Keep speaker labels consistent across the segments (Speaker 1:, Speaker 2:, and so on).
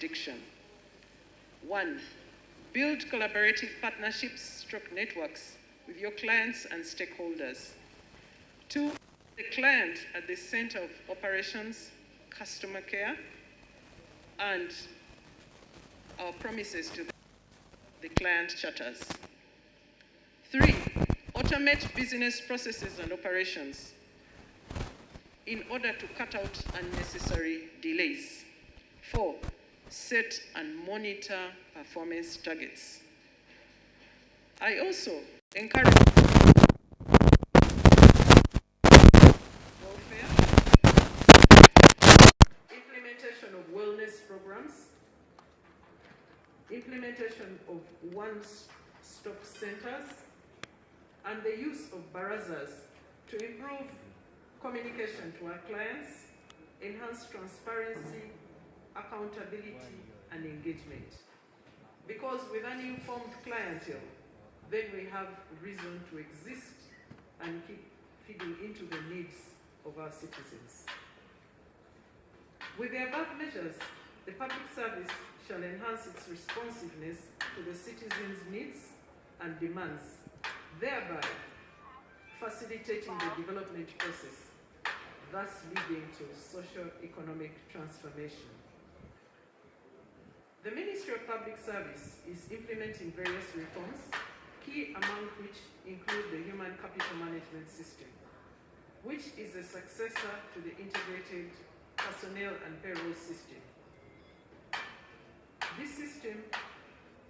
Speaker 1: jurisdiction. 1. Build collaborative partnerships / networks with your clients and stakeholders. 2. The client at the center of operations, customer care, and our promises to the client charters. 3. Automate business processes and operations in order to cut out unnecessary delays. 4. Set and monitor performance targets. I also encourage welfare, implementation of wellness programs, implementation of one-stop centers, and the use of barazas to improve communication to our clients, enhance transparency, accountability, and engagement. Because with an informed clientele, then we have reason to exist and keep feeding into the needs of our citizens. With the above measures, the public service shall enhance its responsiveness to the citizens' needs and demands, thereby facilitating the development process, thus leading to socio-economic transformation. The Ministry of Public Service is implementing various reforms, key among which include the Human Capital Management System, which is a successor to the Integrated Personnel and Payroll System. This system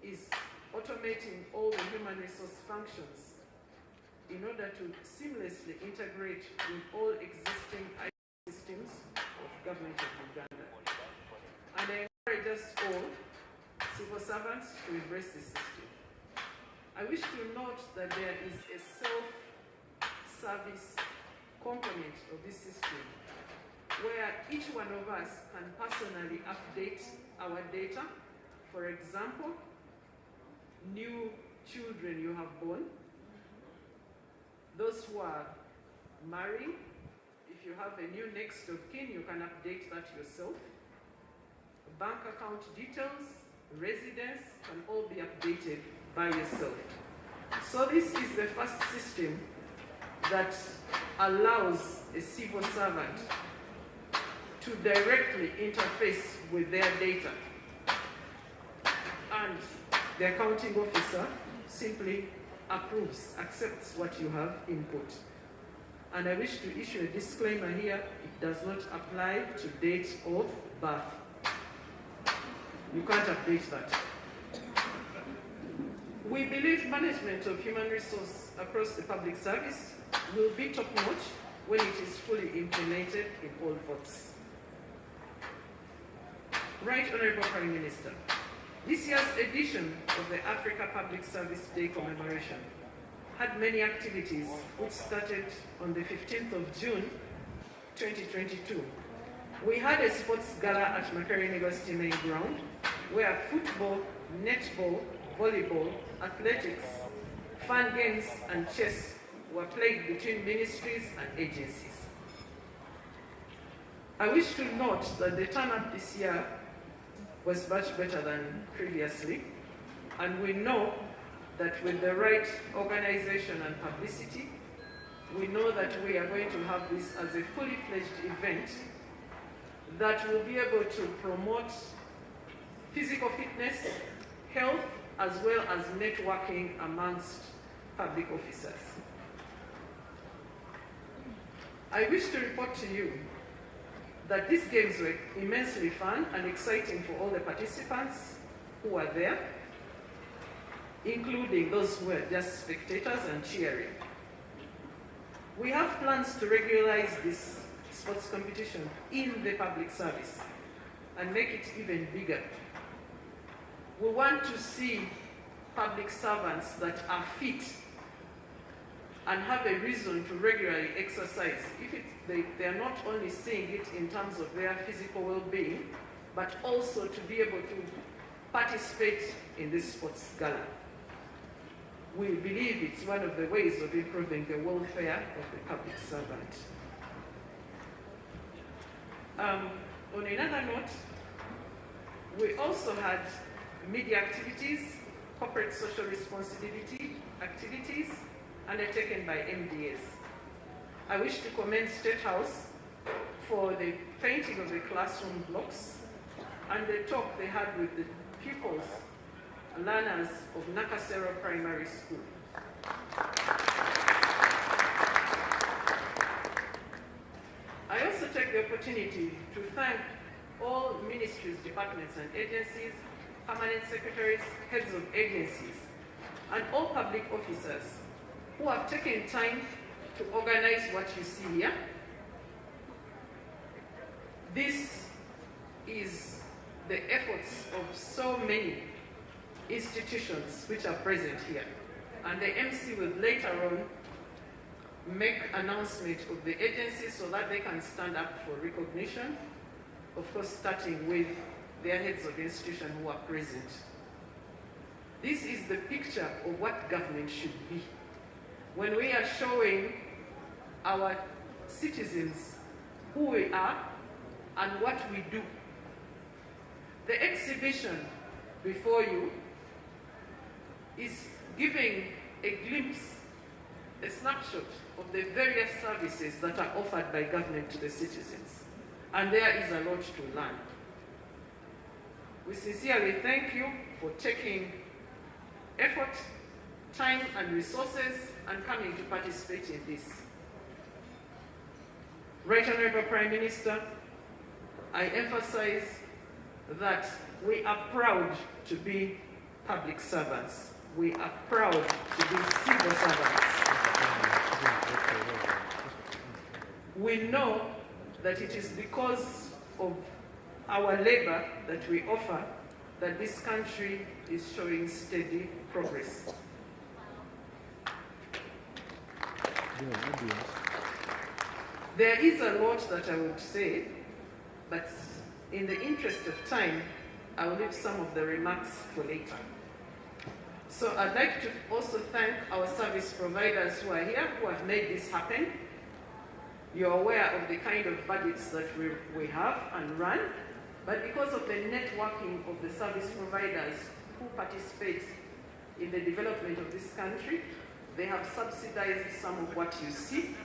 Speaker 1: is automating all the human resource functions in order to seamlessly integrate with all existing IT systems of government of Uganda. And I encourage us all, civil servants, to embrace this system. I wish to note that there is a self-service component of this system where each one of us can personally update our data. For example, new children you have born, those who are marrying, if you have a new next of kin, you can update that yourself. Bank account details, residence can all be updated by yourself. So this is the first system that allows a civil servant to directly interface with their data. And the accounting officer simply approves, accepts what you have input. And I wish to issue a disclaimer here, it does not apply to date of birth. You can't update that. We believe management of human resource across the public service will be top-notch when it is fully implemented in all votes. Right Honourable Prime Minister, this year's edition of the Africa Public Service Day commemoration had many activities which started on the 15th of June 2022. We had a sports gala at Makerere University main ground where football, netball, volleyball, athletics, fun games and chess were played between ministries and agencies. I wish to note that the turnout this year was much better than previously, and we know that with the right organization and publicity, we know that we are going to have this as a fully fledged event that will be able to promote physical fitness, health, as well as networking amongst public officers. I wish to report to you that these games were immensely fun and exciting for all the participants who were there, including those who were just spectators and cheering. We have plans to regularize this sports competition in the public service and make it even bigger. We want to see public servants that are fit and have a reason to regularly exercise. They are not only seeing it in terms of their physical well-being, but also to be able to participate in this sports gala. We believe it's one of the ways of improving the welfare of the public servant. On another note, we also had media activities, corporate social responsibility activities undertaken by MDS. I wish to commend State House for the painting of the classroom blocks and the talk they had with the pupils, learners of Nakasero Primary School. I also take the opportunity to thank all ministries, departments and agencies, permanent secretaries, heads of agencies, and all public officers who have taken time to organize what you see here. This is the efforts of so many institutions which are present here. And the MC will later on make announcement of the agencies so that they can stand up for recognition, of course starting with their heads of institution who are present. This is the picture of what government should be. When we are showing our citizens who we are and what we do. The exhibition before you is giving a glimpse, a snapshot of the various services that are offered by government to the citizens. And there is a lot to learn. We sincerely thank you for taking effort, time and resources and coming to participate in this. Right Honorable Prime Minister, I emphasize that we are proud to be public servants. We are proud to be civil servants. We know that it is because of our labor that we offer that this country is showing steady progress. There is a lot that I would say, but in the interest of time, I will leave some of the remarks for later. So I'd like to also thank our service providers who are here, who have made this happen. You're aware of the kind of budgets that we have and run, but because of the networking of the service providers who participate in the development of this country, they have subsidized some of what you see,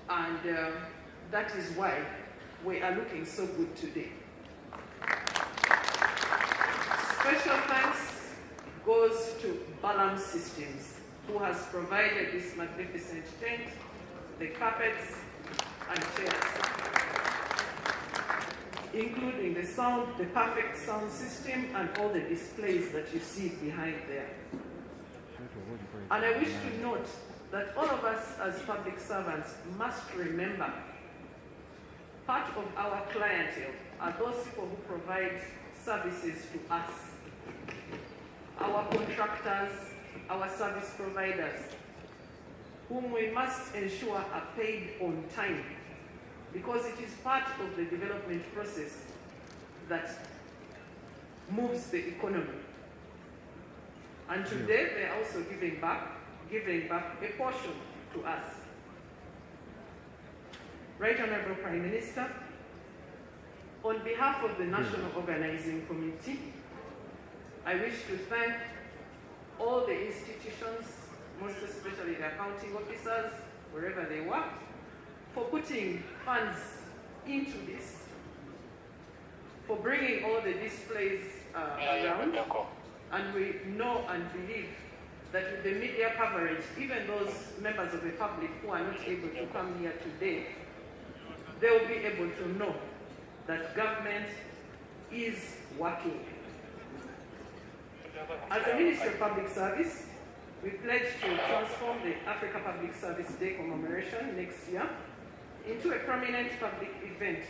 Speaker 1: and that is why we are looking so good today. Special thanks goes to Balam Systems, who has provided this magnificent tent, the carpets and chairs, including the sound, the perfect sound system and all the displays that you see behind there. And I wish to note that all of us as public servants must remember part of our clientele are those people who provide services to us. Our contractors, our service providers, whom we must ensure are paid on time, because it is part of the development process that moves the economy. And today they are also giving back a portion to us. Right Honorable Prime Minister, on behalf of the National Organizing Committee, I wish to thank all the institutions, most especially the accounting officers, wherever they work, for putting funds into this, for bringing all the displays around. And we know and believe that with the media coverage, even those members of the public who are not able to come here today, they will be able to know that government is working. As a Ministry of Public Service, we pledge to transform the Africa Public Service Day commemoration next year into a prominent public event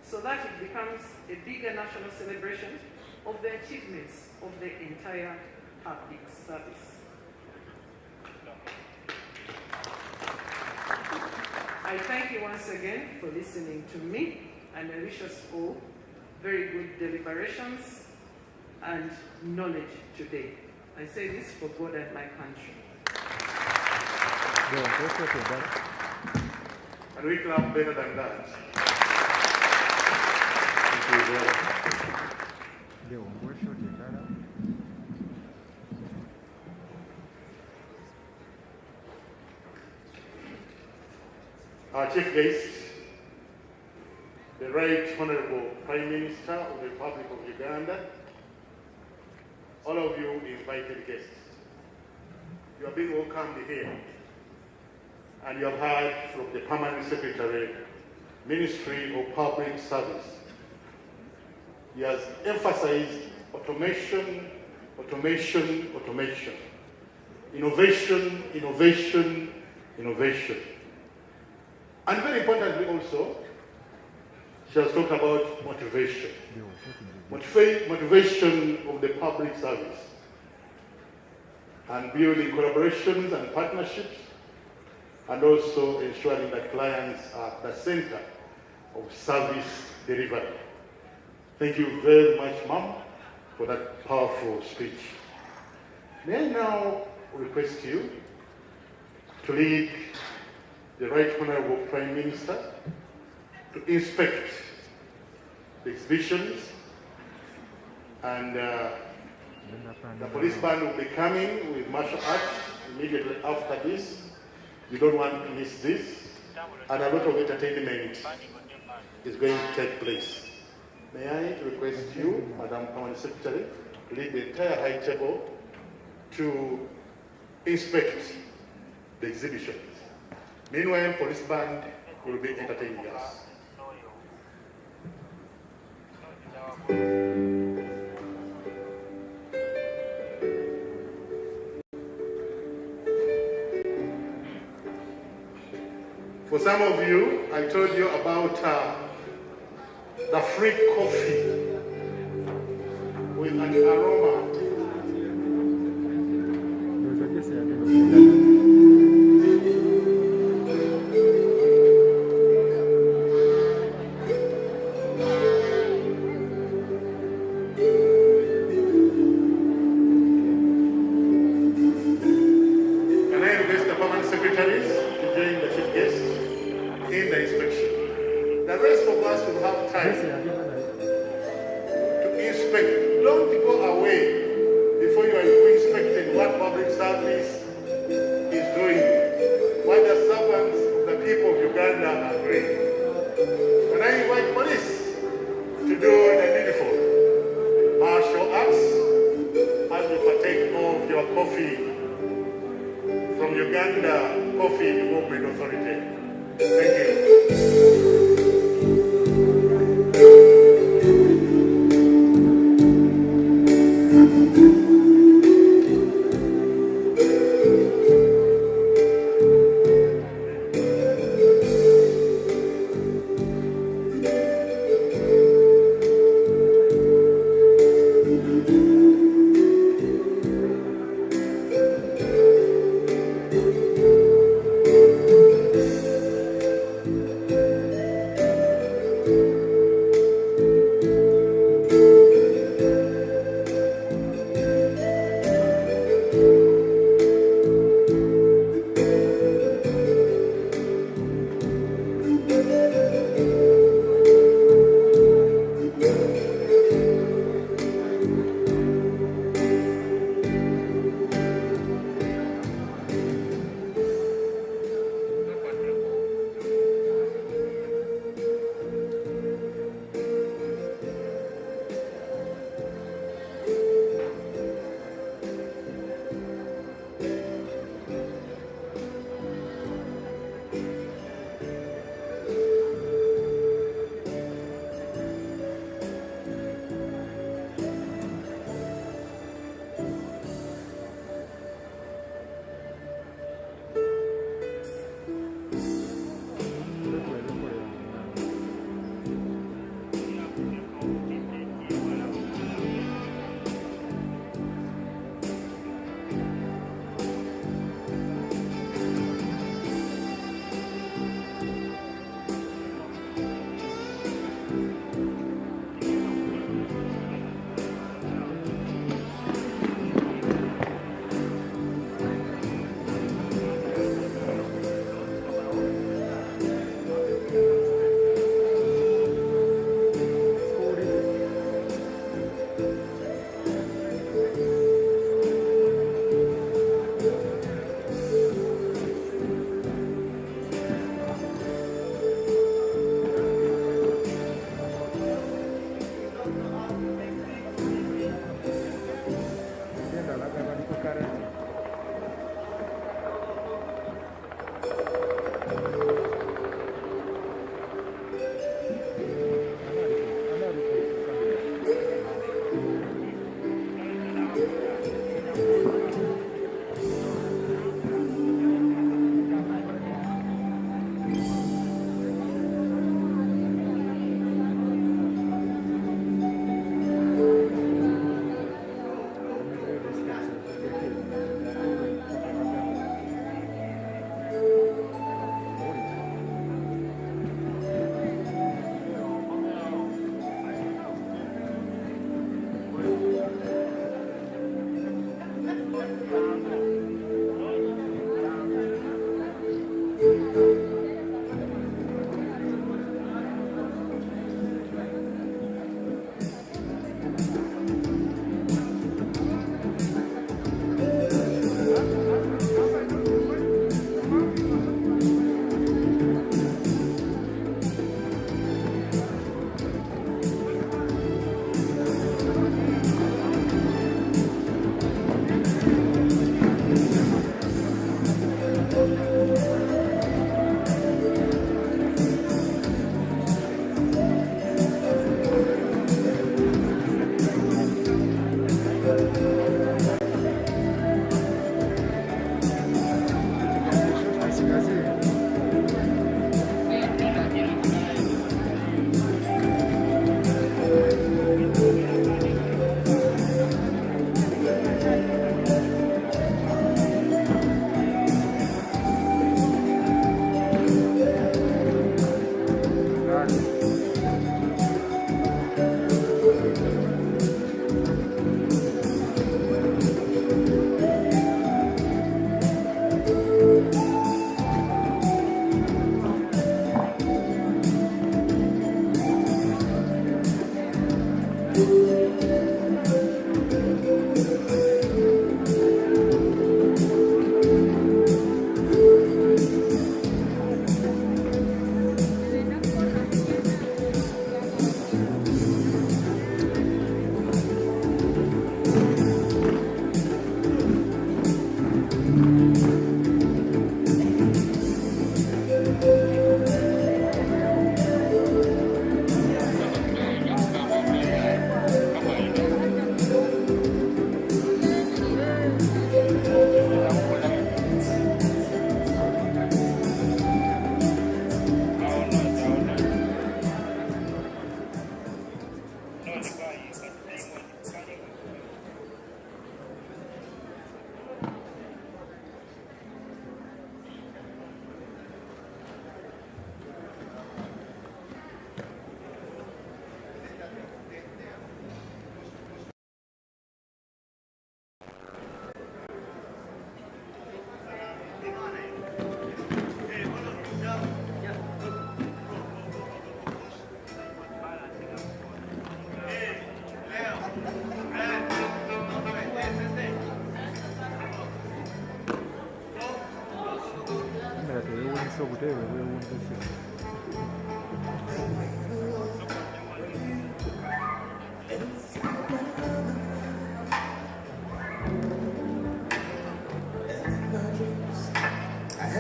Speaker 1: so that it becomes a bigger national celebration of the achievements of the entire public service. I thank you once again for listening to me, and I wish us all very good deliberations and knowledge today. I say this for God and my country.
Speaker 2: And we clap better than that. our chief guest, the Right Honorable Prime Minister of the Republic of Uganda, all of you invited guests, you have been welcomed here, and you have heard from the Permanent Secretary, Ministry of Public Service. He has emphasized automation, automation, automation, innovation, innovation, innovation. And very importantly also, she has talked about motivation. Motivation of the public service and building collaborations and partnerships, and also ensuring that clients are at the center of service delivery. Thank you very much, Ma'am, for that powerful speech. May I now request you to lead the Right Honorable Prime Minister to inspect the exhibitions, and the police band will be coming with martial arts immediately after this. You don't want to miss this, and a lot of entertainment is going to take place. May I request you, Madam Permanent Secretary, to lead the entire high table to inspect the exhibitions. Meanwhile, police band will be entertaining us. For some of you, I told you about the free coffee with an aroma. Can I request the permanent secretaries to join the chief guest in the inspection? The rest of us will have time to inspect. Don't go away before you are inspecting what public service is doing, what the servants of the people of Uganda are doing. When I invite police to do the needful martial arts as you partake of your coffee from Uganda Coffee Development Authority. Thank you.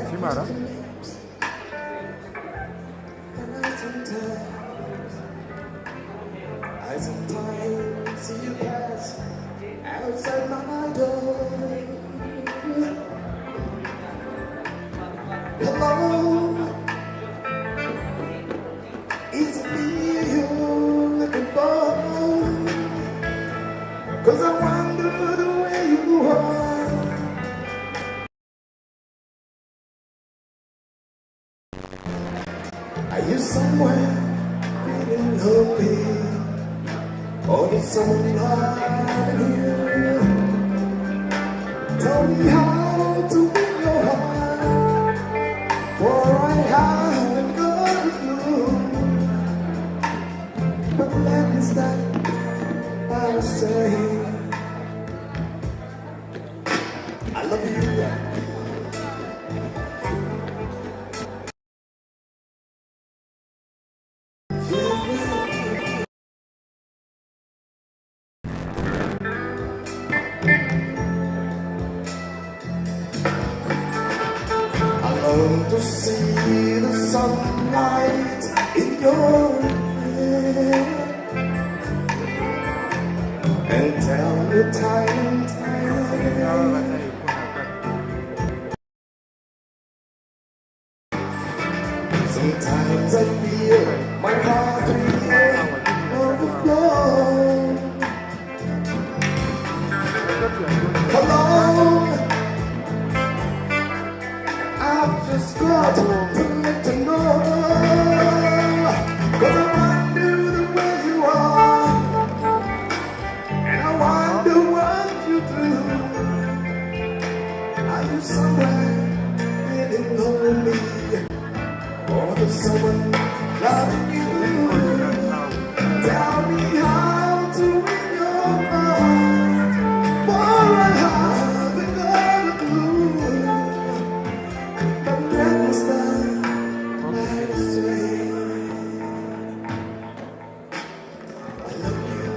Speaker 3: Simara?
Speaker 4: I sometimes see you pass outside my door. Hello, is it me you're looking for? 'Cause I wonder the way you are. Are you somewhere feeling lonely? Or is someone loving you? Tell me how to win your heart, for I haven't got a clue. But let me start by saying I love you. To see the sunlight in your hair and tell you time and time. Sometimes I feel my heart will overflow. Hello, I've just got to let you know, 'cause I wonder the way you are, and I wonder what you do. Are you somewhere really lonely, or there's someone loving you? Tell me how to win your heart, for I haven't got a clue. But let me start by saying I love you.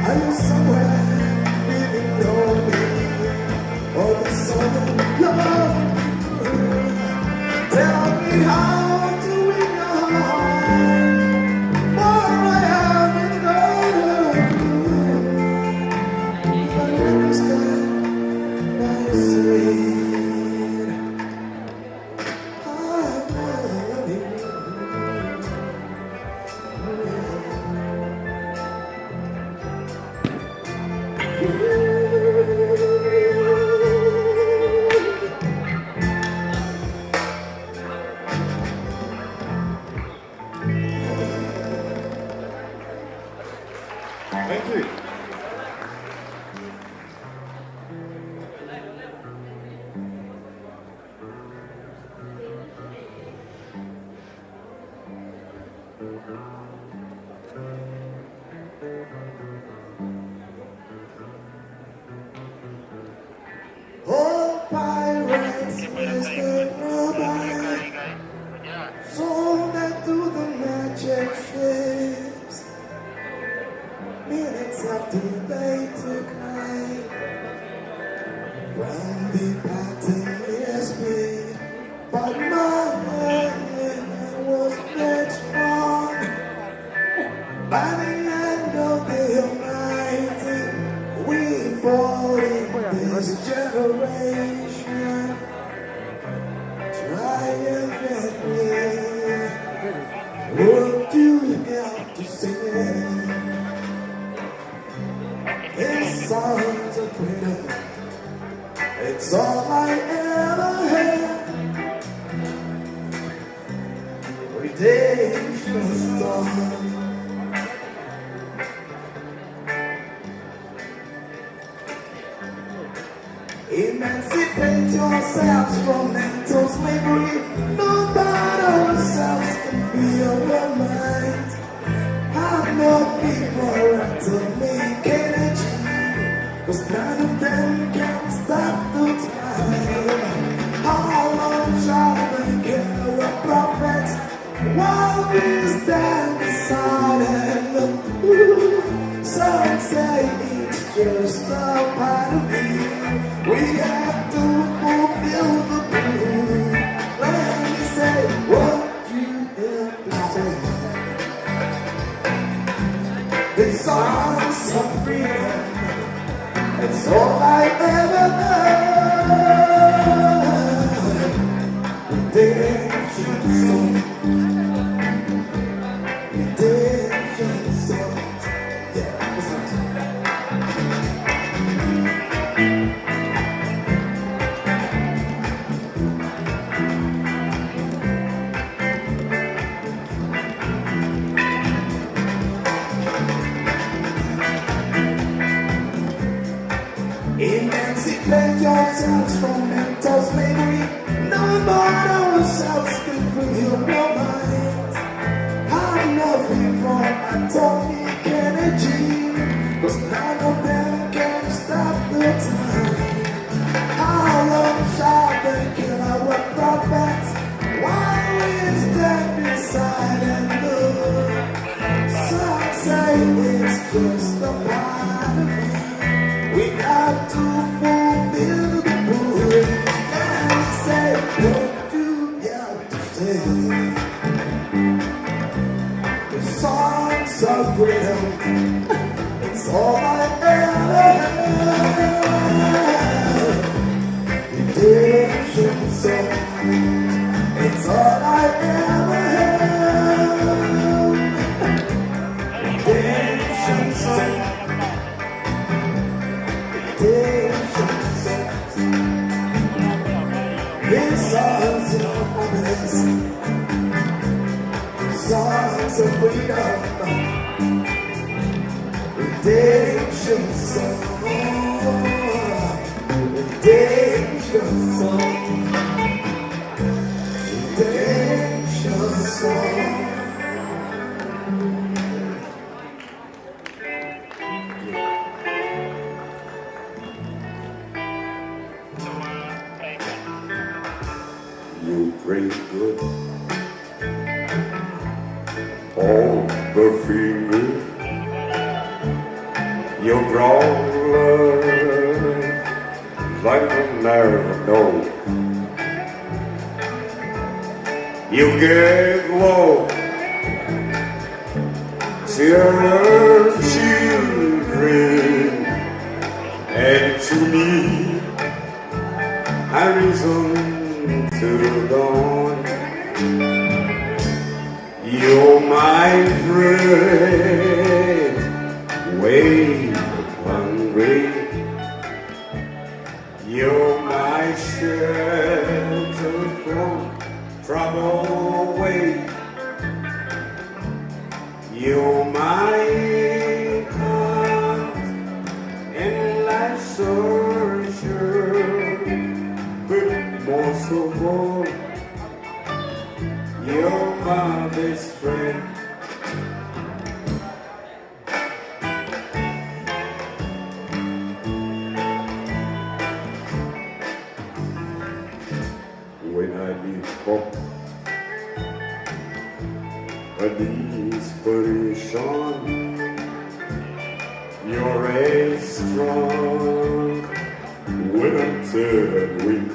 Speaker 4: Are you somewhere really lonely? Randy Patton is me, but my hand was made strong. By the end of the Almighty, we fought in this generation, triumphantly. Would you help to sing these songs of freedom? It's all I ever had. Redemption song. Emancipate yourselves from mental slavery. No but ourselves can feel your mind. Have no fear to make energy, 'cause none of them can stop the time. How long shall we kill the prophets while we stand beside and look? Some say it's just a part of me. We have to fulfill the blue. Let me say what you have to say. This song's of freedom. It's all I ever heard. Redemption song. Redemption song. Yeah, listen to it. Emancipate yourselves from mental slavery. None but ourselves can free your mind. I'm nothing from atomic energy, 'cause none of them can stop the time. How long shall they kill our prophets while we stand beside and look? Some say it's just a part of me. We got to fulfill the book and say what you got to say. The songs of freedom, it's all I ever had. Redemption song, it's all I ever had. Redemption song. These songs of happiness, songs of freedom, redemption song, redemption song, redemption song.
Speaker 3: You drink good, all the fingers, you draw love like you never know. You gave love to your children and to me, a reason to dawn. You're my bread, way hungry. You're my shelter from trouble away. You're my comfort in life's sorcery. But most of all, you're my best friend. When I need hope, an inspiration, you're as strong when I'm and wink.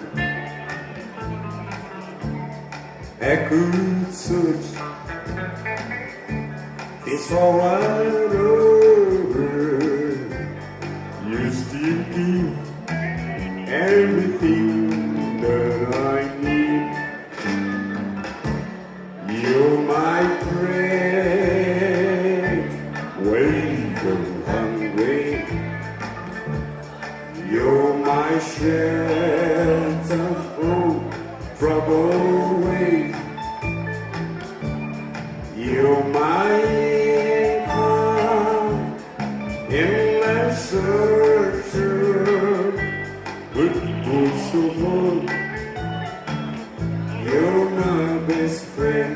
Speaker 3: I could search it's all right over. You still give everything that I need. You're my bread when I'm hungry. You're my shelter from trouble ways. You're my income in my search, but most of all, you're my best friend.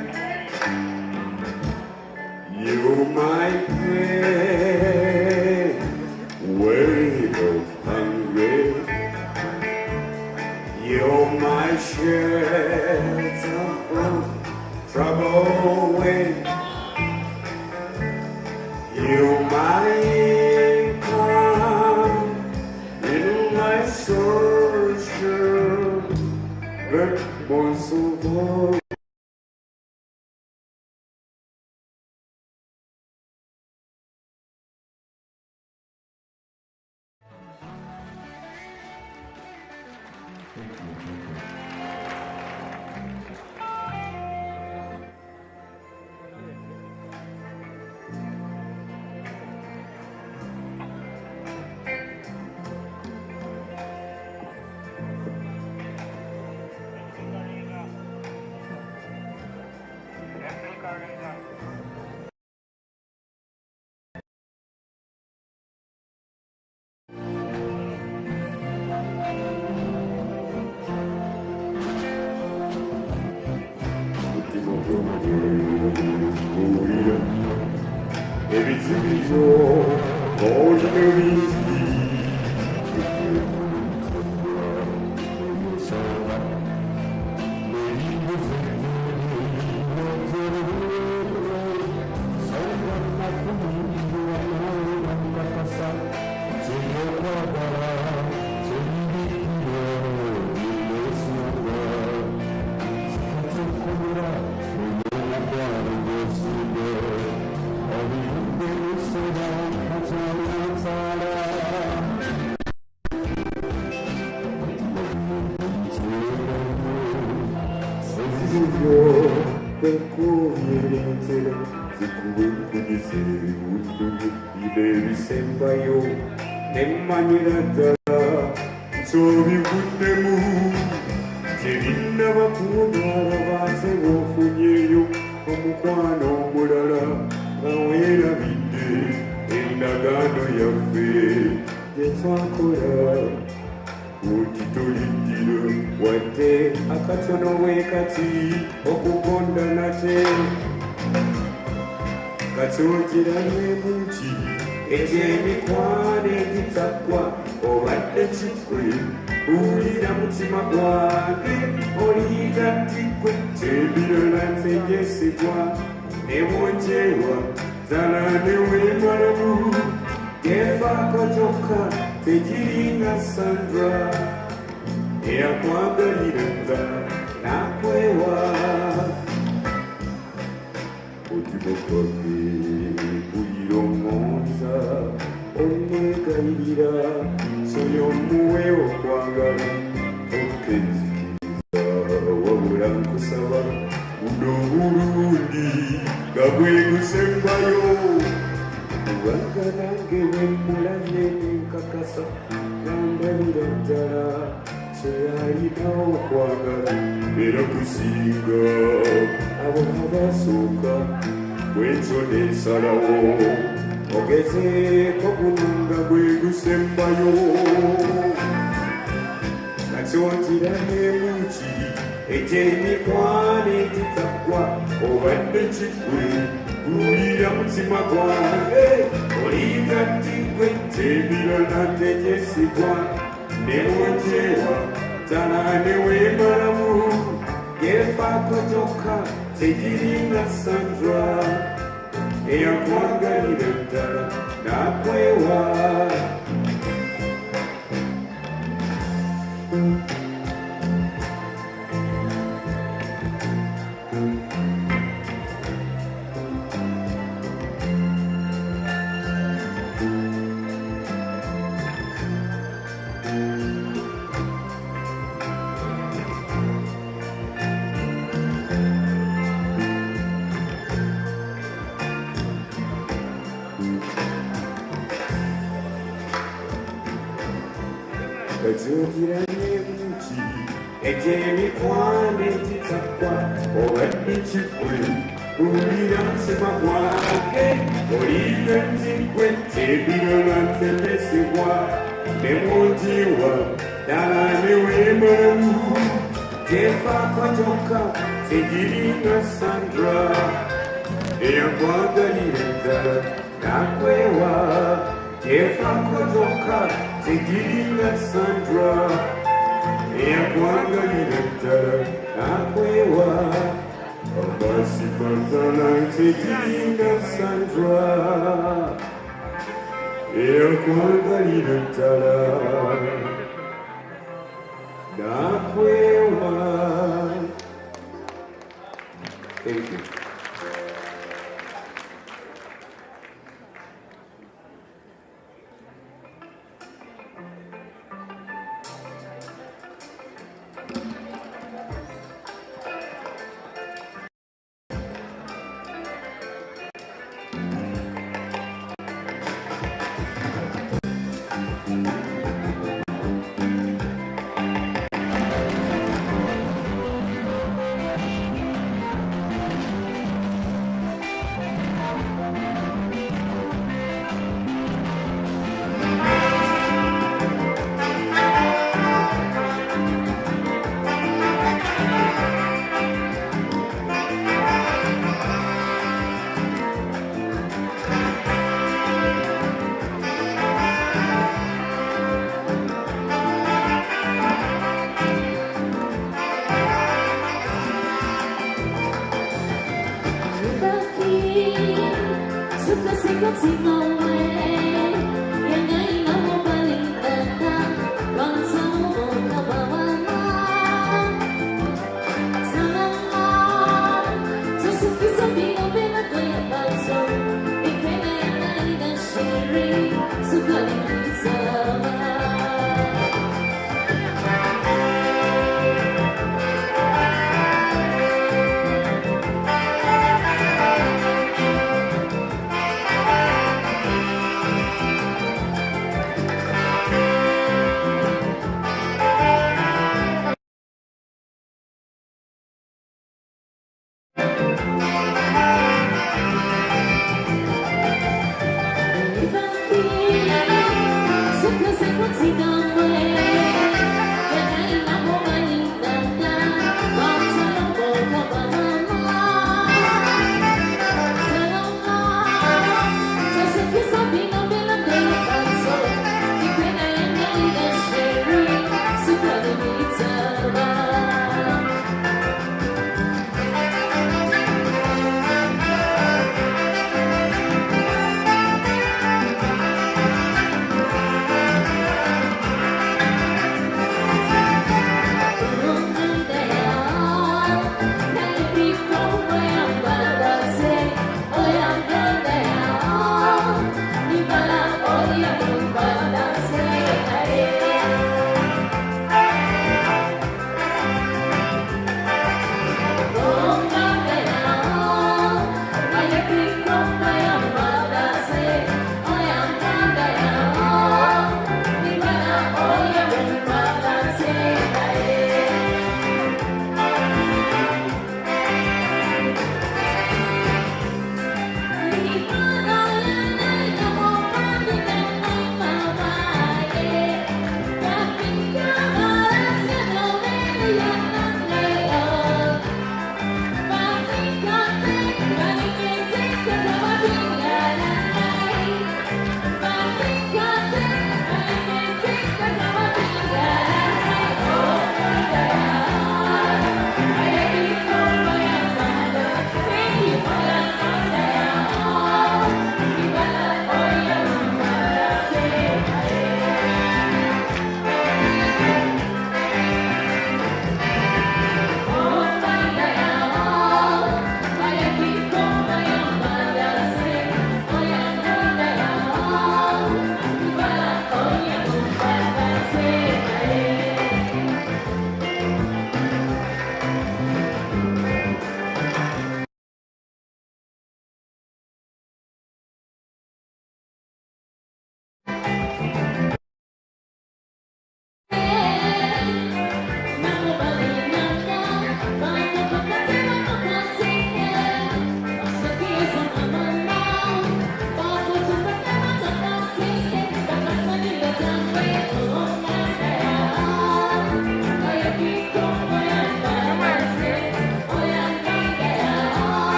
Speaker 3: You're my bread when I'm hungry. You're my shelter from trouble when you're my income in my social, but most of all. Kajotiranye mchi ejemi kwane titakwa owepi chikwe Ulira sema kwake Olika tikwe Tebino na tepesiwa Nemojiwa Dalani wememu Tefa kwa joka Tejirina Sandra Eya kwa galileta Nakwewa Tefa kwa joka Tejirina Sandra Eya kwa galileta Nakwewa Abasi Pantana Tejirina Sandra Eya kwa galileta Nakwewa. Thank you.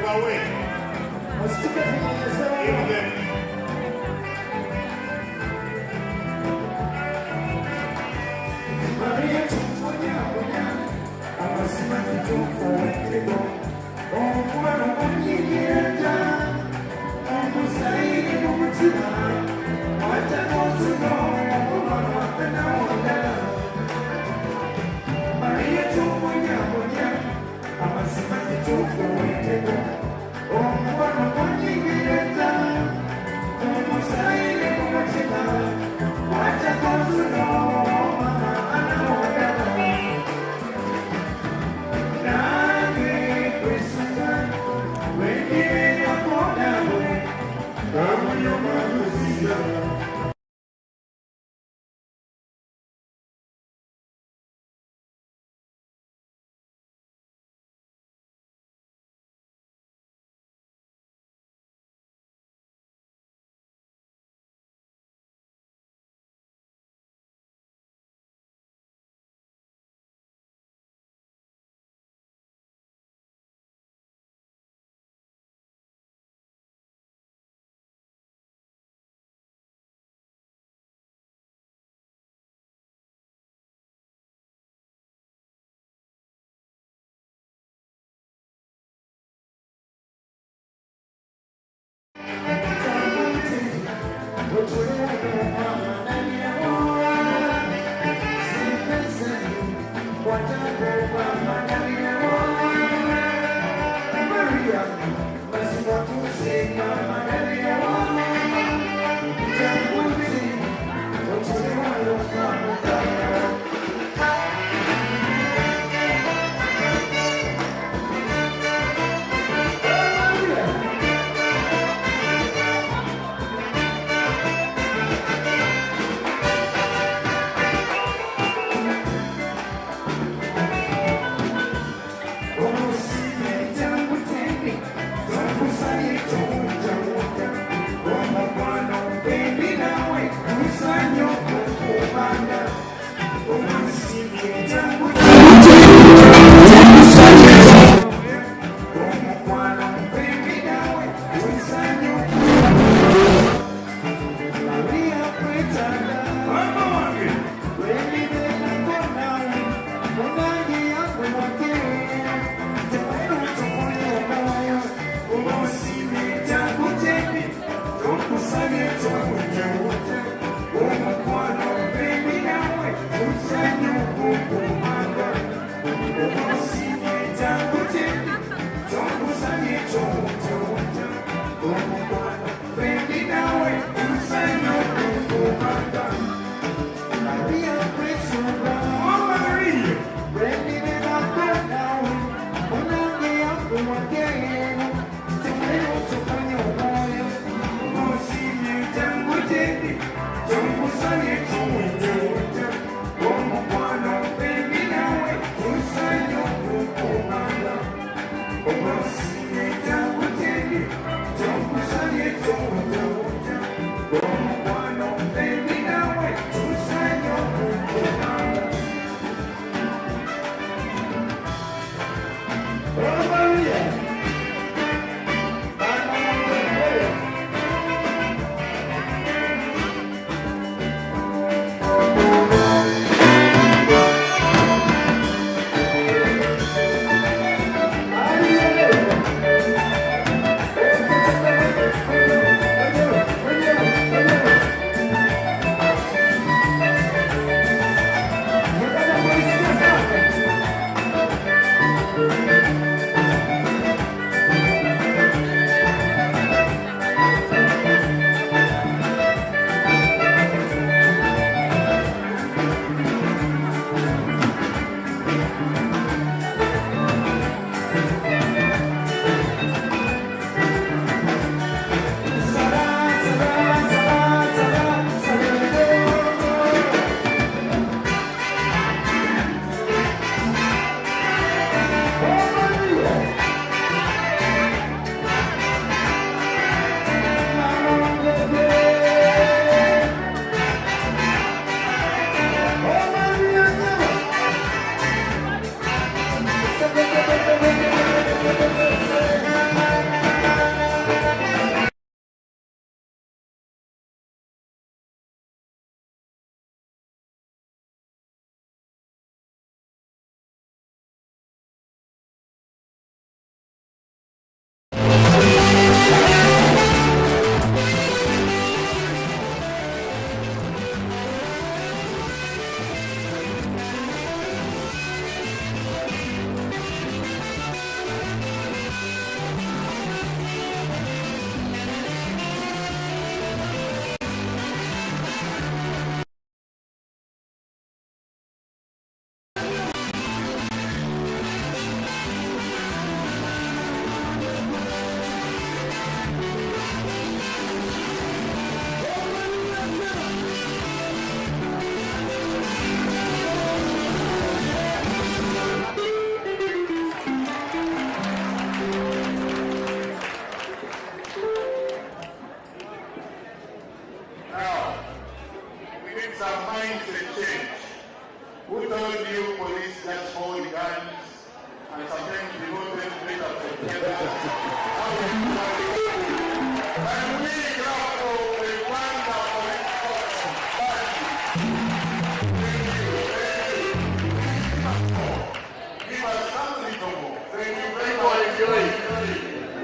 Speaker 2: overweight. Give them.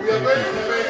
Speaker 2: We are going to make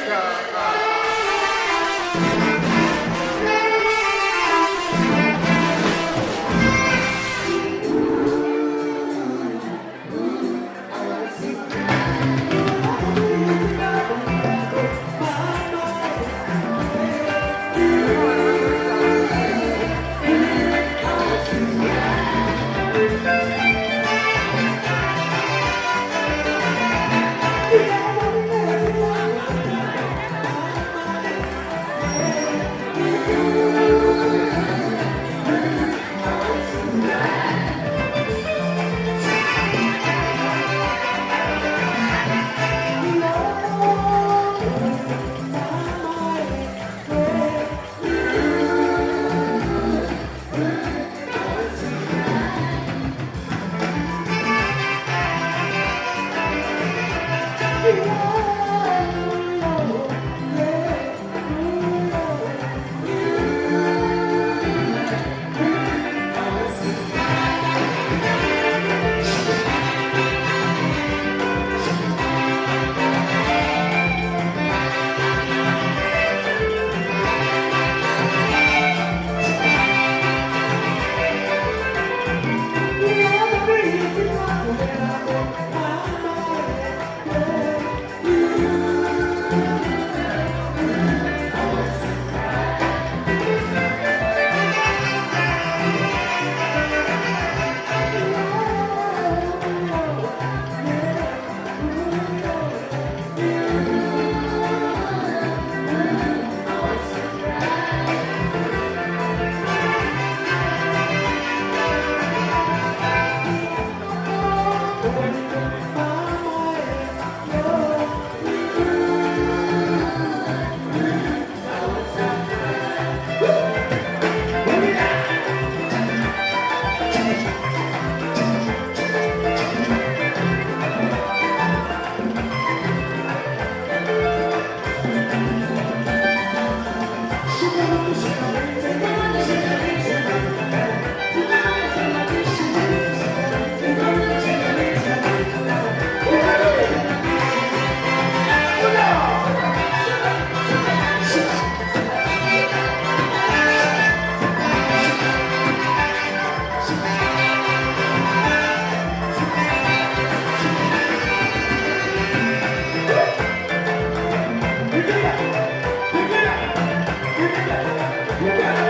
Speaker 4: Yeah.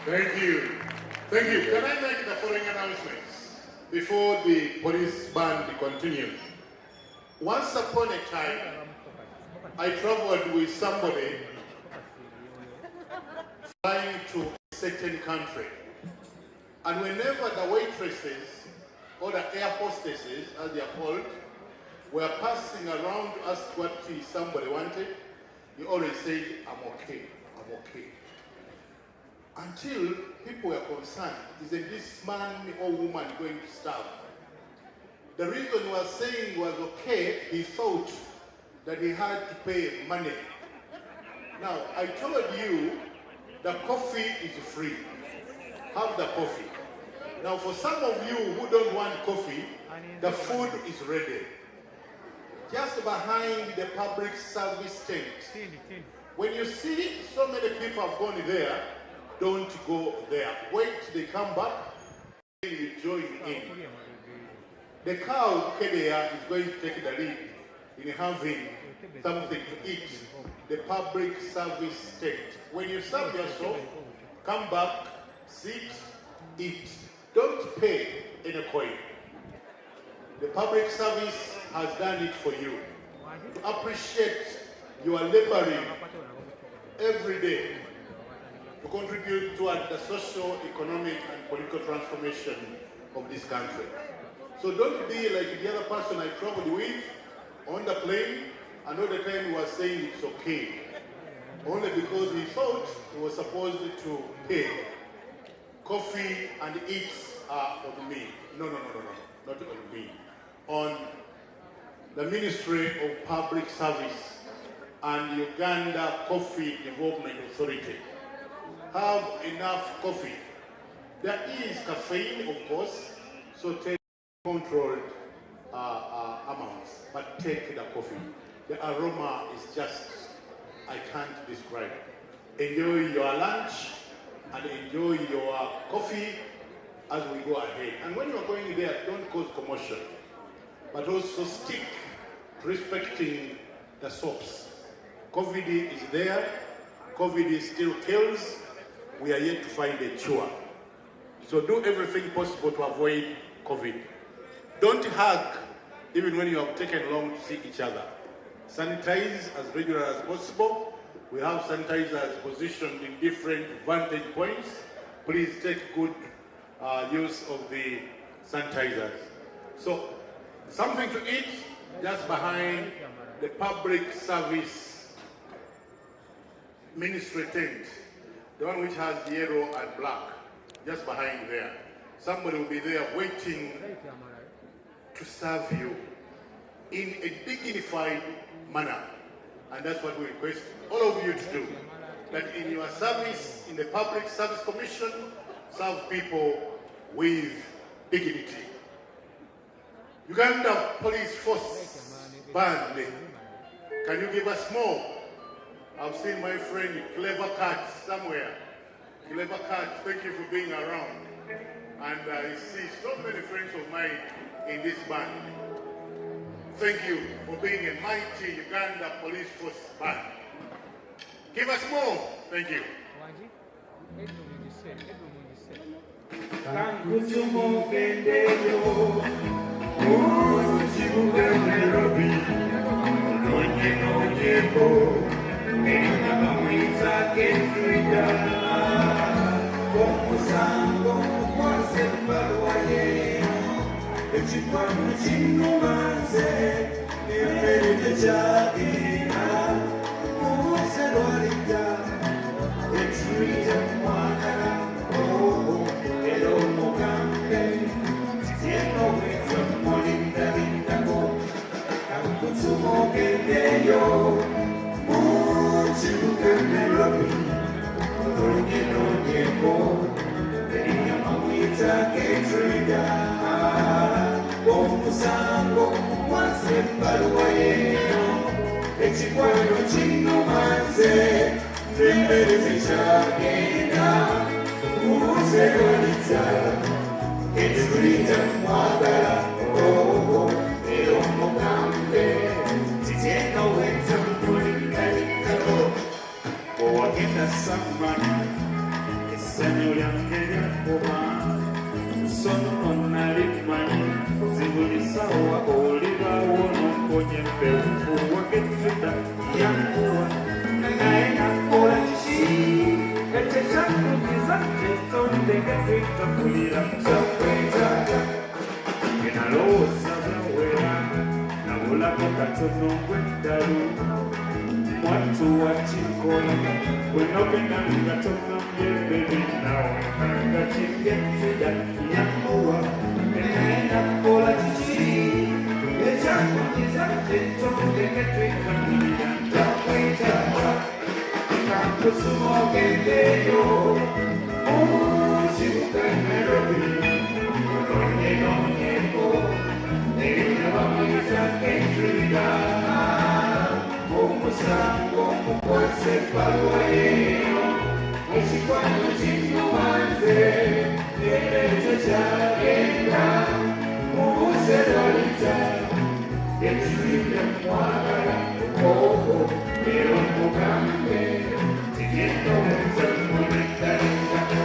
Speaker 2: Thank you. Thank you. Can I make the following announcements before the police band continues? Once upon a time, I traveled with somebody flying to a certain country. And whenever the waitresses or the air hostesses, as they are called, were passing around to ask what somebody wanted, he always said, I'm okay, I'm okay. Until people were concerned, isn't this man or woman going to starve? The reason he was saying he was okay, he thought that he had to pay money. Now, I told you the coffee is free. Have the coffee. Now, for some of you who don't want coffee, the food is ready. Just behind the public service tent. When you see so many people have gone there, don't go there. Wait till they come back, then you join in. The cow carrier is going to take the lead in having something to eat. The public service tent. When you serve yourself, come back, sit, eat. Don't pay any coin. The public service has done it for you. To appreciate your laboring every day to contribute toward the socio-economic and political transformation of this country. So don't be like the other person I traveled with on the plane, and all the time he was saying it's okay. Only because he thought he was supposed to pay. Coffee and eats are on me. No, not on me. On the Ministry of Public Service and Uganda Coffee Development Authority. Have enough coffee. There is caffeine, of course, so take controlled amounts, but take the coffee. The aroma is just, I can't describe. Enjoy your lunch and enjoy your coffee as we go ahead. And when you're going there, don't cause commotion, but also stick to respecting the soaps. COVID is there. COVID still kills. We are yet to find a cure. So do everything possible to avoid COVID. Don't hug even when you have taken long to see each other. Sanitize as regular as possible. We have sanitizers positioned in different vantage points. Please take good use of the sanitizers. So, something to eat just behind the public service ministry tent, the one which has yellow and black, just behind there. Somebody will be there waiting to serve you in a dignified manner. And that's what we request all of you to do. That in your service, in the Public Service Commission, serve people with dignity. Uganda Police Force Band, can you give us more? I've seen my friend Clever Cat somewhere. Clever Cat, thank you for being around. And I see so many friends of mine in this band. Thank you for being a mighty Uganda Police Force Band. Give us more. Thank you.
Speaker 3: essanyu lyange lyakuba sono nalimmanyi buli ssaawa olibaawo n'omponya empewu wagezzuta yankuwa naye nakola ki ekyekyakugeza kyetondeka twetambulira kyakwetaaga ge nalowooza byawera nabulako katono gw'eddalu mwattu wakikola bwenogenda ngatono byebbebi nawe nga kigezera yankuwa naye nakola kiki ekyakugiza kyetondeka twetambulira kyakwetaaga kakusuma ogendeyo kibuga Nairobi ononyeko ebinabamuyisa kentrida omusango mukwase ebbaluwa yeyo ekikwano kinyumanze ekyo kyagenda mubuuse lwalita ekibira mwagala oho era omugambe tigenda omuza muneddalindako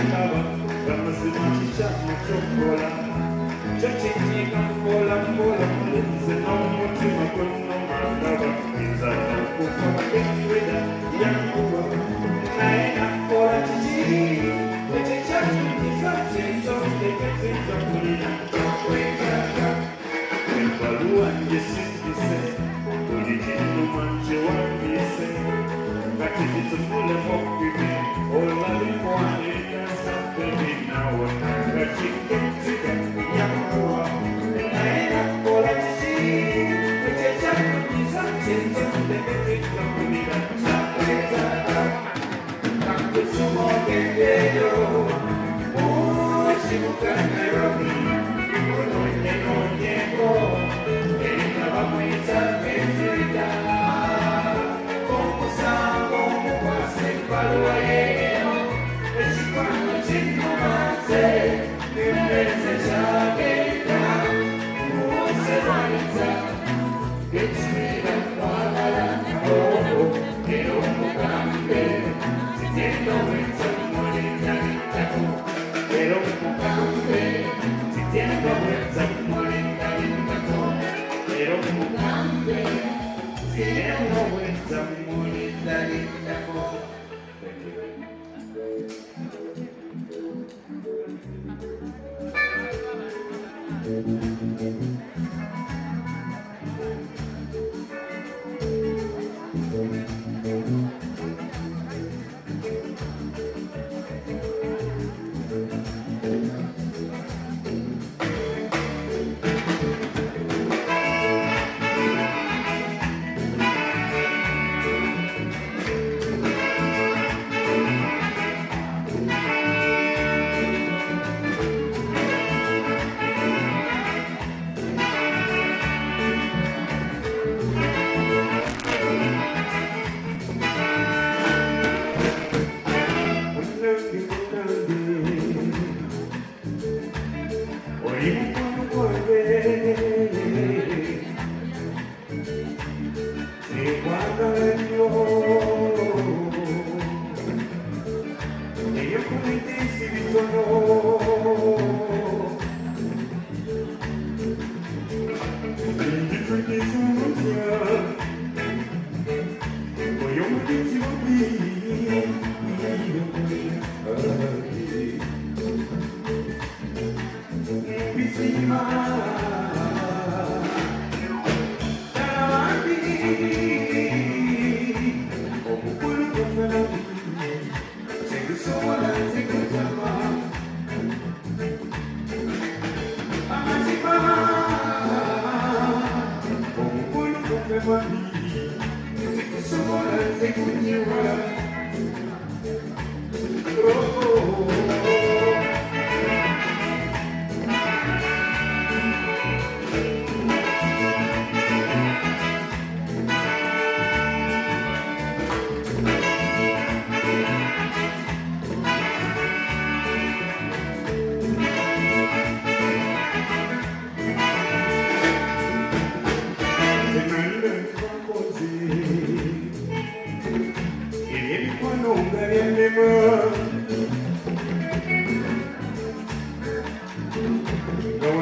Speaker 3: ndaba bamazima kikyamu kyokola kyo kinyiga mpola mpola mulenze n'omutima gwonnoma ndaba nzala okufa enreda yankuba naye nakola kiki ekikyakinyisa kyentondeke twetambulira kyakwetaaga ebbaluwa nje sindise buli kinnuma nkiwandiise kati gitufulemu okubibi olabikwanirira sabbebi nawe nga kiketiga yakuwa naye nakola kiki ekyekyakugiza kyentondeke twetambulira kyakwetaaga kakusuma ogendeyo kibuga Nairobi ononyeko ebinabamuyisa kentrida omusango mukwase ebbaluwa yeyo ekikwano kinyumanze emmeeze kyagenda mubuuse lwalita ekibira kwagala oho era omugambe kigenda oweza mulindalindako era omugambe kigenda oweza mulindalindako era omugambe kigenda oweza mulindalindako.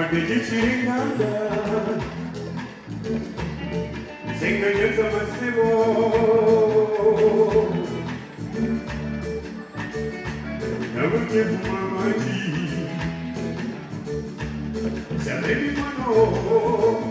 Speaker 3: Chiringanda, sing against the Massivo. Never give my tea. Saturday, Mano,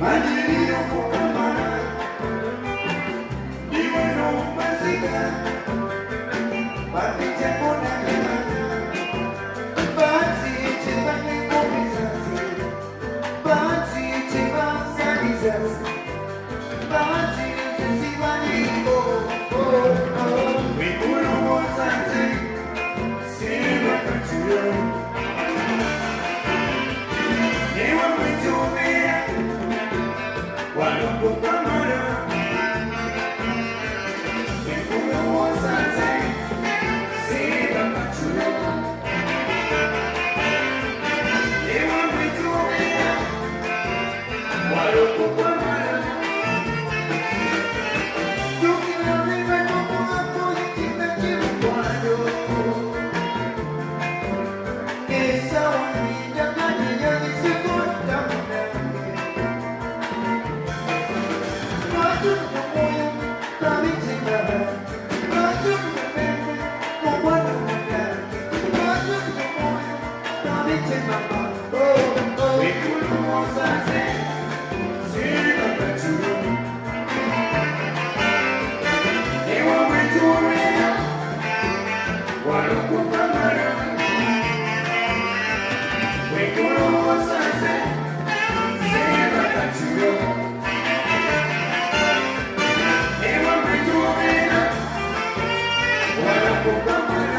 Speaker 3: Manilio Mukamana, Iwano Mazika, Batite Monagana, Bati Tibani Komisati, Bati Tibansanitas, Bati Tisibani, we put on one side, see what I do. They want me to be one of the camera. We put on one side, see what I do. They want me to be one of the camera. Looking at me, I don't want to keep it in one. It's only the money that is a good number. Not to the boy, coming to the man. Not to the man, no one of them. Not to the boy, coming to the man. Oh, we could almost say, see the truth. They want me to win. What a good camera. We could almost say, see the truth. They want me to win. What a good camera.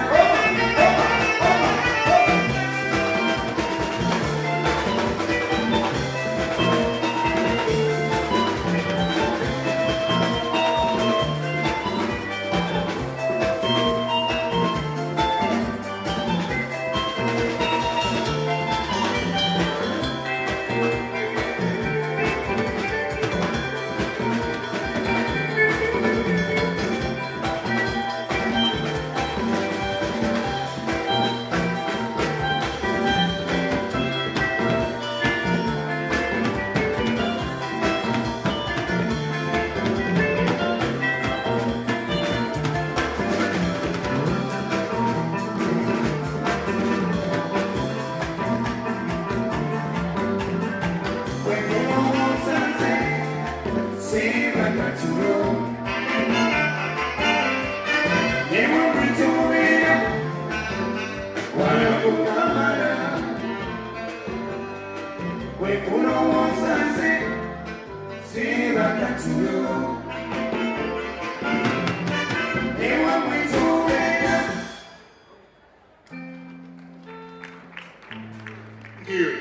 Speaker 3: Thank you.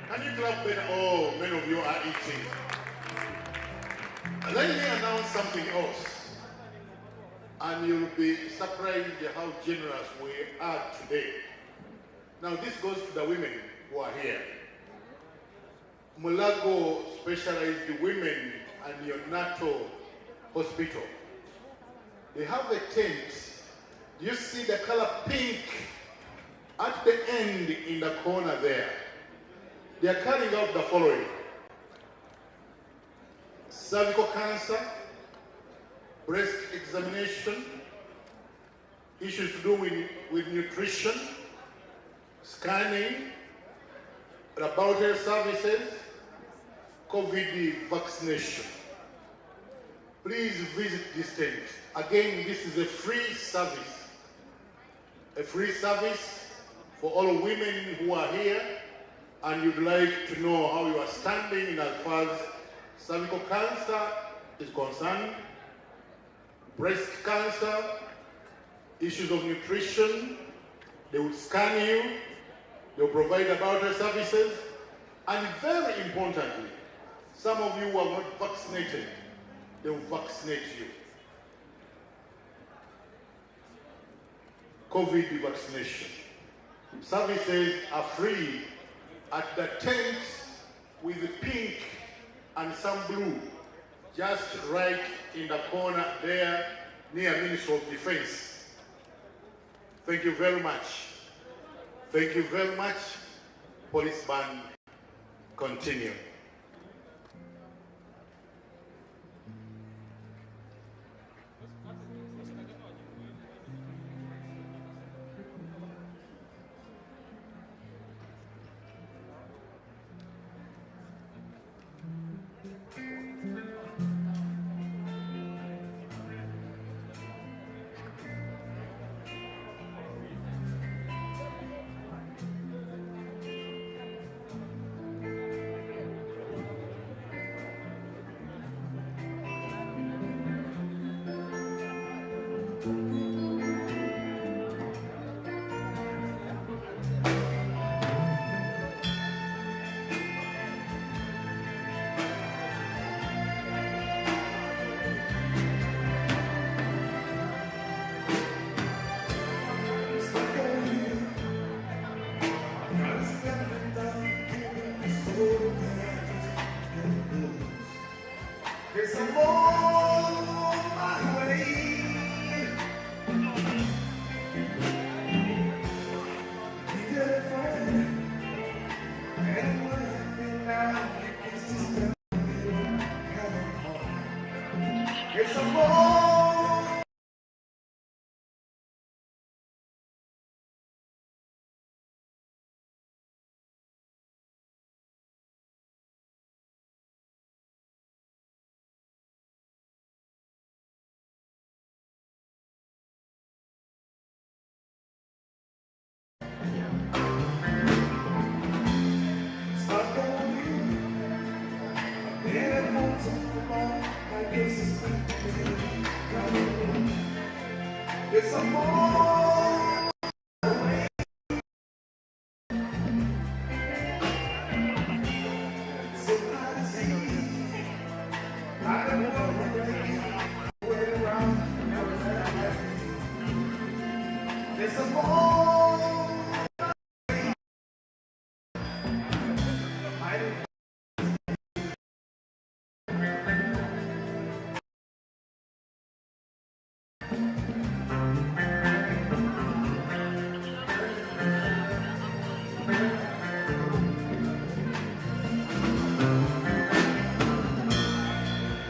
Speaker 3: Can you clap better? Oh, many of you are eating. Let me announce something else. And you'll be surprised how generous we are today. Now this goes to the women who are here. Mulago specialized women and Neonatal Hospital. They have a tent. You see the color pink at the end in the corner there. They are carrying out the following: cervical cancer, breast examination, issues to do with nutrition, scanning, laboratory services, COVID vaccination. Please visit this tent. Again, this is a free service. A free service for all women who are here and you'd like to know how you are standing as far as cervical cancer is concerned, breast cancer, issues of nutrition. They will scan you, they will provide laboratory services, and very importantly, some of you who are not vaccinated, they will vaccinate you. COVID vaccination. Services are free at the tent with the pink and some blue, just right in the corner there near Ministry of Defense. Thank you very much. Thank you very much. Police band, continue.
Speaker 4: There's some more my way. Be good friend. And what happened now? It's just a little coming home. There's some more. Stuck on you. Been at home so long. I guess it's coming home. There's some more. So I see. I don't want to break it. Wait around. Never let it. There's some more. I didn't.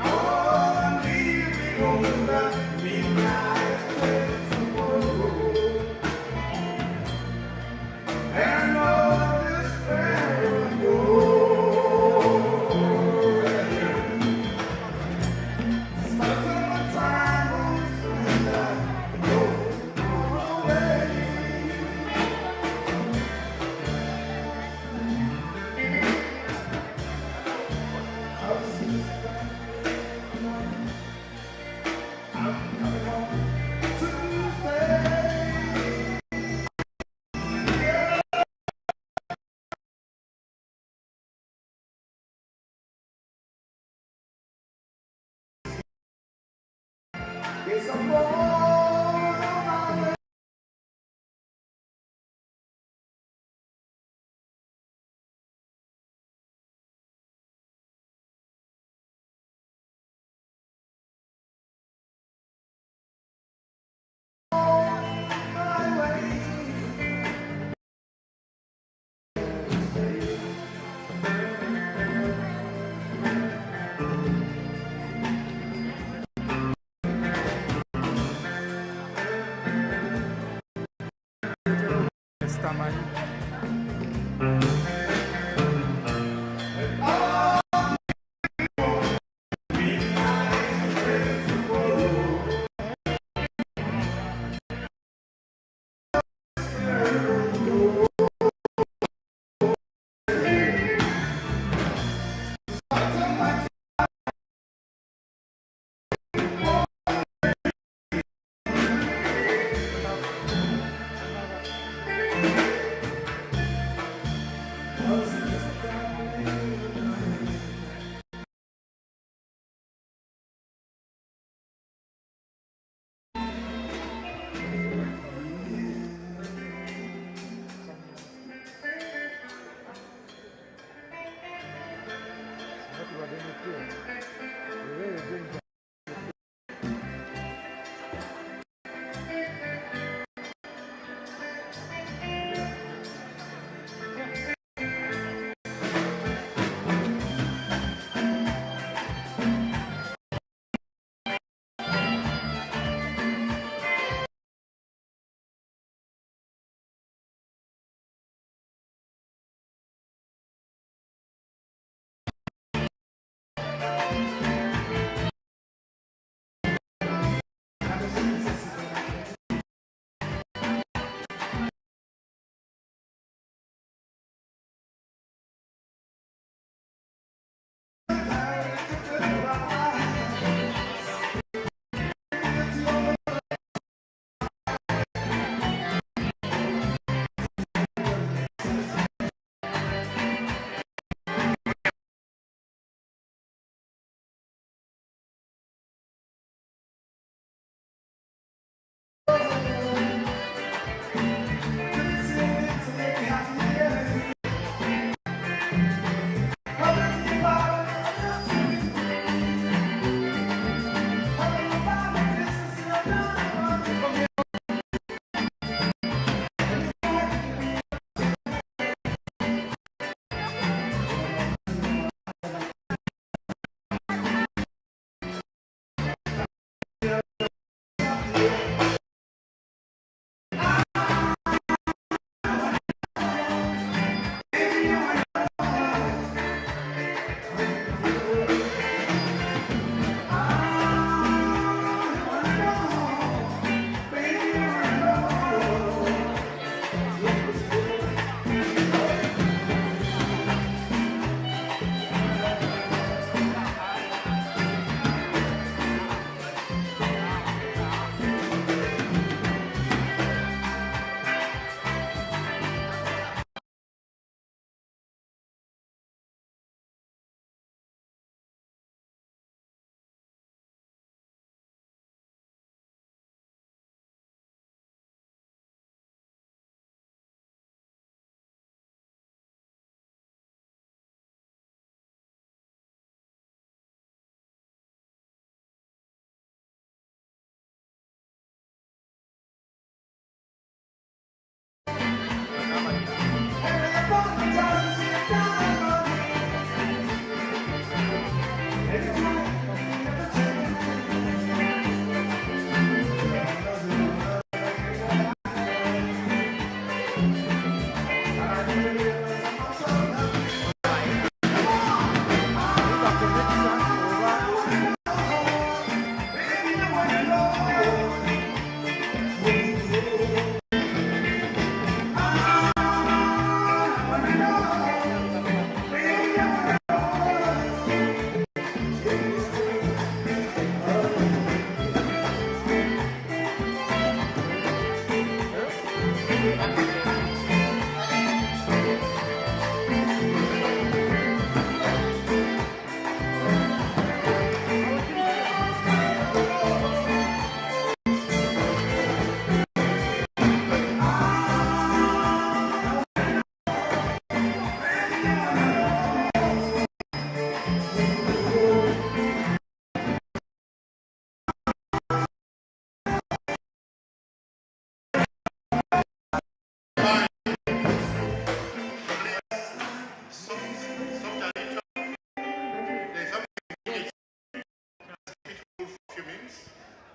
Speaker 4: Oh, leave me on that midnight road. And all this despair go. Spent so much time on something go away. I was just I'm coming home to stay. There's some more on my way. My way.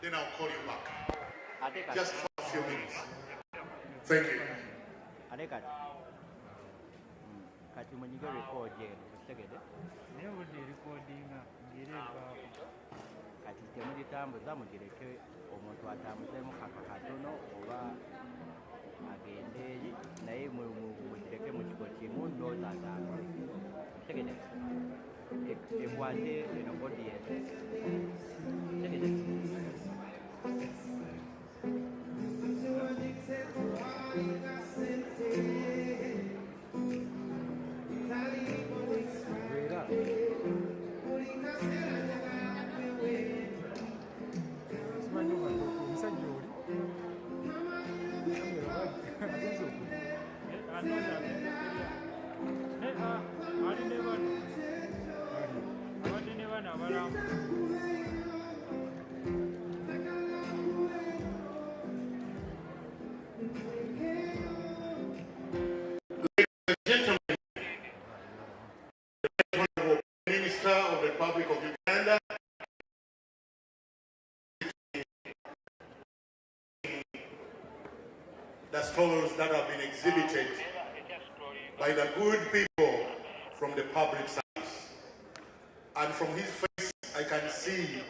Speaker 3: then I'll call you back. Just for a few minutes. Thank you.
Speaker 5: Kati mwenyiga record yenu kutegede
Speaker 6: naye budde recordinga ngerevaako
Speaker 5: kati temugitambuza mugireke omuntu atambuzemu kaka katono oba agende naye mugireke mu kigo kimu ndooza atambule kutegede ekwate eno bodi yenu kutegede
Speaker 3: Minister of the Republic of Uganda, the stalls that have been exhibited by the good people from the public service. And from his face, I can see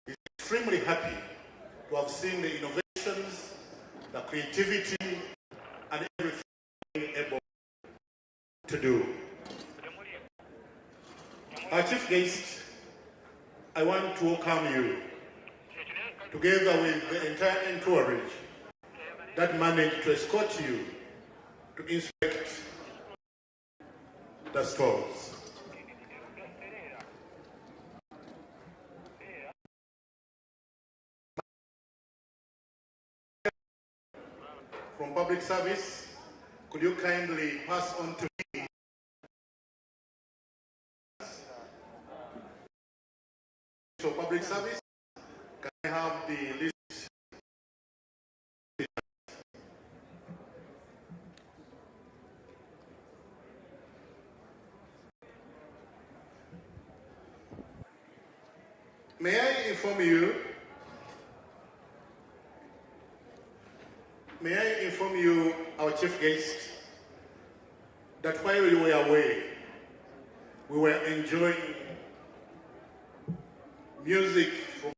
Speaker 3: he's extremely happy to have seen the innovations, the creativity, and everything able to do. Our chief guest, I want to welcome you, together with the entire entourage that managed to escort you to inspect the stalls. From public service, could you kindly pass on to me for public service? Can I have the list? May I inform you, our chief guest, that while you were away, we were enjoying music from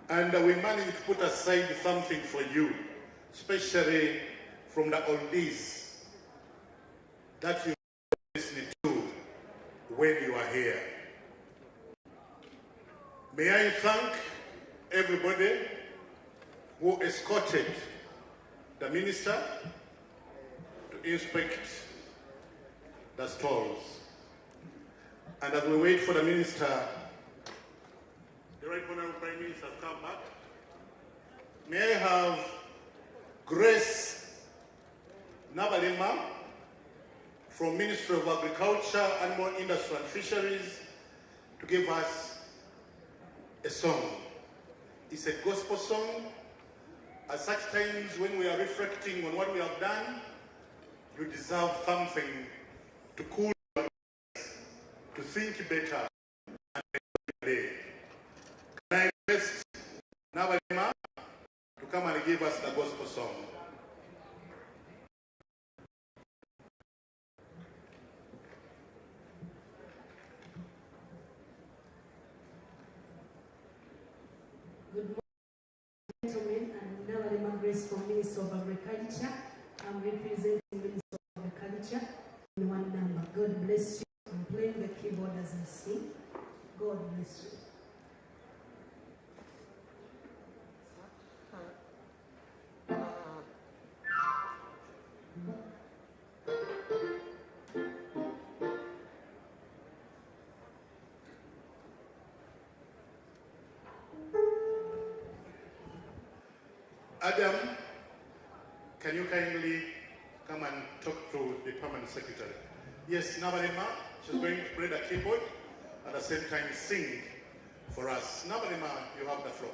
Speaker 3: and we managed to put aside something for you, especially from the oldies that you listen to when you are here. May I thank everybody who escorted the minister to inspect the stalls. And as we wait for the minister, the Right Honorable Prime Minister has come back. May I have Grace Nabalema from Ministry of Agriculture, Animal Industry and Fisheries to give us a song. It's a gospel song. At such times when we are reflecting on what we have done, you deserve something to cool your minds, to think better and day. Can I request Nabalema to come and give us the gospel song?
Speaker 7: Good morning, gentlemen. I'm Nabalema Grace from Ministry of Agriculture. I'm representing Ministry of Agriculture in one number. God bless you. I'm playing the keyboard as I sing. God bless you.
Speaker 3: Adam, can you kindly come and talk to the permanent secretary? Yes, Nabalema, she's going to play the keyboard at the same time sing for us. Nabalema, you have the floor.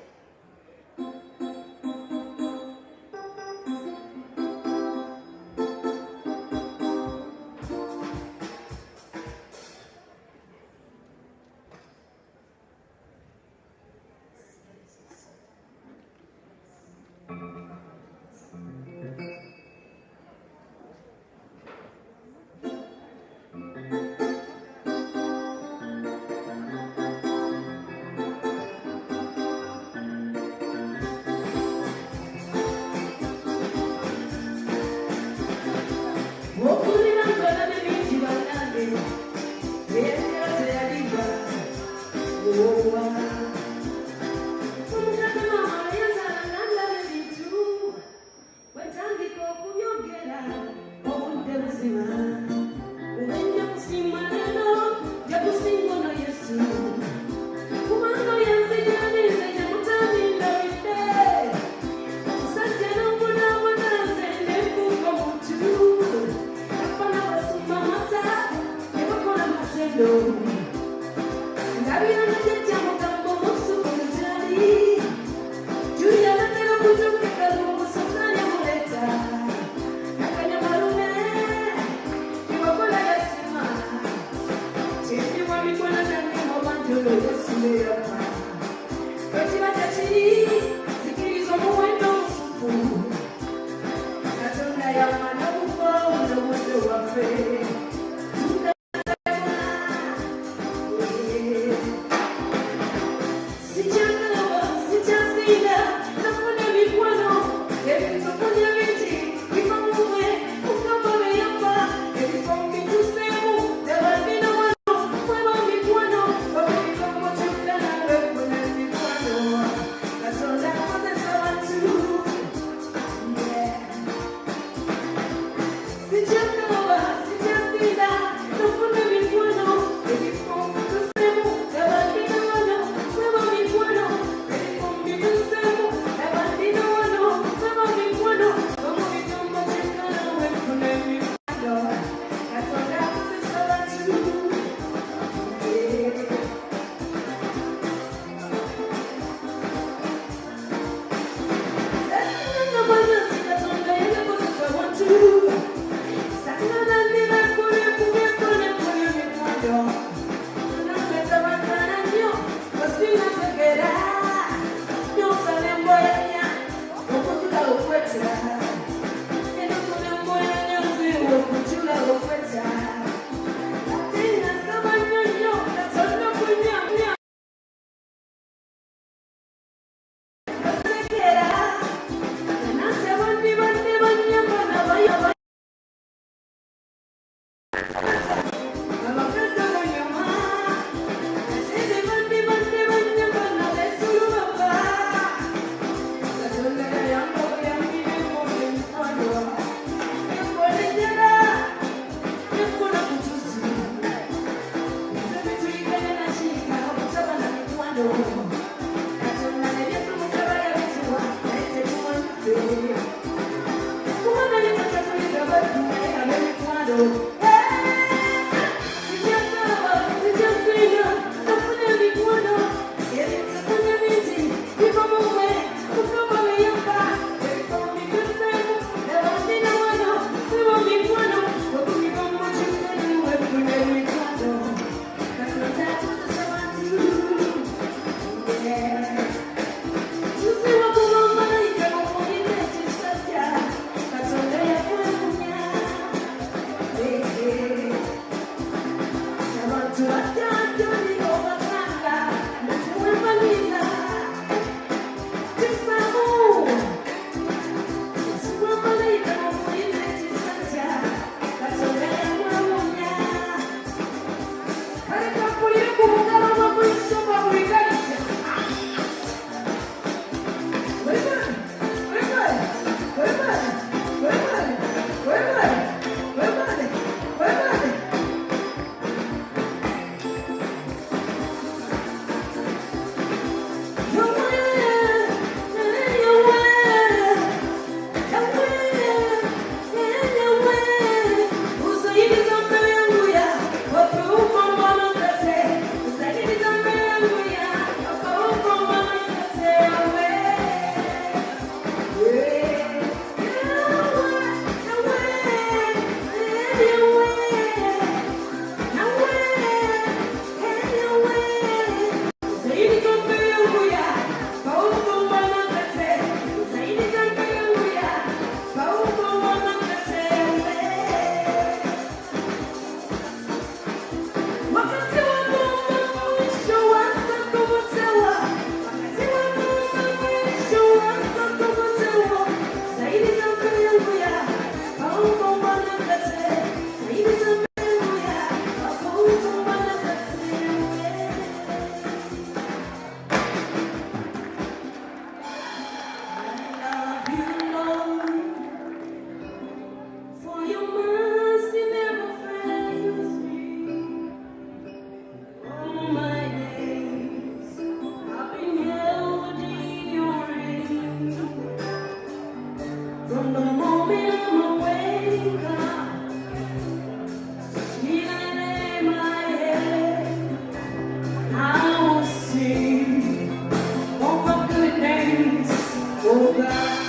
Speaker 7: Oh God.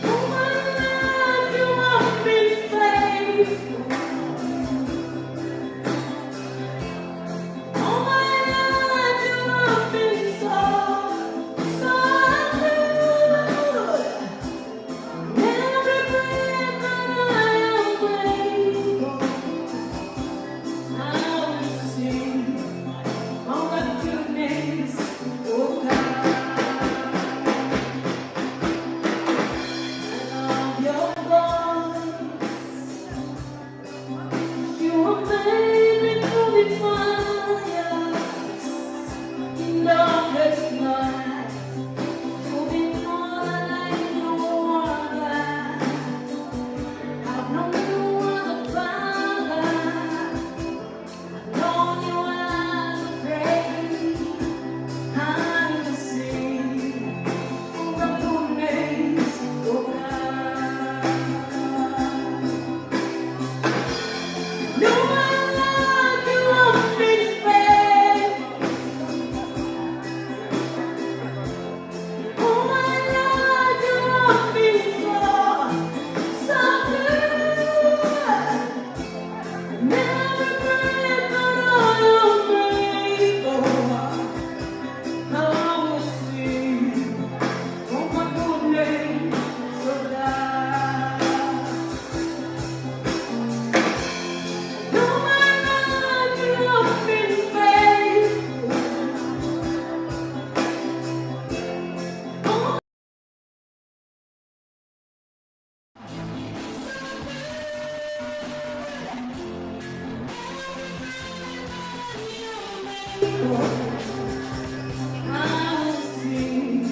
Speaker 7: Oh my life, you have been faithful. Oh my life, you have been so good. Every breath that I am grateful, I will sing all the goodness, oh God. I love your voice. You have made me through the fires in darkest night. You've been more like no other. I've known you as a father. I've known you as a friend. I will sing the goodness of God. No one like you have been faithful. Oh my God, you have been so good. Never breath that I am grateful. I will sing of my goodness of God. No one like you have been faithful. Oh, I will sing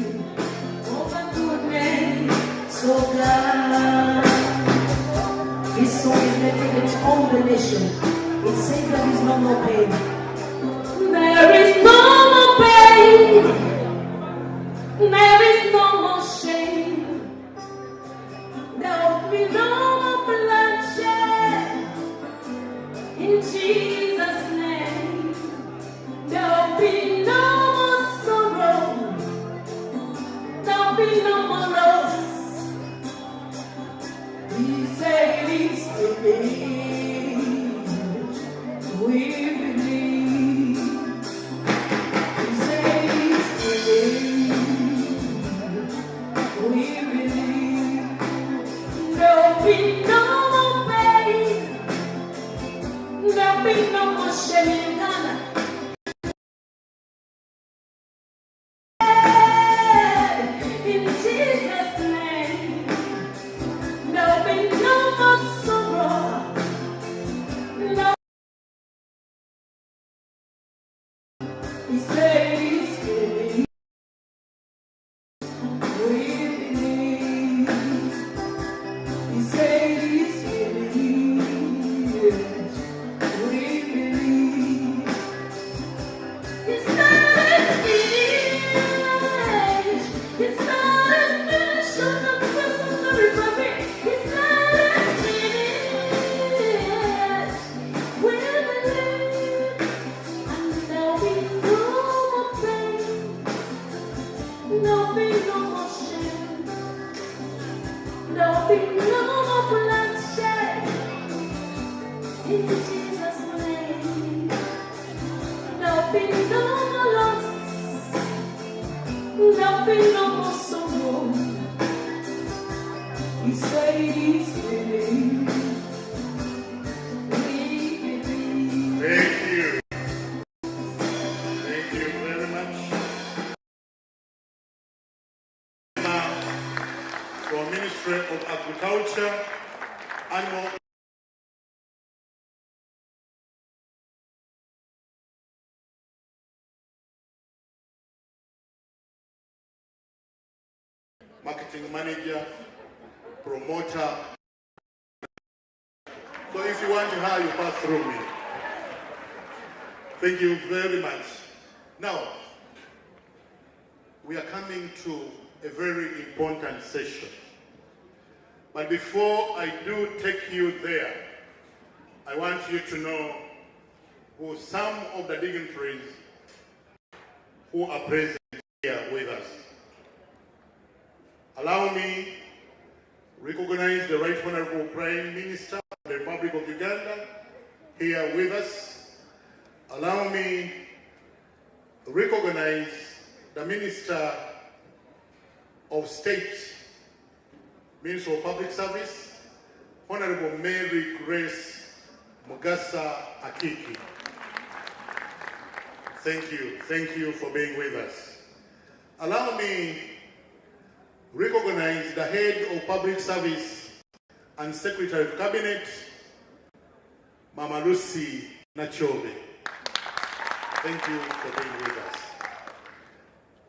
Speaker 7: of my goodness of God. This song is dedicated to all the nation. It says there is no more pain. There is no more pain. There is no more shame. There will be no more bloodshed. In Jesus' name. There will be no more sorrow. There will be no more loss. We say this to believe. We believe. We say this to believe. We believe. There'll be no more pain. There'll be no more shame. In Jesus' name. There'll be no more sorrow. No. He said he's believe. We believe. He said he's believe. We believe. It's not as finished. It's not as finished. On the cross of the river. It's not as finished. We believe. And there'll be no more pain. There'll be no more shame. There'll be no more bloodshed. In Jesus' name. There'll be no more loss. There'll be no more sorrow. He said he's believe. We believe.
Speaker 2: Thank you. Thank you very much. Now, for Ministry of Agriculture, Animal Marketing Manager, Promoter. So if you want to hire, you pass through me. Thank you very much. Now, we are coming to a very important session. But before I do take you there, I want you to know who some of the dignitaries
Speaker 3: who are present here with us. Allow me to recognize the Right Honorable Prime Minister of the Republic of Uganda here with us. Allow me to recognize the Minister of State, Minister of Public Service, Honorable Mary Grace Mugasa Akiki. Thank you for being with us. Allow me to recognize the Head of Public Service and Secretary of Cabinet, Mama Lucy Nachobe. Thank you for being with us.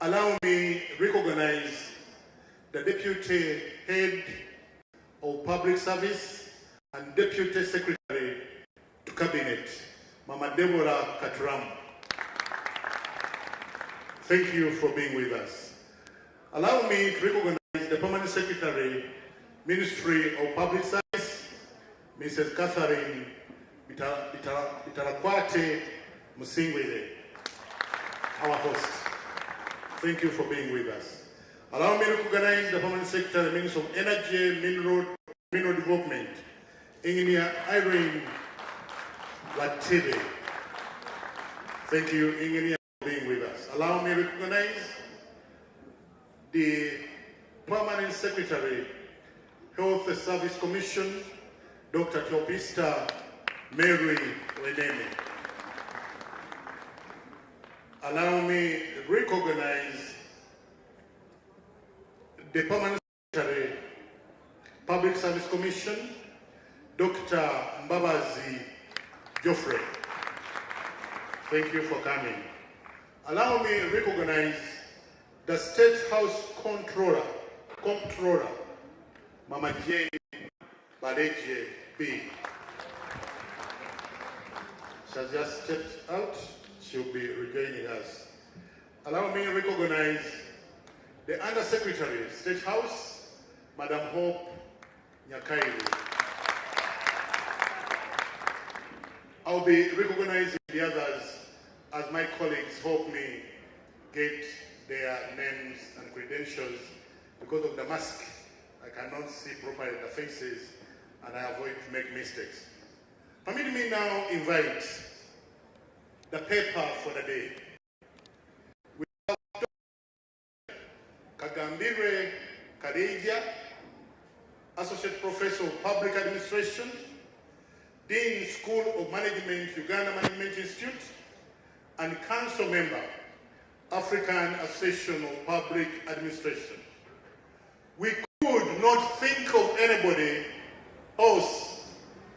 Speaker 3: Allow me to recognize the Deputy Head of Public Service and Deputy Secretary to Cabinet, Mama Deborah Katram. Thank you for being with us. Allow me to recognize the Permanent Secretary, Ministry of Public Service, Mrs. Catherine Bitarakwate Musingwele, our host. Thank you for being with us. Allow me to recognize the Permanent Secretary, Minister of Energy, Mineral Development, Engineer Irene Latibe. Thank you, Engineer, for being with us. Allow me to recognize the Permanent Secretary, Health Service Commission, Dr. Teopista Mary Leone. Allow me to recognize the Permanent Secretary, Public Service Commission, Dr. Mbabazi Geoffrey. Thank you for coming. Allow me to recognize the State House Comptroller, Mama Jane Baleje B. She has just stepped out. She'll be rejoining us. Allow me to recognize the Undersecretary, State House, Madam Hope Nyakairu. I'll be recognizing the others as my colleagues help me get their names and credentials. Because of the mask, I cannot see properly the faces and I avoid to make mistakes. Permit me now invite the paper for the day. We have Dr. Kagambire Kareja, Associate Professor of Public Administration, Dean School of Management, Uganda Management Institute, and Council Member, African Association of Public Administration. We could not think of anybody else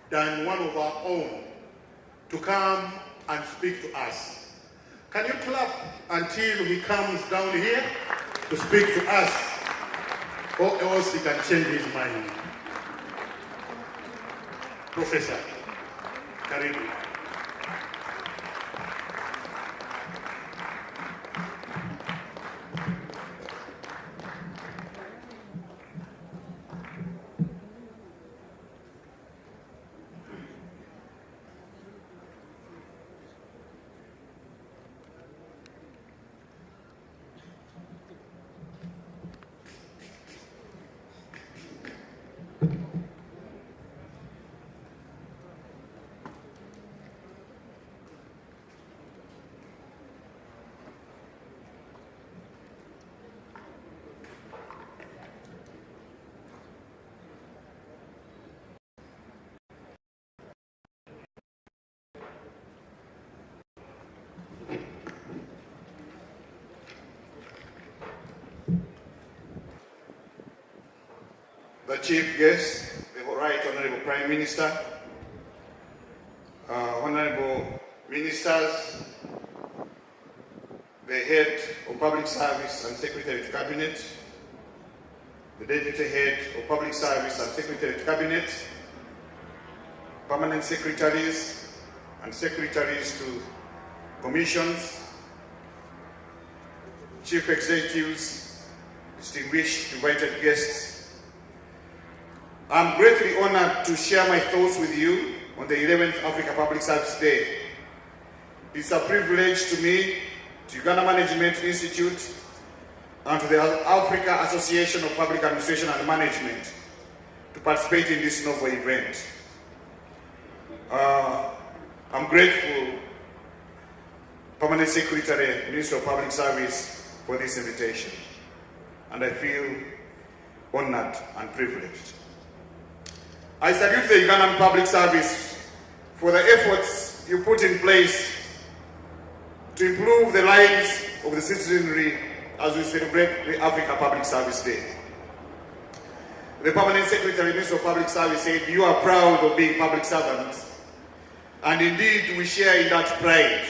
Speaker 3: than one of our own to come and speak to us. Can you clap until he comes down here to speak to us, or else he can change his mind? Professor, karibu.
Speaker 8: The Chief Guest, the Right Honorable Prime Minister, Honorable Ministers, the Head of Public Service and Secretary to Cabinet, the Deputy Head of Public Service and Secretary to Cabinet, Permanent Secretaries and Secretaries to Commissions, Chief Executives, distinguished invited guests, I'm greatly honored to share my thoughts with you on the 11th Africa Public Service Day. It's a privilege to me to Uganda Management Institute, and to the Africa Association of Public Administration and Management to participate in this novel event. I'm grateful, Permanent Secretary, Minister of Public Service, for this invitation, and I feel honored and privileged. I salute the Ugandan Public Service for the efforts you put in place to improve the lives of the citizenry as we celebrate the Africa Public Service Day. The Permanent Secretary, Minister of Public Service, said you are proud of being public servants, and indeed we share in that pride.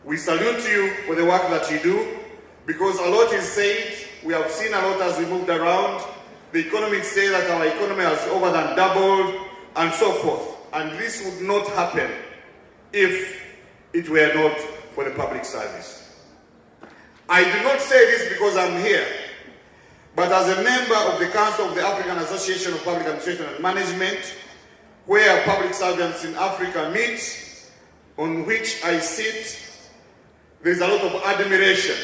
Speaker 8: We salute you for the work that you do, because a lot is said, we have seen a lot as we moved around. The economists say that our economy has over than doubled, and so forth. And this would not happen if it were not for the public service. I do not say this because I'm here, but as a member of the Council of the African Association of Public Administration and Management, where public servants in Africa meet, on which I sit, there's a lot of admiration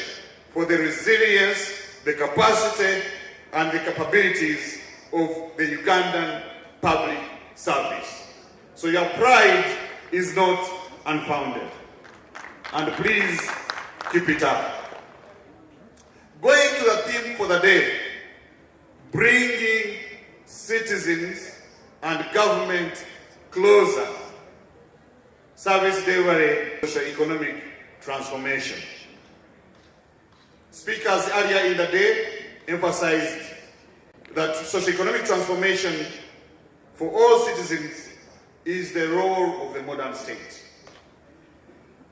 Speaker 8: for the resilience, the capacity, and the capabilities of the Ugandan public service. So your pride is not unfounded. And please keep it up. Going to the theme for the day, bringing citizens and government closer, service delivery, socio-economic transformation. Speakers earlier in the day emphasized that socio-economic transformation for all citizens is the role of the modern state.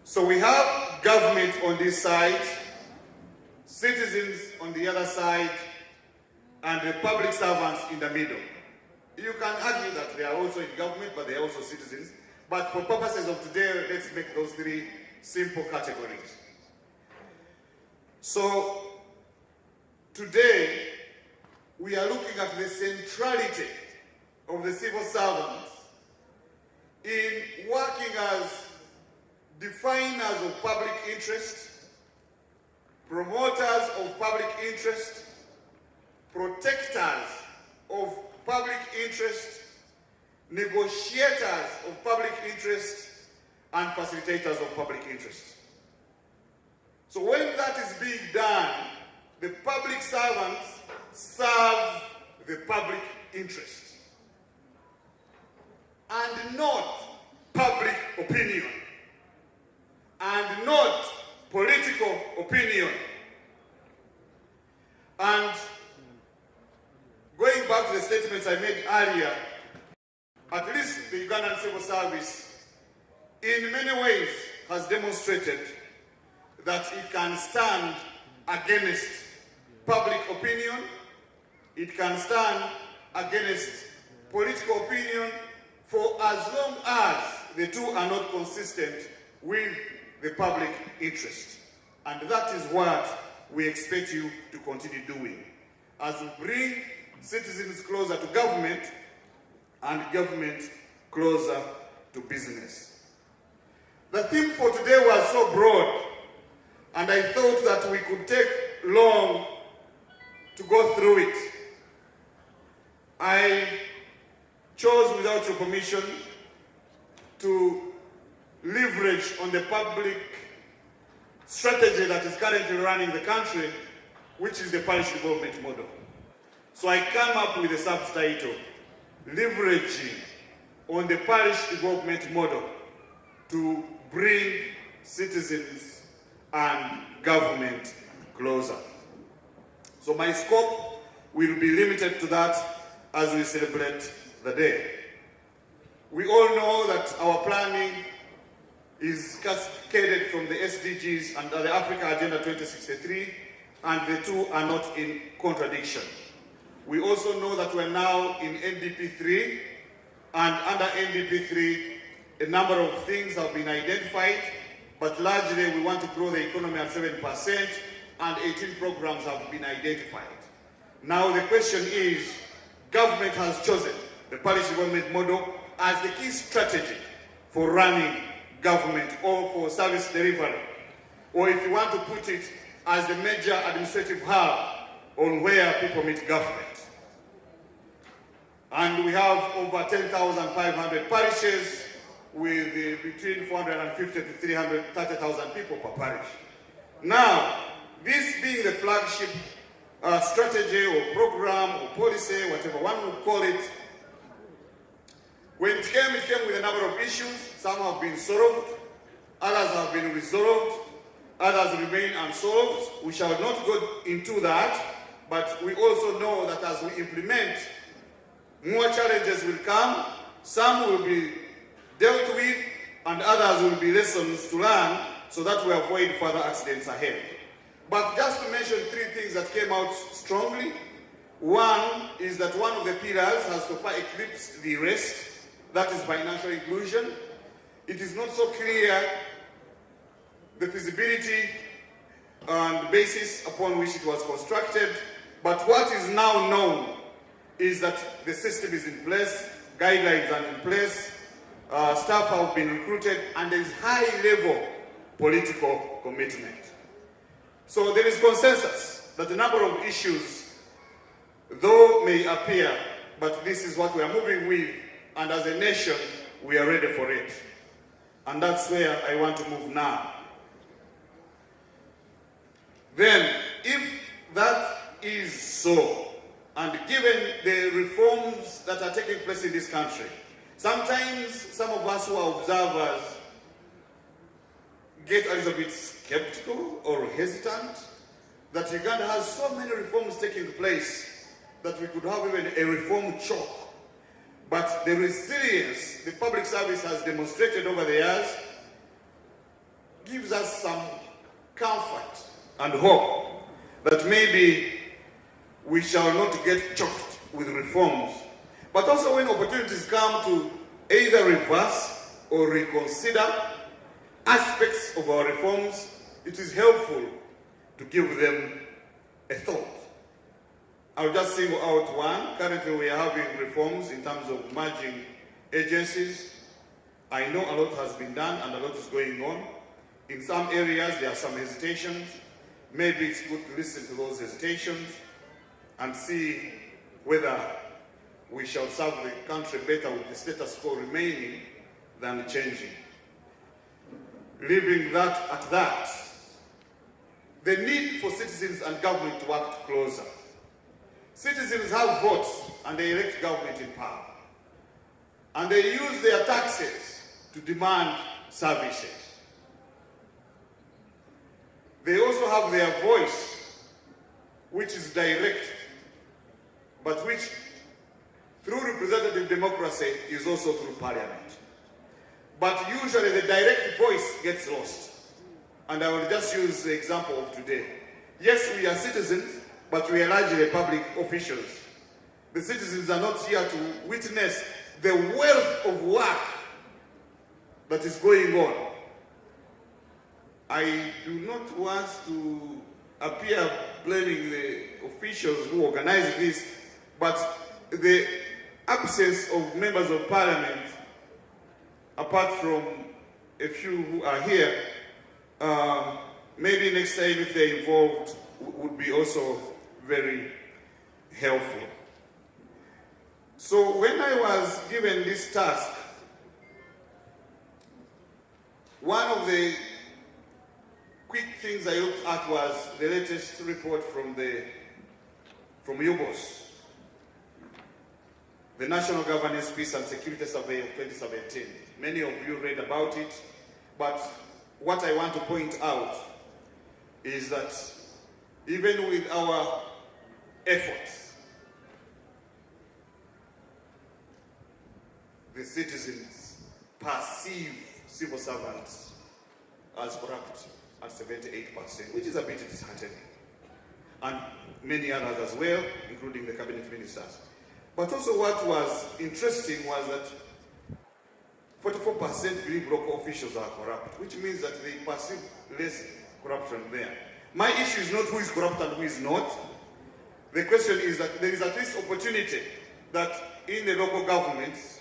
Speaker 8: So we have government on this side, citizens on the other side, and the public servants in the middle. You can argue that they are also in government, but they are also citizens. But for purposes of today, let's make those three simple categories. So today, we are looking at the centrality of the civil servants in working as definers of public interest, promoters of public interest, protectors of public interest, negotiators of public interest, and facilitators of public interest. So when that is being done, the public servants serve the public interest and not public opinion and not political opinion. And going back to the statements I made earlier, at least the Ugandan Civil Service in many ways has demonstrated that it can stand against public opinion, it can stand against political opinion for as long as the two are not consistent with the public interest. And that is what we expect you to continue doing as we bring citizens closer to government and government closer to business. The theme for today was so broad, and I thought that we could take long to go through it. I chose, without your permission, to leverage on the public strategy that is currently running the country, which is the parish development model. So I came up with a subtitle, Leveraging on the Parish Development Model to Bring Citizens and Government Closer. So my scope will be limited to that as we celebrate the day. We all know that our planning is cascaded from the SDGs and the Africa Agenda 2063, and the two are not in contradiction. We also know that we're now in NDP 3, and under NDP 3, a number of things have been identified, but largely we want to grow the economy at 7%, and 18 programs have been identified. Now the question is, government has chosen the parish development model as the key strategy for running government or for service delivery. or if you want to put it as the major administrative hub on where people meet government. And we have over 10,500 parishes with between 450 to 330,000 people per parish. Now, this being the flagship strategy or program or policy, whatever one would call it, when it came with a number of issues. Some have been solved, others have been resolved, others remain unsolved. We shall not go into that, but we also know that as we implement, more challenges will come. Some will be dealt with, and others will be lessons to learn so that we avoid further accidents ahead. But just to mention three things that came out strongly. One is that one of the pillars has so far eclipsed the rest, that is financial inclusion. It is not so clear the feasibility and basis upon which it was constructed, but what is now known is that the system is in place, guidelines are in place, staff have been recruited, and there is high-level political commitment. So there is consensus that a number of issues, though may appear, but this is what we are moving with, and as a nation, we are ready for it. And that's where I want to move now. Then, if that is so, and given the reforms that are taking place in this country, sometimes some of us who are observers get a little bit skeptical or hesitant that Uganda has so many reforms taking place that we could have even a reform choke. But the resilience the public service has demonstrated over the years gives us some comfort and hope that maybe we shall not get choked with reforms. But also when opportunities come to either reverse or reconsider aspects of our reforms, it is helpful to give them a thought. I'll just single out one. Currently we are having reforms in terms of merging agencies. I know a lot has been done and a lot is going on. In some areas there are some hesitations. Maybe it's good to listen to those hesitations and see whether we shall serve the country better with the status quo remaining than changing. Leaving that at that, the need for citizens and government to work closer. Citizens have votes and they elect government in power. And they use their taxes to demand services. They also have their voice, which is direct, but which, through representative democracy, is also through parliament. But usually the direct voice gets lost. And I will just use the example of today. Yes, we are citizens, but we are largely public officials. The citizens are not here to witness the wealth of work that is going on. I do not want to appear blaming the officials who organize this, but the absence of members of parliament, apart from a few who are here, maybe next time if they're involved would be also very helpful. So when I was given this task, one of the quick things I looked at was the latest report from UBOS, the National Governance, Peace and Security Survey of 2017. Many of you read about it, but what I want to point out is that even with our efforts, the citizens perceive civil servants as corrupt at 78%, which is a bit disheartening. And many others as well, including the cabinet ministers. But also what was interesting was that 44% believe local officials are corrupt, which means that they perceive less corruption there. My issue is not who is corrupt and who is not. The question is that there is at least opportunity that in the local governments,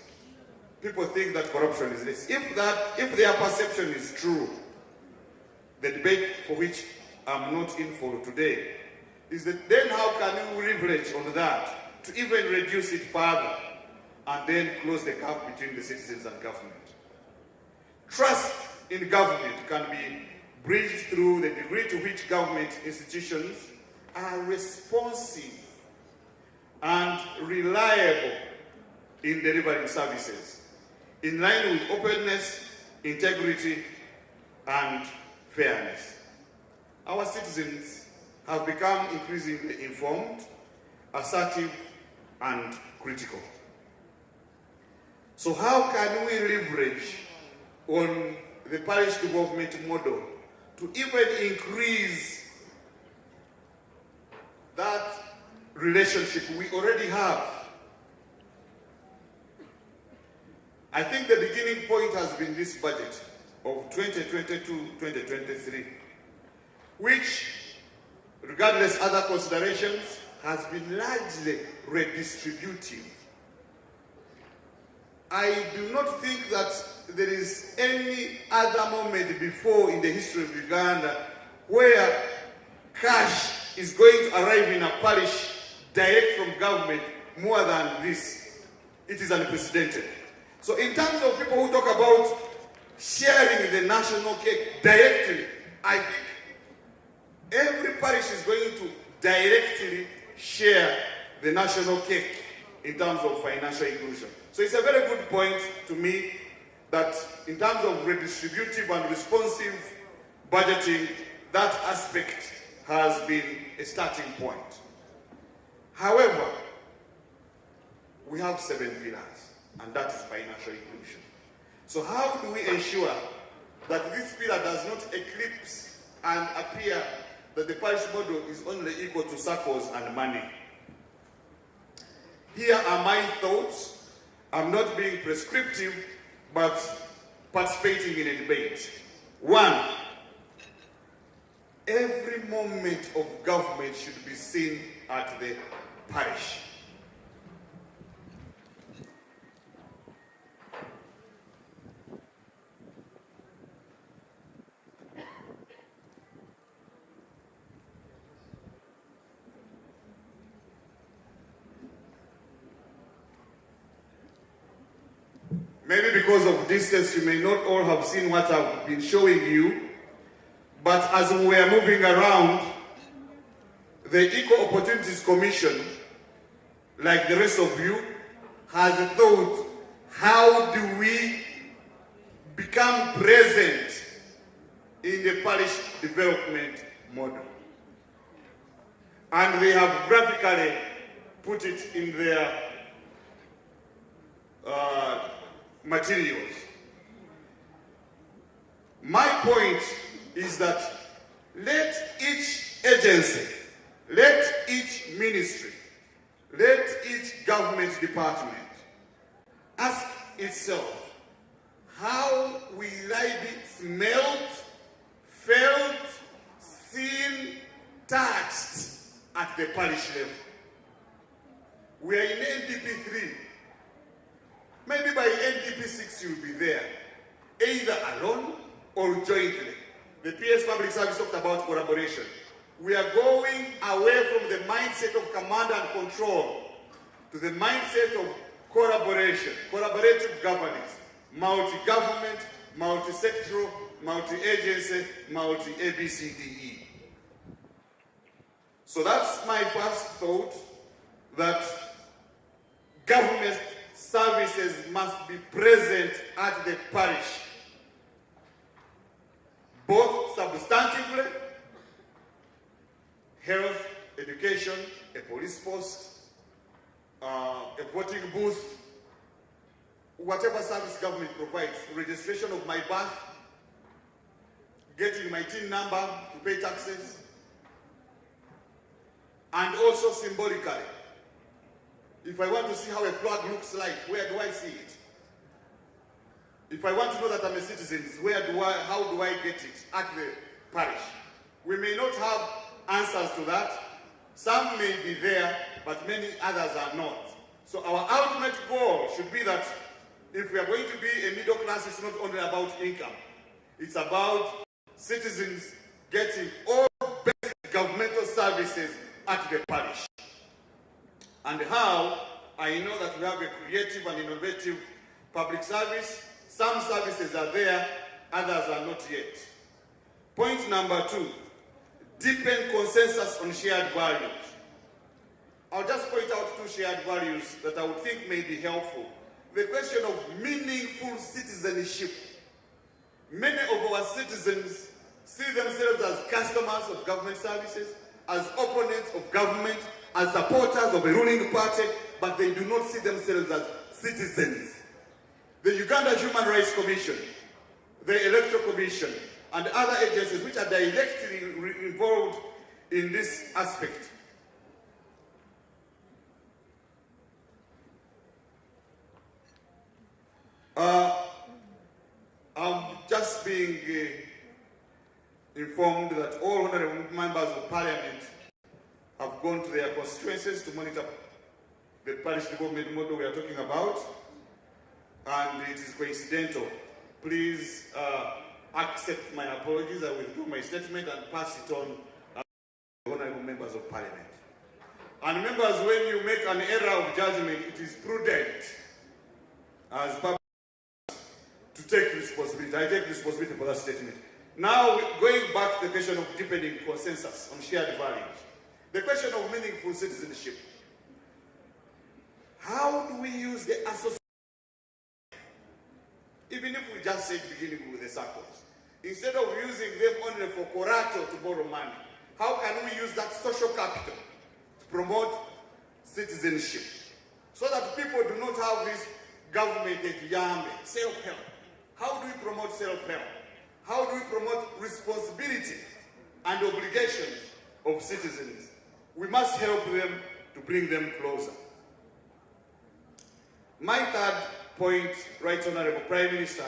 Speaker 8: people think that corruption is less. If their perception is true, the debate for which I'm not in for today, is that then how can we leverage on that to even reduce it further and then close the gap between the citizens and government? Trust in government can be bridged through the degree to which government institutions are responsive and reliable in delivering services, in line with openness, integrity, and fairness. Our citizens have become increasingly informed, assertive, and critical. So how can we leverage on the parish development model to even increase that relationship we already have? I think the beginning point has been this budget of 2022-2023, which, regardless other considerations, has been largely redistributive. I do not think that there is any other moment before in the history of Uganda where cash is going to arrive in a parish direct from government more than this. It is unprecedented. So in terms of people who talk about sharing the national cake directly, I think every parish is going to directly share the national cake in terms of financial inclusion. So it's a very good point to me that in terms of redistributive and responsive budgeting, that aspect has been a starting point. However, we have 7 pillars, and that is financial inclusion. So how do we ensure that this pillar does not eclipse and appear that the parish model is only equal to circles and money? Here are my thoughts. I'm not being prescriptive, but participating in a debate. 1, every moment of government should be seen at the parish. Maybe because of distance, you may not all have seen what I've been showing you, but as we are moving around, the Equal Opportunities Commission, like the rest of you, has thought, how do we become present in the parish development model? And they have graphically put it in their materials. My point is that let each agency, let each ministry, let each government department ask itself, how will I be smelt, felt, seen, touched at the parish level? We are in NDP 3. Maybe by NDP 6 you'll be there, either alone or jointly. The PS Public Service talked about collaboration. We are going away from the mindset of command and control to the mindset of collaboration, collaborative governance, multi-government, multi-sectoral, multi-agency, multi-APSD. So that's my first thought, that government services must be present at the parish, both substantively, health, education, a police post, a voting booth, whatever service government provides, registration of my birth, getting my TIN number to pay taxes, and also symbolically, if I want to see how a flag looks like, where do I see it? If I want to know that I'm a citizen, how do I get it? At the parish. We may not have answers to that. Some may be there, but many others are not. So our ultimate goal should be that if we are going to be a middle class, it's not only about income. It's about citizens getting all basic governmental services at the parish. And how I know that we have a creative and innovative public service. Some services are there, others are not yet. Point number 2, deepen consensus on shared values. I'll just point out 2 shared values that I would think may be helpful. The question of meaningful citizenship. Many of our citizens see themselves as customers of government services, as opponents of government, as supporters of a ruling party, but they do not see themselves as citizens. The Uganda Human Rights Commission, the Electoral Commission, and other agencies which are directly involved in this aspect I'm just being informed that all honorable members of parliament have gone to their constituencies to monitor the parish development model we are talking about, and it is coincidental. Please accept my apologies. I withdraw my statement and pass it on to honorable members of parliament. And members, when you make an error of judgment, it is prudent as public to take responsibility. I take responsibility for that statement. Now, going back to the question of deepening consensus on shared values, the question of meaningful citizenship. How do we use the association? Even if we just say beginning with the circles, instead of using them only for collateral to borrow money, how can we use that social capital to promote citizenship so that people do not have this government yambe, self-help? How do we promote self-help? How do we promote responsibility and obligations of citizens? We must help them to bring them closer. My third point, Right Honorable Prime Minister,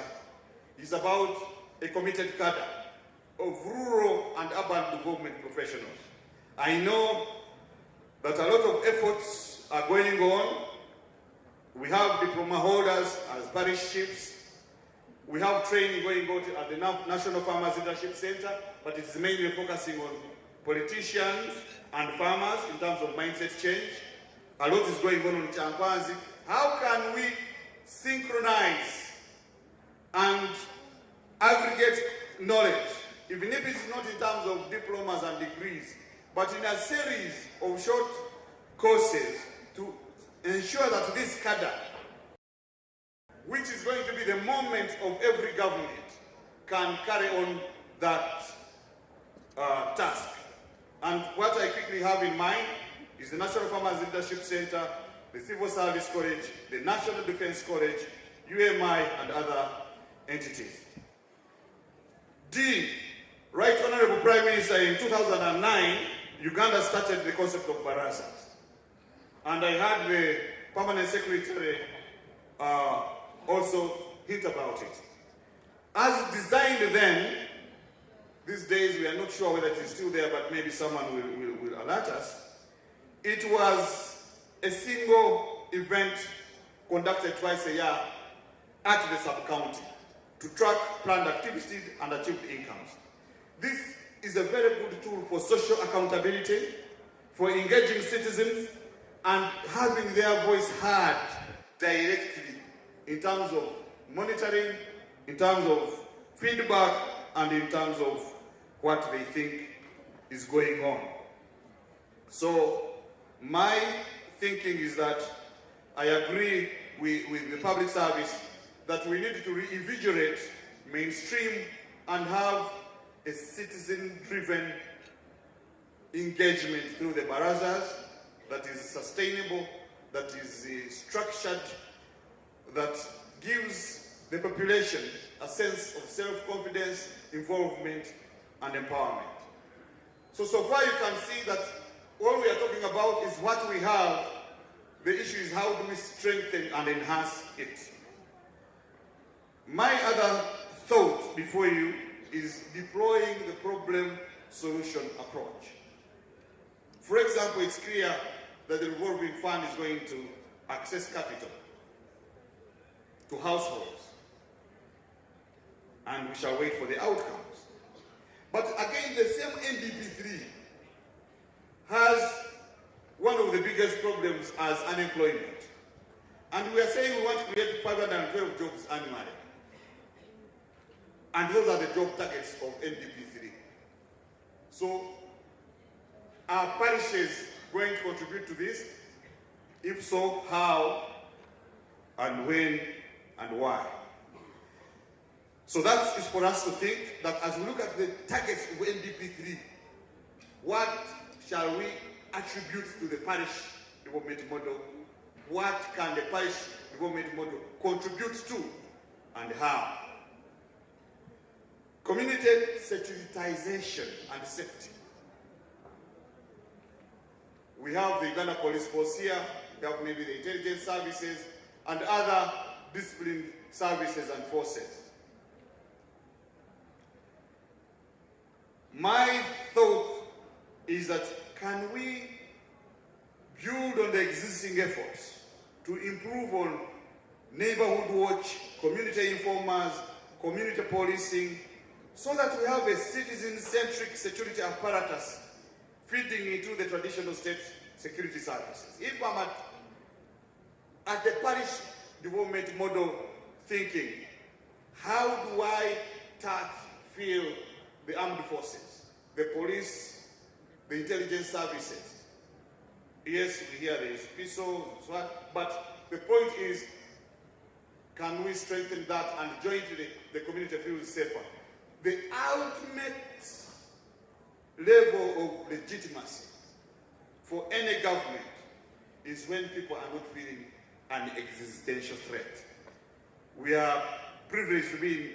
Speaker 8: is about a committed cadre of rural and urban development professionals. I know that a lot of efforts are going on. We have diploma holders as parish chiefs. We have training going on at the National Farmers Leadership Center, but it's mainly focusing on politicians and farmers in terms of mindset change. A lot is going on in Chankwanzi. How can we synchronize and aggregate knowledge, even if it's not in terms of diplomas and degrees, but in a series of short courses to ensure that this cadre, which is going to be the moment of every government, can carry on that task. And what I quickly have in mind is the National Farmers Leadership Center, the Civil Service College, the National Defense College, UMI, and other entities. D, Right Honorable Prime Minister, in 2009, Uganda started the concept of barazas. And I had the Permanent Secretary also hint about it. As designed then, these days we are not sure whether it is still there, but maybe someone will alert us. It was a single event conducted twice a year at the sub-county to track planned activities and achieved incomes. This is a very good tool for social accountability, for engaging citizens and having their voice heard directly in terms of monitoring, in terms of feedback, and in terms of what they think is going on. So my thinking is that I agree with the public service that we need to reinvigorate, mainstream, and have a citizen-driven engagement through the barazas that is sustainable, that is structured, that gives the population a sense of self-confidence, involvement, and empowerment. So far you can see that all we are talking about is what we have. The issue is how do we strengthen and enhance it. My other thought before you is deploying the problem solution approach. For example, it's clear that the revolving fund is going to access capital to households, and we shall wait for the outcomes. But again, the same NDP3 has one of the biggest problems as unemployment. And we are saying we want to create 512 jobs annually. And those are the job targets of NDP3. So, are parishes going to contribute to this? If so, how, and when, and why? So that is for us to think that as we look at the targets of NDP3, what shall we attribute to the parish development model? What can the parish development model contribute to, and how? Community securitization and safety. We have the Uganda Police Force here, we have maybe the intelligence services, and other disciplined services and forces. My thought is that can we build on the existing efforts to improve on neighborhood watch, community informers, community policing, so that we have a citizen-centric security apparatus feeding into the traditional state security services. If I'm at the parish development model thinking, how do I feel the armed forces, the police, the intelligence services? Yes, we hear there is PISO, but the point is, can we strengthen that and jointly the community feels safer? The ultimate level of legitimacy for any government is when people are not feeling an existential threat. We are privileged to be in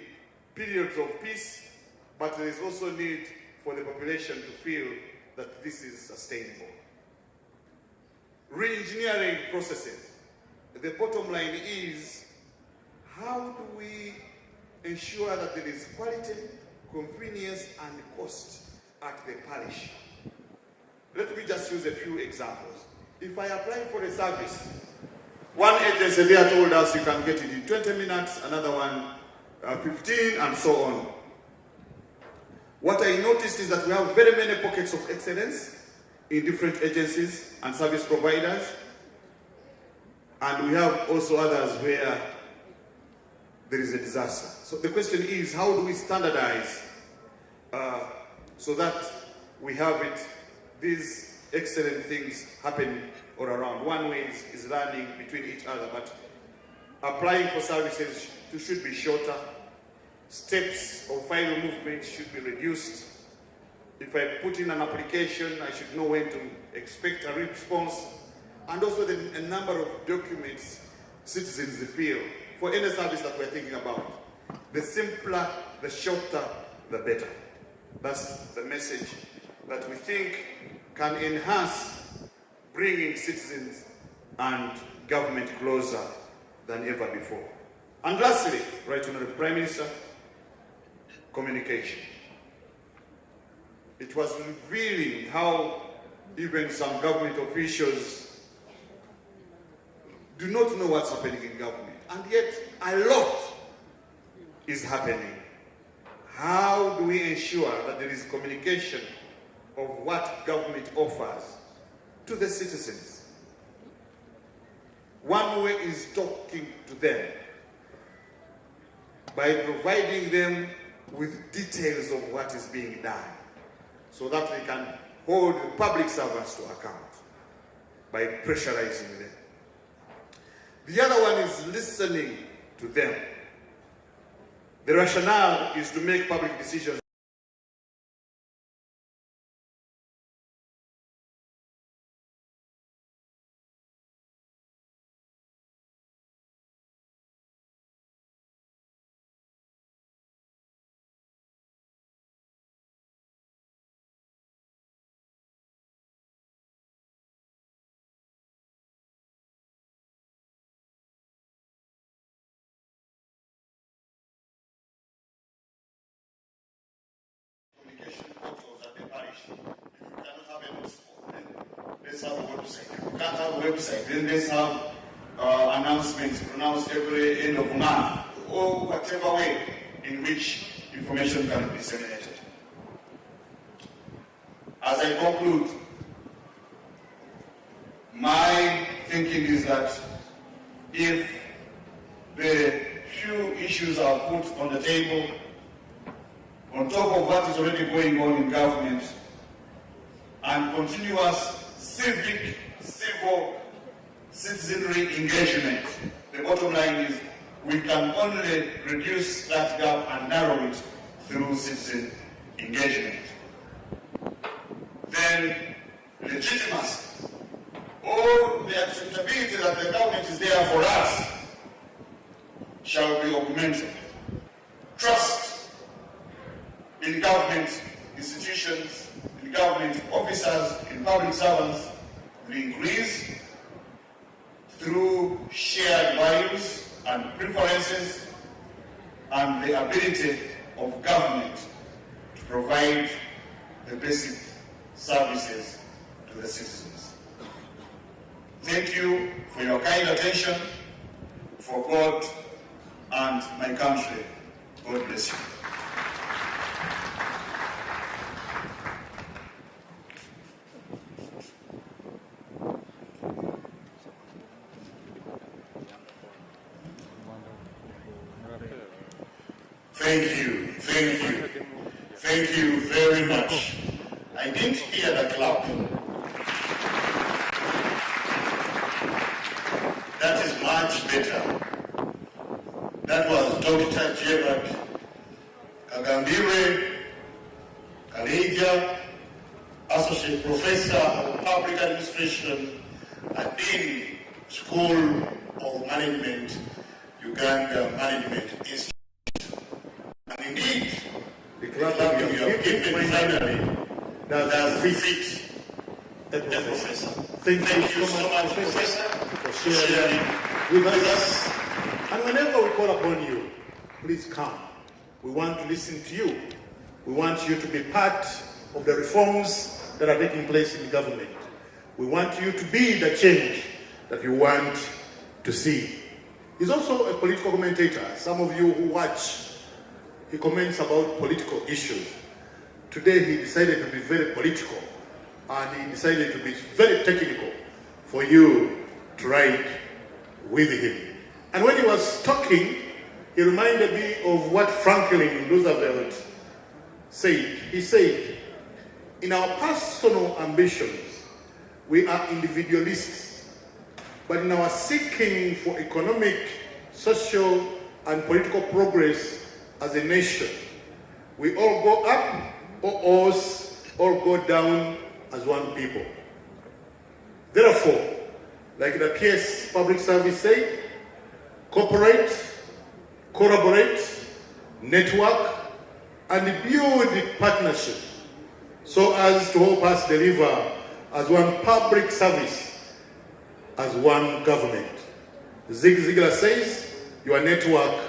Speaker 8: periods of peace, but there is also need for the population to feel that this is sustainable. Re-engineering processes. The bottom line is, how do we ensure that there is quality, convenience, and cost at the parish? Let me just use a few examples. If I apply for a service, one agency there told us you can get it in 20 minutes, another one 15, and so on. What I noticed is that we have very many pockets of excellence in different agencies and service providers, and we have also others where there is a disaster. So the question is, how do we standardize so that we have these excellent things happen all around? One way is learning between each other, but applying for services should be shorter. Steps of final movement should be reduced. If I put in an application, I should know when to expect a response. And also a number of documents citizens feel for any service that we're thinking about. The simpler, the shorter, the better. That's the message that we think can enhance bringing citizens and government closer than ever before. And lastly, Right Honourable Prime Minister, communication. It was revealing how even some government officials do not know what's happening in government, and yet a lot is happening. How do we ensure that there is communication of what government offers to the citizens? One way is talking to them by providing them with details of what is being done, so that they can hold the public servants to account by pressurizing them. The other one is listening to them. The rationale is to make public decisions portals at the parish. If you cannot have a hotspot, then let's have a website. If you can't have a website, then let's have announcements pronounced every end of month, or whatever way in which information can be disseminated. as I conclude, my thinking is that if the few issues are put on the table, on top of what is already going on in government, and continuous civil citizenry engagement, the bottom line is we can only reduce that gap and narrow it through citizen engagement. Then legitimacy, all the acceptability that the government is there for us shall be augmented. Trust in government institutions, in government officers, in public servants will increase through shared values and preferences and the ability of government to provide the basic services to the citizens. Thank you for your kind attention, for God and my country. God bless you. Thank you very much. I didn't hear the clap. That is much better. That was Dr. Gerard Kagambire Kalija, Associate Professor of Public Administration at the School of Management, Uganda Management Institute. And indeed, the class that you have given finally does fit the professor. Thank you so much, Professor, for sharing with us. And whenever we call upon you, please come. We want to listen to you. We want you to be part of the reforms that are taking place in government. We want you to be the change that you want to see. He's also a political commentator. Some of you who watch, he comments about political issues. Today he decided to be very political, and he decided to be very technical for you to ride with him. And when he was talking, he reminded me of what Franklin Roosevelt said. He said, in our personal ambitions, we are individualists, but in our seeking for economic, social, and political progress as a nation, we all go up or else all go down as one people. Therefore, like the PS Public Service said, cooperate, collaborate, network, and build partnership so as to help us deliver as one public service, as one government. Zig Ziglar says, your network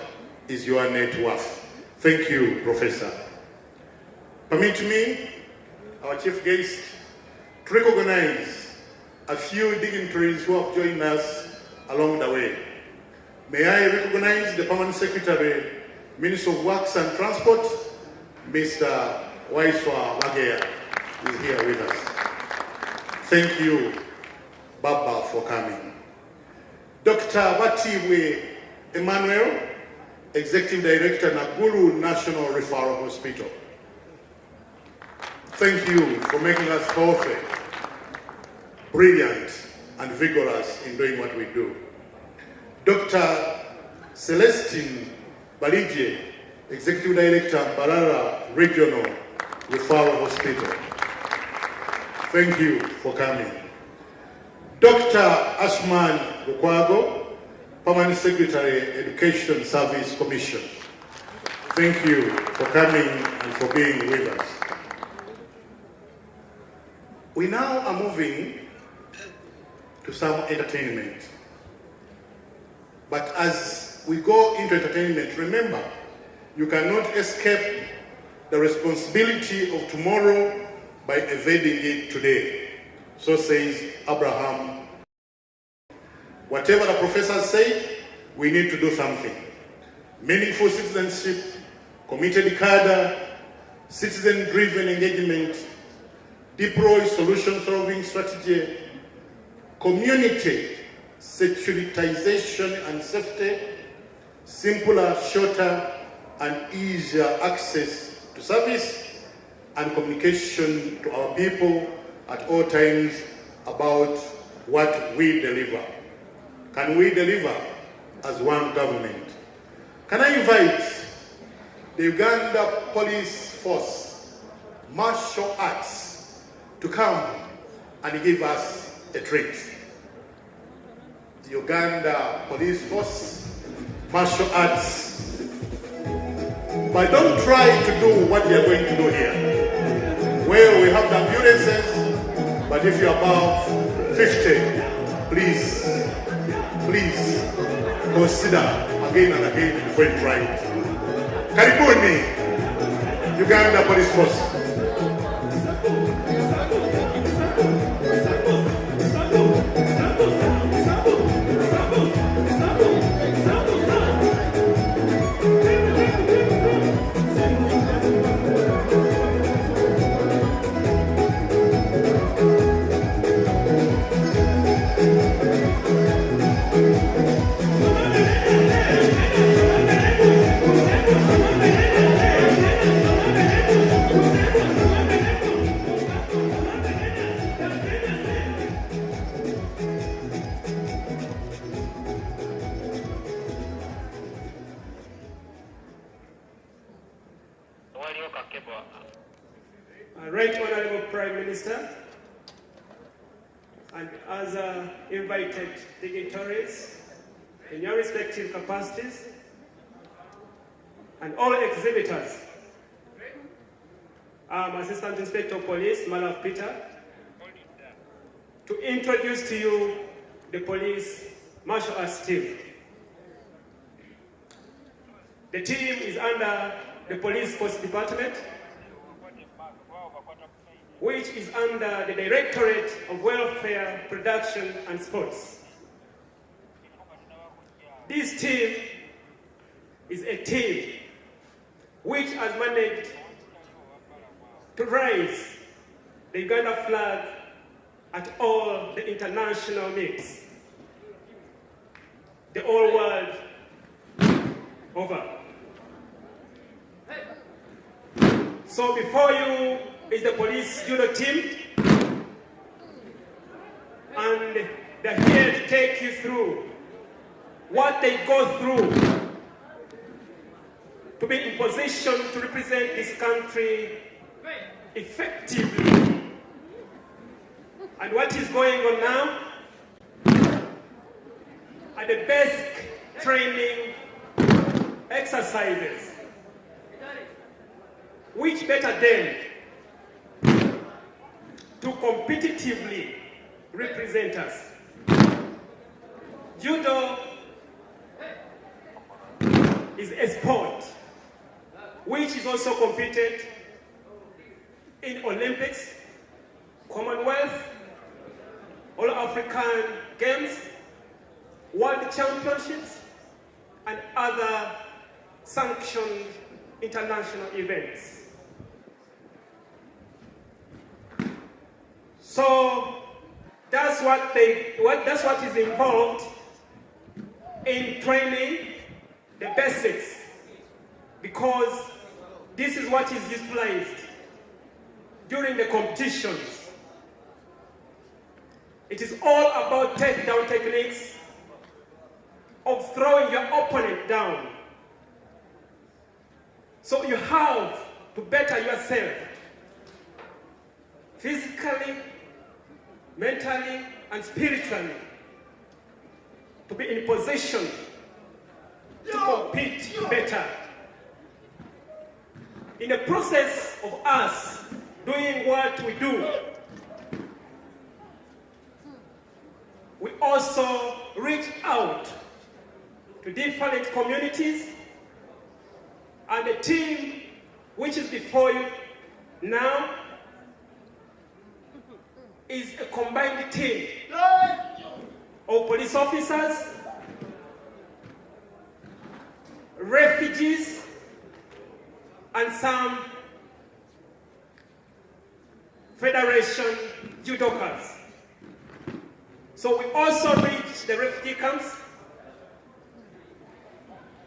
Speaker 8: is your net worth. Thank you, Professor. Permit me, our chief guest, to recognize a few dignitaries who have joined us along the way. May I recognize the Permanent Secretary, Minister of Works and Transport, Mr. Waiswa Wagea, who is here with us. Thank you, Baba, for coming. Dr. Batiwe Emmanuel, Executive Director, Nakuru National Referral Hospital. Thank you for making us perfect, brilliant, and vigorous in doing what we do. Dr. Celestine Balije, Executive Director, Barara Regional Referral Hospital. Thank you for coming. Dr. Ashman Lukwago, Permanent Secretary, Education Service Commission. Thank you for coming and for being with us. We now are moving to some entertainment. But as we go into entertainment, remember, you cannot escape the responsibility of tomorrow by evading it today. So says Abraham. Whatever the professors say, we need to do something. Meaningful citizenship, committed cadre, citizen-driven engagement,
Speaker 3: deploy solution-solving strategy, community securitization and safety, simpler, shorter, and easier access to service and communication to our people at all times about what we deliver. Can we deliver as one government? Can I invite the Uganda Police Force martial arts to come and give us a treat? The Uganda Police Force martial arts. But don't try to do what they are going to do here. Well, we have the ambulances, but if you're above 50, please consider again and again before you try it. Karibuni, Uganda Police Force.
Speaker 9: Right Honorable Prime Minister, and other invited dignitaries in your respective capacities, and all exhibitors, I'm Assistant Inspector of Police, Malav Peter, to introduce to you the police martial arts team. The team is under the Police Force Department, which is under the Directorate of Welfare, Production and Sports. This team is a team which has managed to raise the Uganda flag at all the international meets, the whole world over. So before you is the police judo team, and they're here to take you through what they go through to be in position to represent this country effectively. And what is going on now are the basic training exercises which better them to competitively represent us. Judo is a sport which is also competed in Olympics, Commonwealth, All African Games, World Championships, and other sanctioned international events. So that's what is involved in training the basics, because this is what is utilized during the competitions. It is all about takedown techniques of throwing your opponent down. So you have to better yourself physically, mentally, and spiritually to be in position to compete better. In the process of us doing what we do, we also reach out to different communities, and the team which is before you now is a combined team of police officers, refugees, and some Federation judokas. So we also reached the refugee camps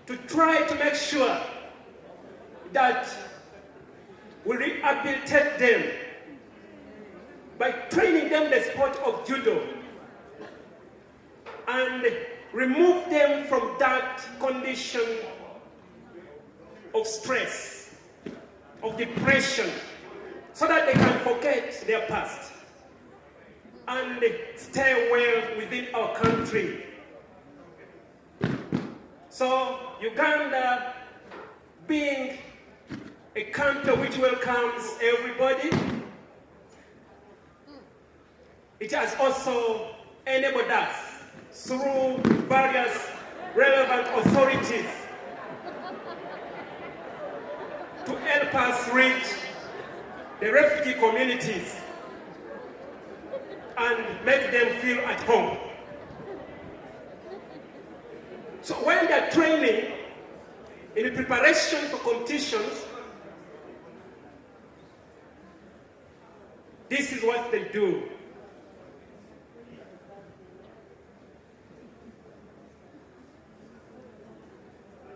Speaker 9: to try to make sure that we rehabilitate them by training them the sport of judo and remove them from that condition of stress, of depression, so that they can forget their past and stay well within our country. So Uganda, being a country which welcomes everybody, it has also enabled us through various relevant authorities to help us reach the refugee communities and make them feel at home. So when they're training in preparation for competitions, this is what they do.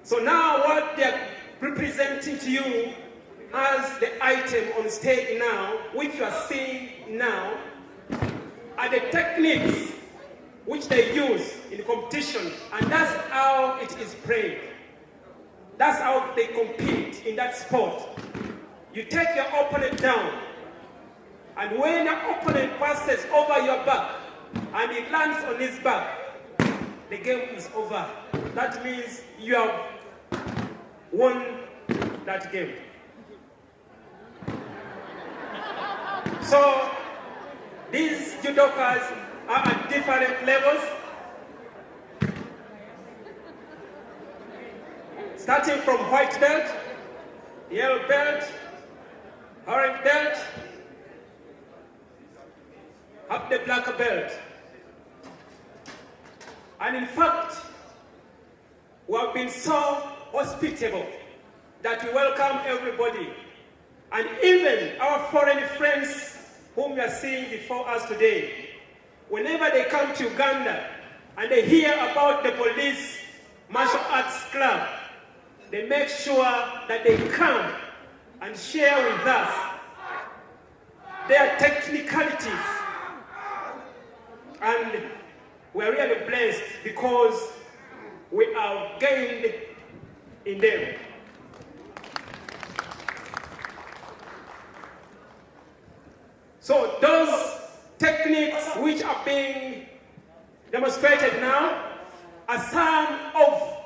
Speaker 9: So now what they're representing to you as the item on stage now, which you are seeing now, are the techniques which they use in competition, and that's how it is played. That's how they compete in that sport. You take your opponent down, and when your opponent passes over your back and it lands on his back, the game is over. That means you have won that game. So these judokas are at different levels, starting from white belt, yellow belt, orange belt, up the black belt. And in fact, we have been so hospitable that we welcome everybody. And even our foreign friends whom we are seeing before us today, whenever they come to Uganda and they hear about the police martial arts club, they make sure that they come and share with us their technicalities. And we're really blessed because we are gained in them. So those techniques which are being demonstrated now are some of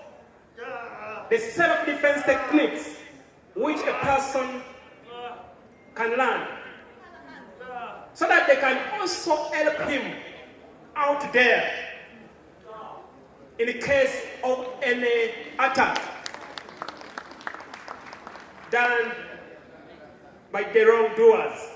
Speaker 9: the self-defense techniques which a person can learn, so that they can also help him out there in the case of any attack done by the wrongdoers.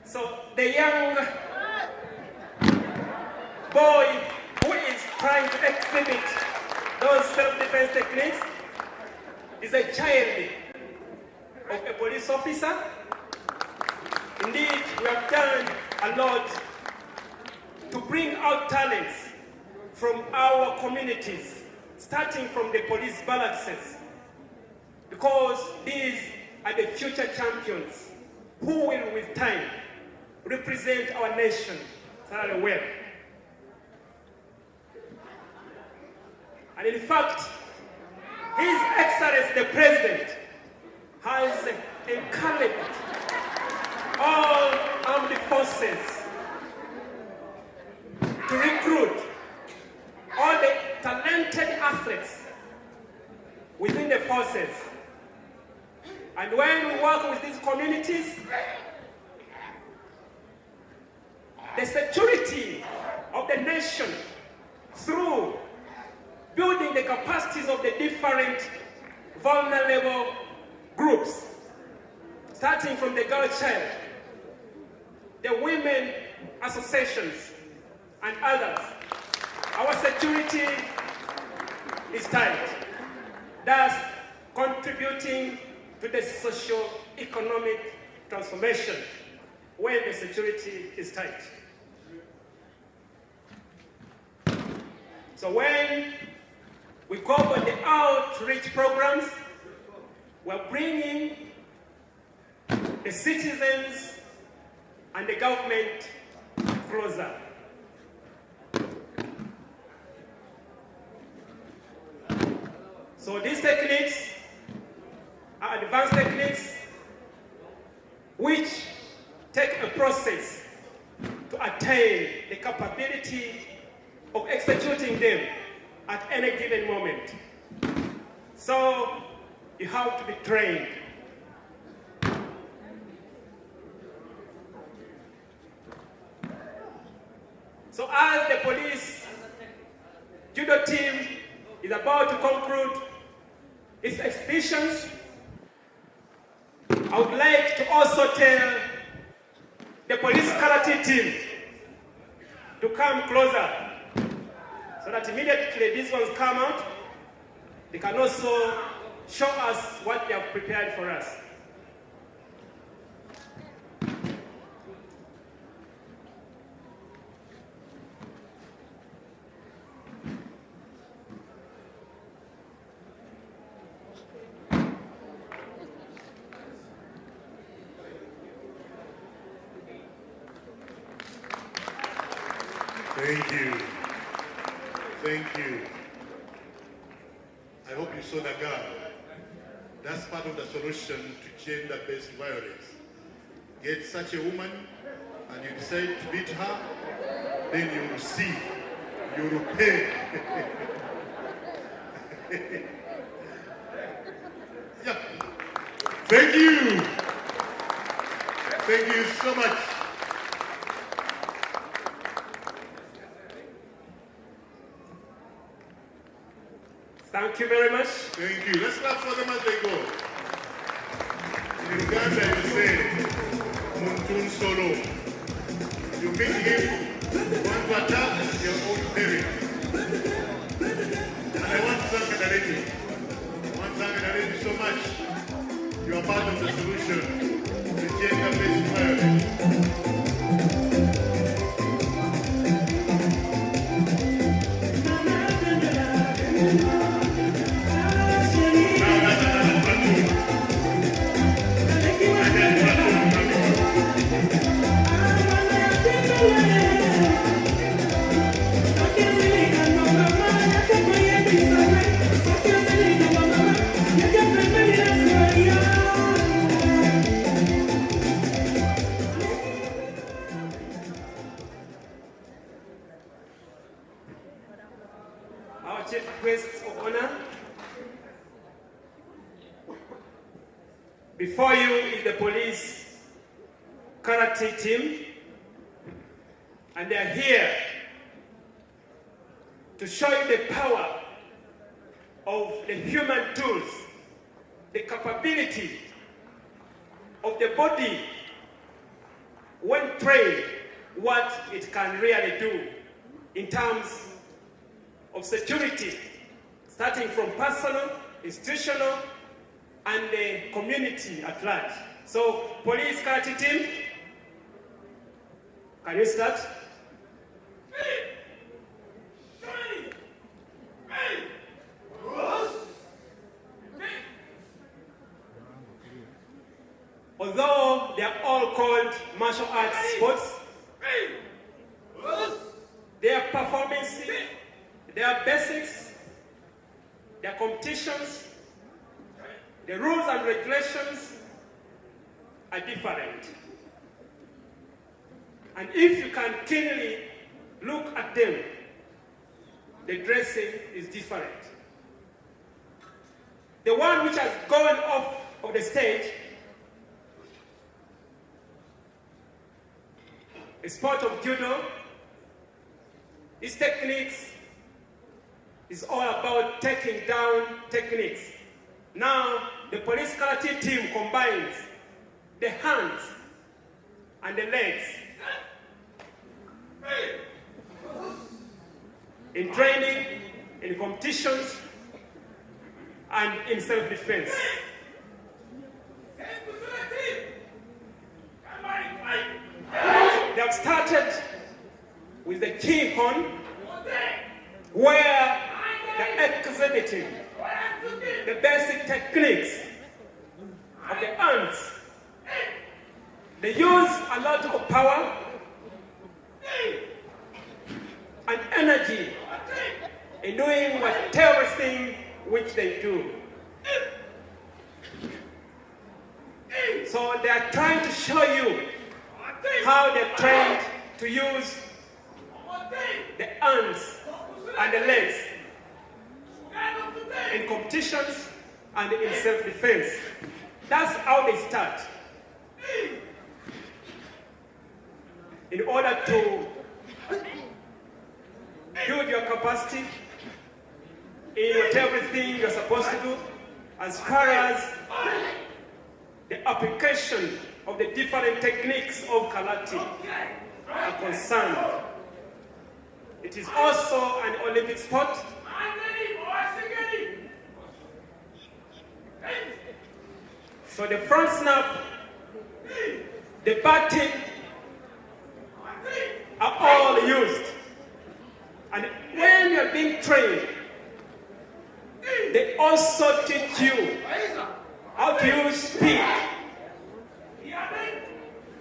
Speaker 9: So the young boy who is trying to exhibit those self-defense techniques is a child of a police officer. Indeed, we have done a lot to bring out talents from our communities, starting from the police barracks, because these are the future champions who will, with time, represent our nation thoroughly well. And in fact, His Excellency the President has encouraged all armed forces to recruit all the talented athletes within the forces. And when we work with these communities, the security of the nation through building the capacities of the different vulnerable groups, starting from the girl child, the women associations, and others. Our security is tight, thus contributing to the socio-economic transformation when the security is tight. So when we go for the outreach programs, we're bringing the citizens and the government closer. So these techniques are advanced techniques which take a process to attain the capability of executing them at any given moment. So you have to be trained. So as the police judo team is about to conclude its expeditions, I would like to also tell the police karate team to come closer so that immediately these ones come out, they can also show us what they have prepared for us.
Speaker 3: Thank you. Thank you. I hope you saw the girl. That's part of the solution to gender-based violence. Get such a woman and you decide to beat her, then you will see, you will pay. Yeah. Thank you. Thank you so much.
Speaker 9: Thank you very much.
Speaker 3: Thank you. Let's clap for them as they go. In Uganda, you say, Muntun Solo. You meet him, want to attack your own parent. And I want to thank the lady. I want to thank the lady so much. You are part of the solution to gender-based violence.
Speaker 9: Our chief guests of honor, before you is the police karate team, and they are here to show you the power of the human tools, the capability of the body when trained, what it can really do in terms of security, starting from personal, institutional, and the community at large. So, police karate team, can you start? Although they are all called martial arts sports, their performance, their basics, they their competitions, the rules and regulations are different. And if you can keenly look at them, the dressing is different. The one which has gone off of the stage, the sport of judo, its techniques is all about taking down techniques. Now, the police karate team combines the hands and the legs in training, in competitions, and in self-defense. They have started with the key horn, where they're exhibiting the basic techniques of the ants. They use a lot of power and energy in doing whatever thing which they do. So they are trying to show you how they're trained to use the arms and the legs in competitions and in self-defense. That's how they start. In order to build your capacity in whatever thing you're supposed to do, as far as the application of the different techniques of karate are concerned. It is also an Olympic sport. So the front snap, the batting are all used. And when you're being trained, they also teach you how to use speed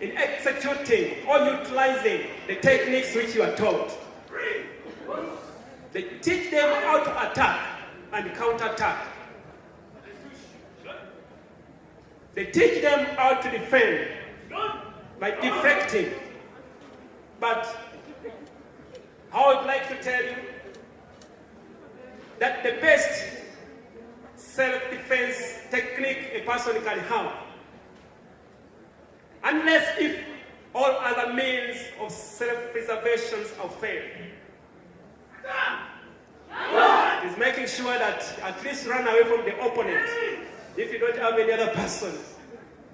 Speaker 9: in executing or utilizing the techniques which you are taught. They teach them how to attack and counter-attack. They teach them how to defend by deflecting. But I would like to tell you that the best self-defense technique a person can have, unless if all other means of self-preservation have failed, is making sure that at least run away from the opponent if you don't have any other person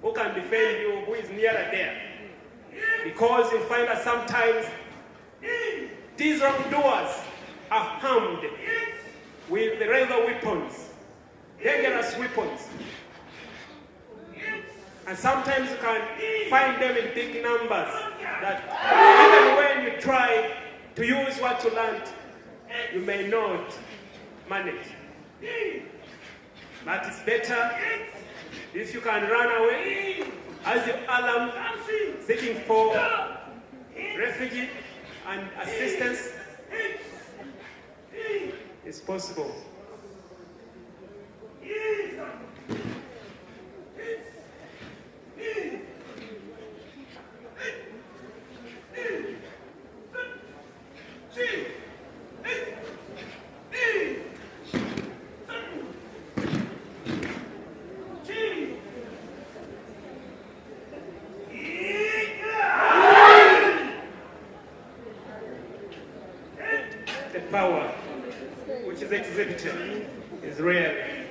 Speaker 9: who can defend you, who is nearer there. Because you find that sometimes these wrongdoers are armed with the regular weapons, dangerous weapons. And sometimes you can find them in big numbers, that even when you try to use what you learned, you may not manage. But it's better if you can run away as your alarm, seeking for refuge and assistance. It's possible. The power which is exhibited is rare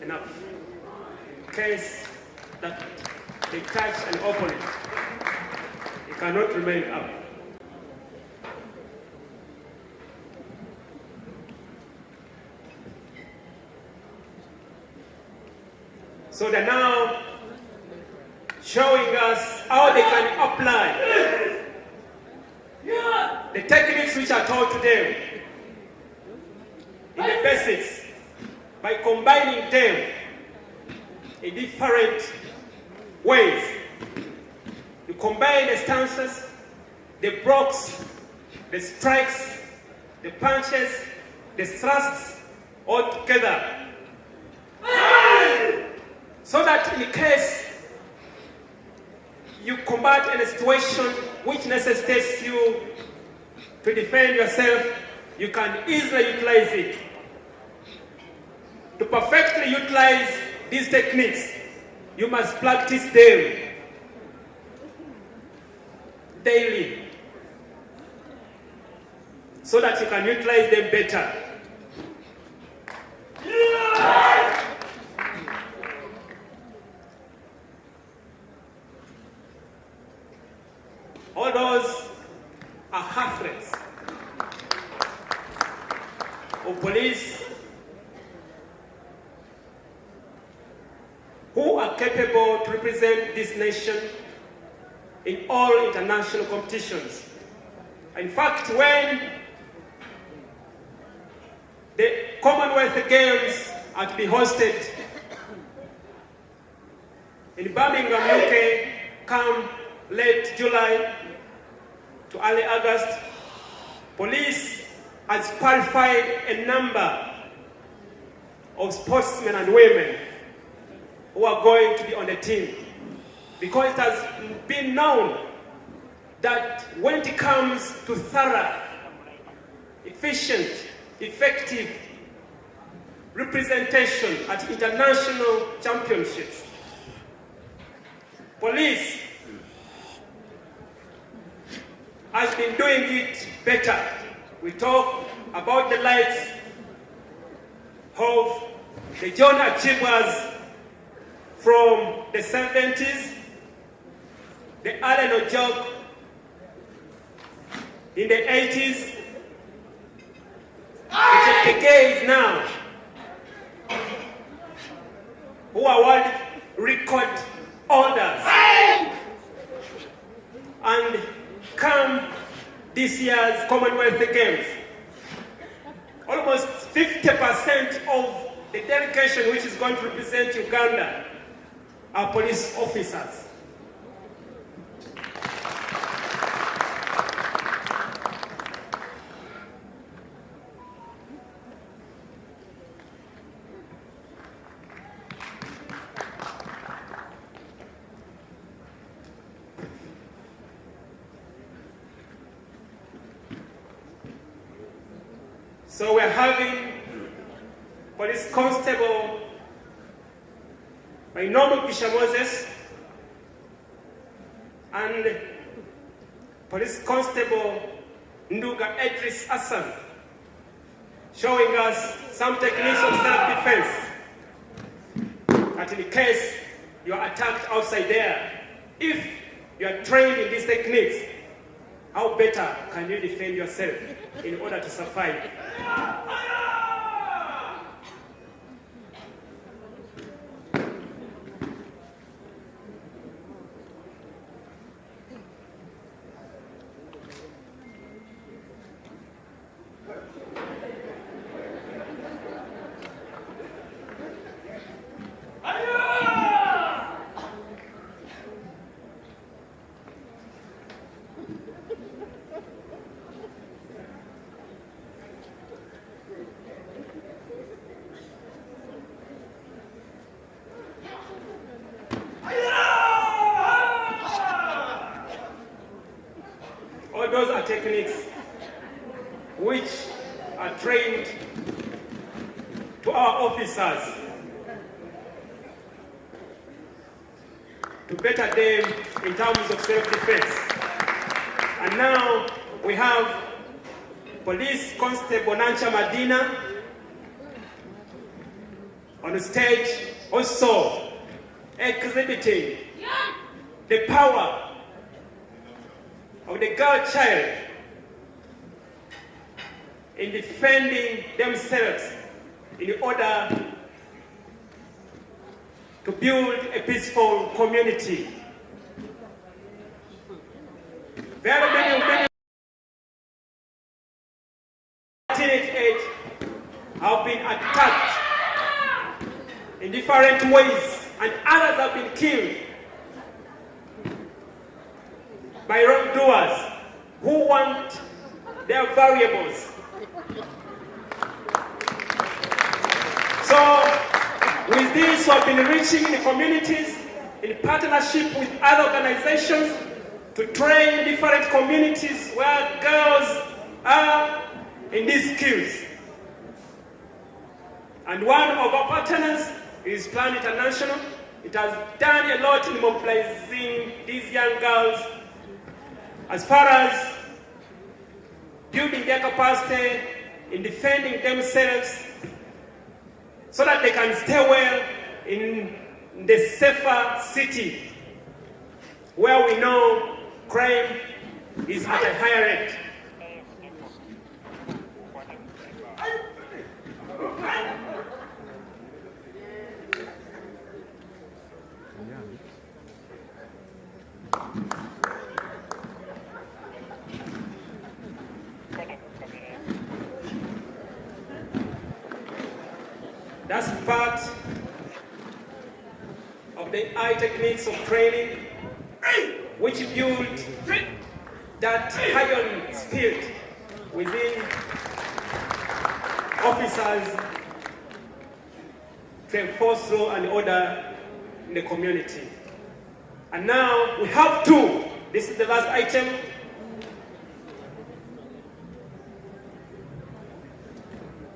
Speaker 9: enough. In case that they touch an opponent, it cannot remain up. So they're now showing us how they can apply the techniques which are taught to them in the basics by combining them in different ways. You combine the stances, the blocks, the strikes, the punches, the thrusts, all together. So that in case you combat any situation which necessitates you to defend yourself, you can easily utilize it. To perfectly utilize these techniques, you must practice them daily so that you can utilize them better. All those are half-threats of police who are capable to represent this nation in all international competitions. In fact, when the Commonwealth Games are to be hosted in Birmingham, UK, come late July to early August, police has qualified a number of sportsmen and women who are going to be on the team, because it has been known that when it comes to thorough, efficient, effective representation at international championships, police has been doing it better. We talk about the likes of the John achievers from the 70s, the Allen Ojok in the 80s, the Chekeys now, who are world record holders, and come this year's Commonwealth Games, almost 50% of the delegation which is going to represent Uganda are police officers. So we're having Police Constable Mainomo Gisha Moses and Police Constable Nduga Edris Hassan showing us some techniques of self-defense, that in case you are attacked outside there, if you are trained in these techniques, how better can you defend yourself in order to survive? Those are techniques which are trained to our officers to better them in terms of self-defense. And now we have Police Constable Nancha Madina on the stage, also exhibiting the power of the girl child in defending themselves in order to build a peaceful community. Very many teenage age have been attacked in different ways, and others have been killed by wrongdoers who want their variables. So with this, we have been reaching the communities in partnership with other organizations to train different communities where girls are in these skills. And one of our partners is Plan International. It has done a lot in mobilizing these young girls as far as building their capacity in defending themselves so that they can stay well in the safer city where we know crime is at a higher rate. That's part of the high techniques of training which build that iron spirit within officers to enforce law and order in the community. And now we have two. This is the last item.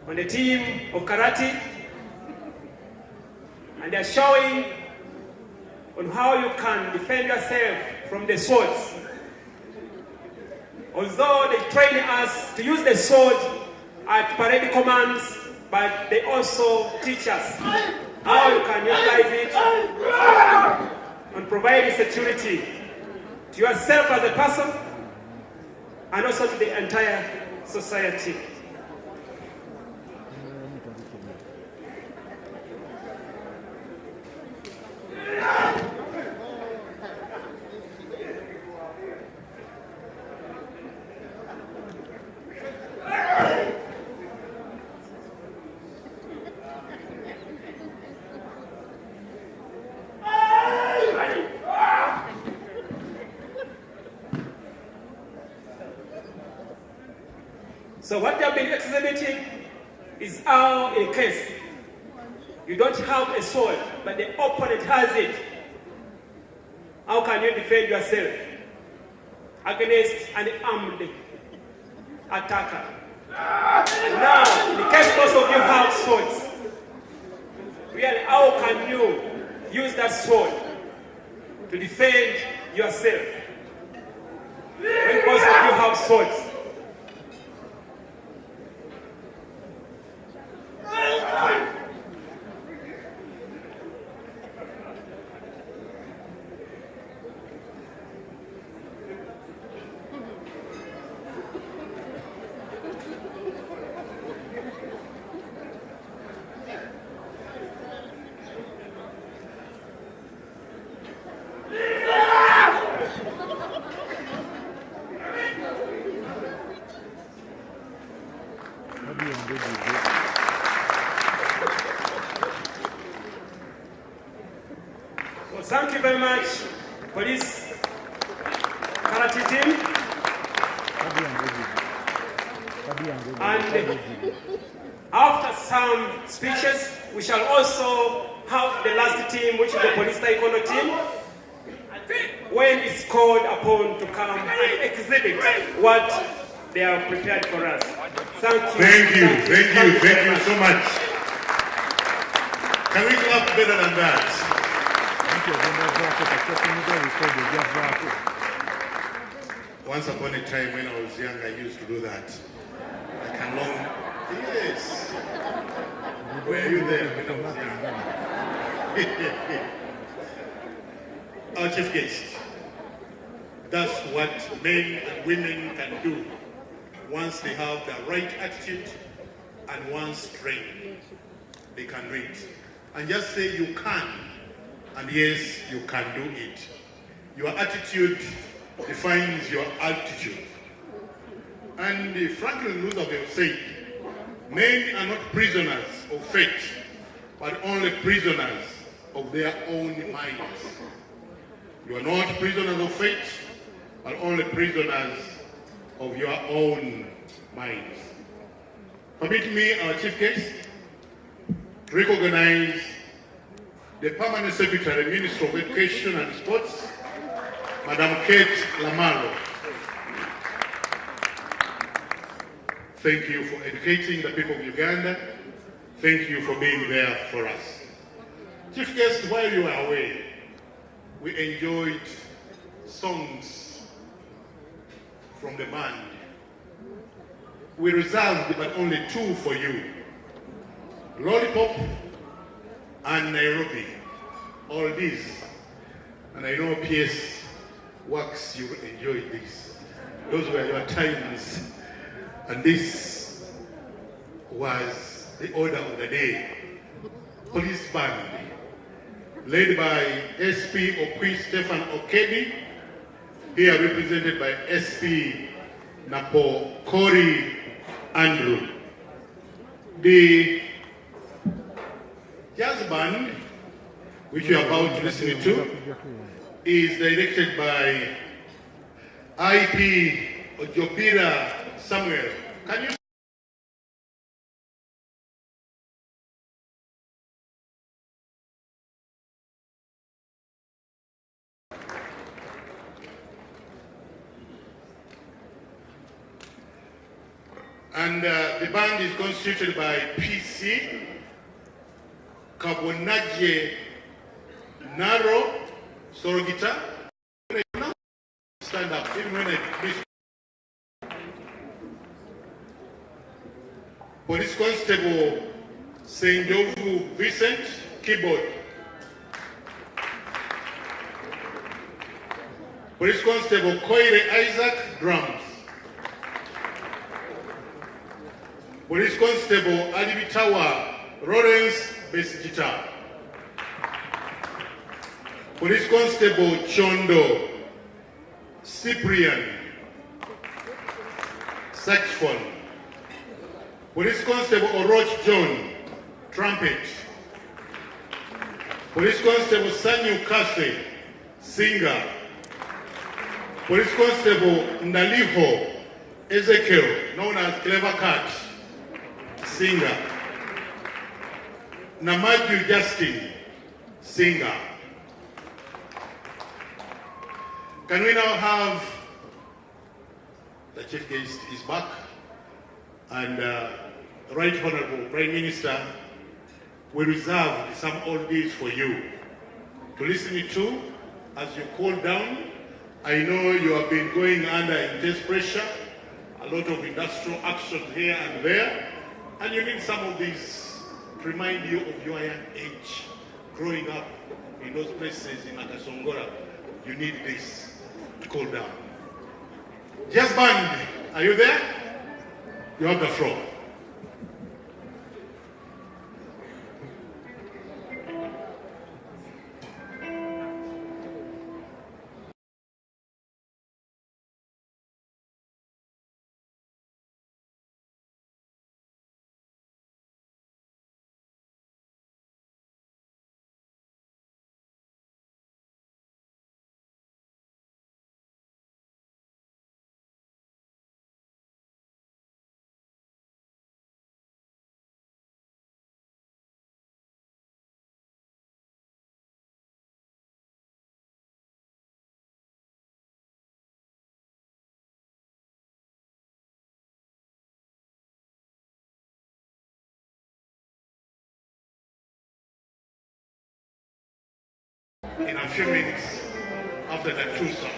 Speaker 9: On the team of karate. And they're showing on how you can defend yourself from the swords. Although they train us to use the sword at parade commands, but they also teach us how you can utilize it and provide security to yourself as a person and also to the entire society. So what they have been exhibiting is how, in case you don't have a sword, but the opponent has it, how can you defend yourself against an armed attacker? Now, in the case most of you have swords, really, how can you use that sword to defend yourself when most of you have swords? Well, thank you very much, police karate team. And after some speeches, we shall also have the last team, which is the police taekwondo team, when it's called upon to come and exhibit what they have prepared for us. Thank you.
Speaker 3: Thank you so much. Can we clap better than that? Once upon a time when I was young, I used to do that. I can long. Yes. Were you there when I was young? Our chief guest. That's what men and women can do once they have the right attitude and once trained. They can do it. And just say you can. And yes, you can do it. Your attitude defines your altitude. And Franklin Roosevelt said, men are not prisoners of fate, but only prisoners of their own minds. You are not prisoners of fate, but only prisoners of your own minds. Permit me, our chief guest, to recognize the Permanent Secretary, Minister of Education and Sports, Madam Kate Lamalo. Thank you for educating the people of Uganda. Thank you for being there for us. Chief guest, while you were away, we enjoyed songs from the band. We reserved but only two for you. Lollipop and Nairobi. All these. And I know PS Works, you enjoyed this. Those were your times. And this was the order of the day. Police band, led by SP Okwi Stephen Okedi, here represented by SP Napo Kori Andrew. The jazz band, which you are about to listen to, is directed by IP Ojobira Samuel. Can you? And the band is constituted by PC, Kabonaje Naro, solo guitar. Stand up, even when I Police Constable Saint Jovu Vincent, keyboard. Police Constable Koire Isaac, drums. Police Constable Alibitawa Lawrence, bass guitar. Police Constable Chondo Cyprian, saxophone. Police Constable Oroch John, trumpet. Police Constable Sanyu Kase, singer. Police Constable Ndaliho Ezekiel, known as Clever Cat, singer. Namaju Justin, singer. Can we now have the chief guest is back, and Right Honorable Prime Minister, we reserve some oldies for you to listen to as you cool down. I know you have been going under intense pressure, a lot of industrial action here and there, and you need some of these to remind you of your young age, growing up in those places in Akasongora. You need this to cool down. Jazz band, are you there? You have the floor. In a few minutes after the two songs.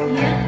Speaker 10: Yeah,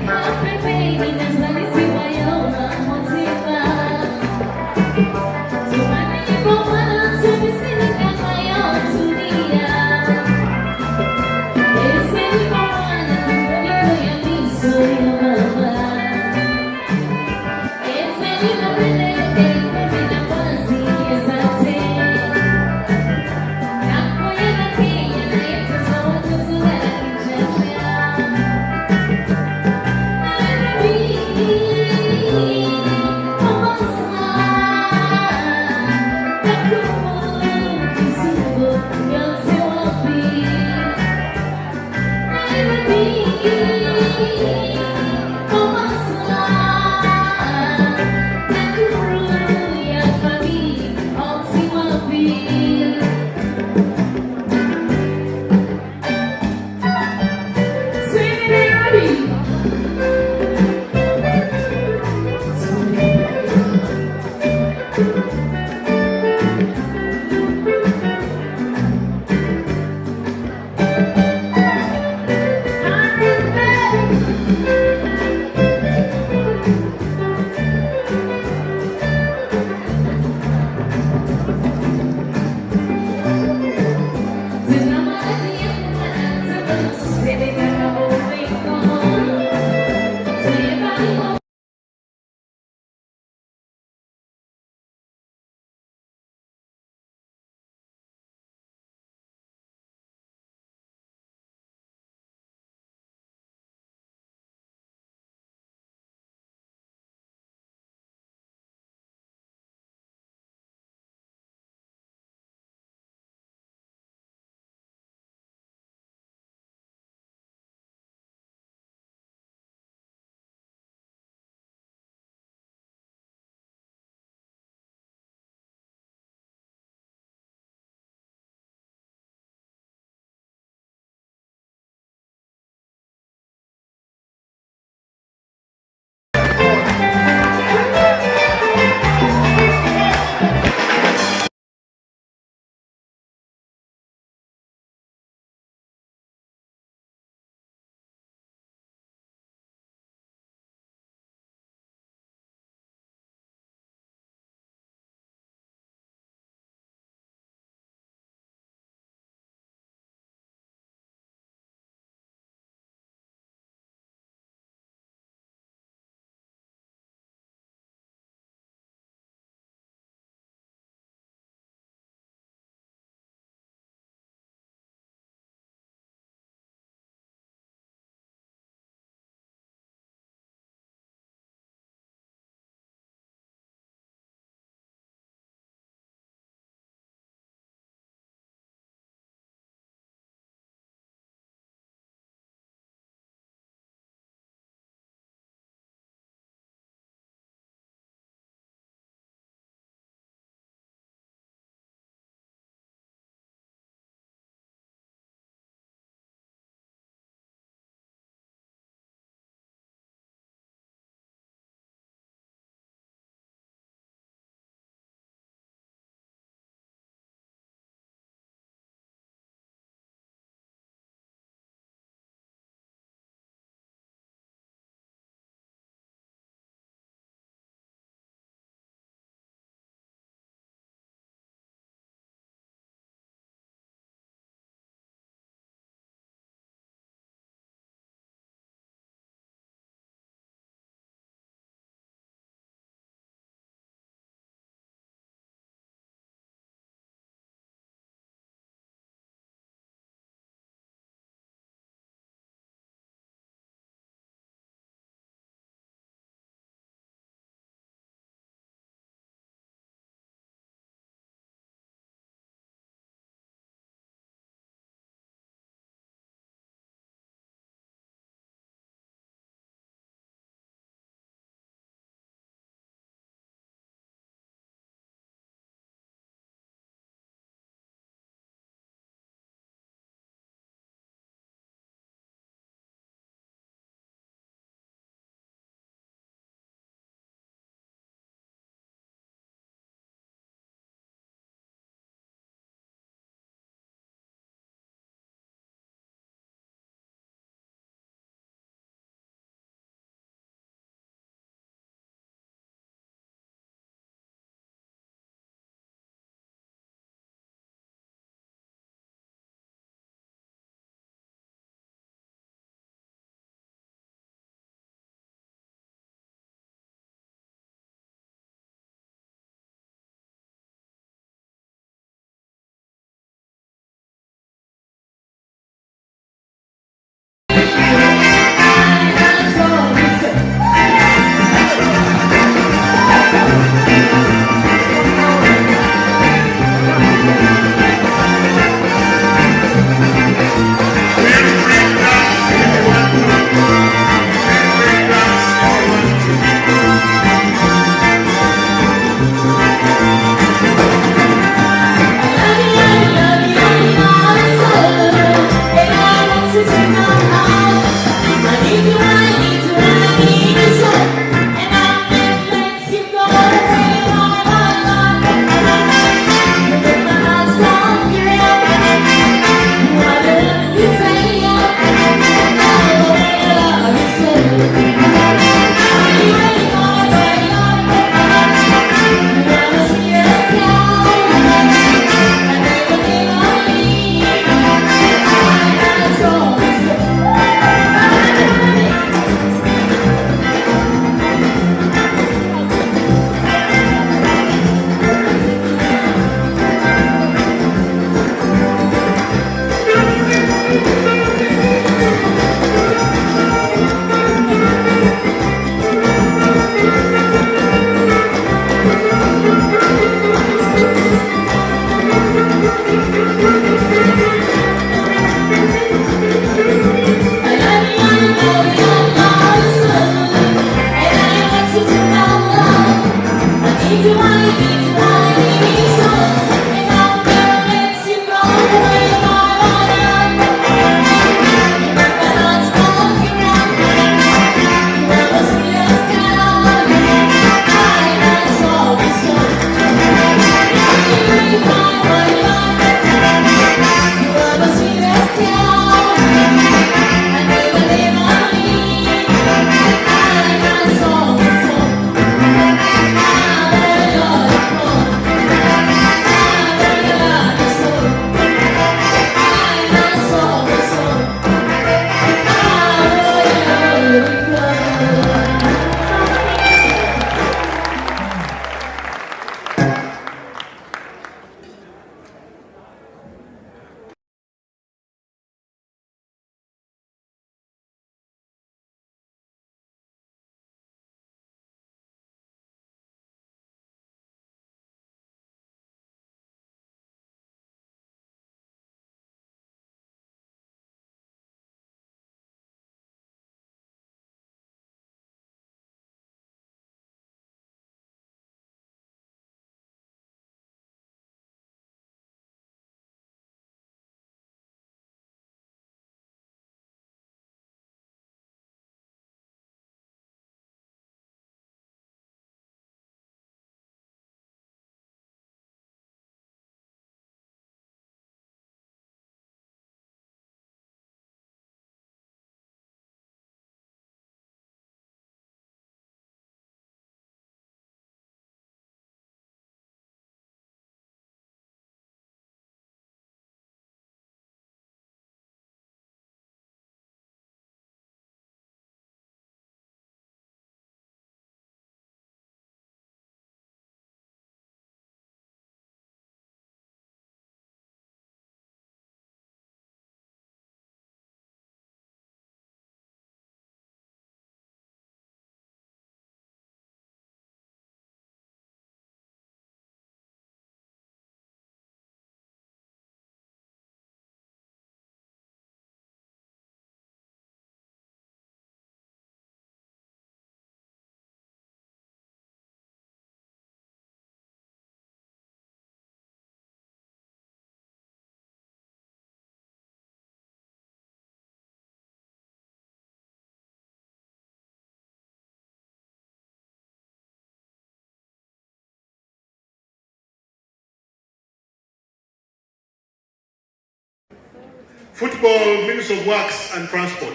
Speaker 3: Football, Minister of Works and Transport.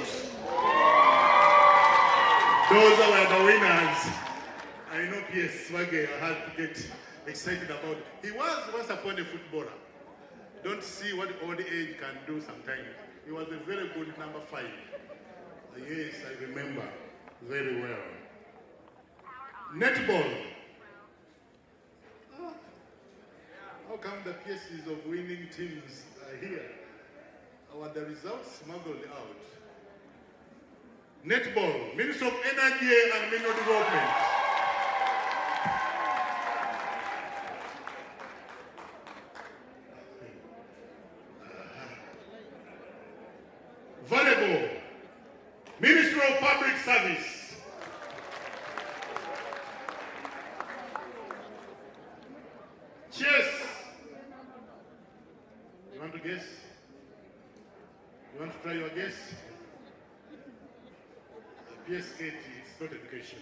Speaker 3: Those are the winners. I know PS Swagger had to get excited about it. He was once upon a footballer. Don't see what old age can do sometimes. He was a very good number 5. Yes, I remember very well. Netball. How come the PSs of winning teams are here? Or the results smuggled out? Netball, Minister of Energy and Mineral Development. Volleyball, Ministry of Public Service. Chess. You want to guess? You want to try your guess? PSKT, it's not education.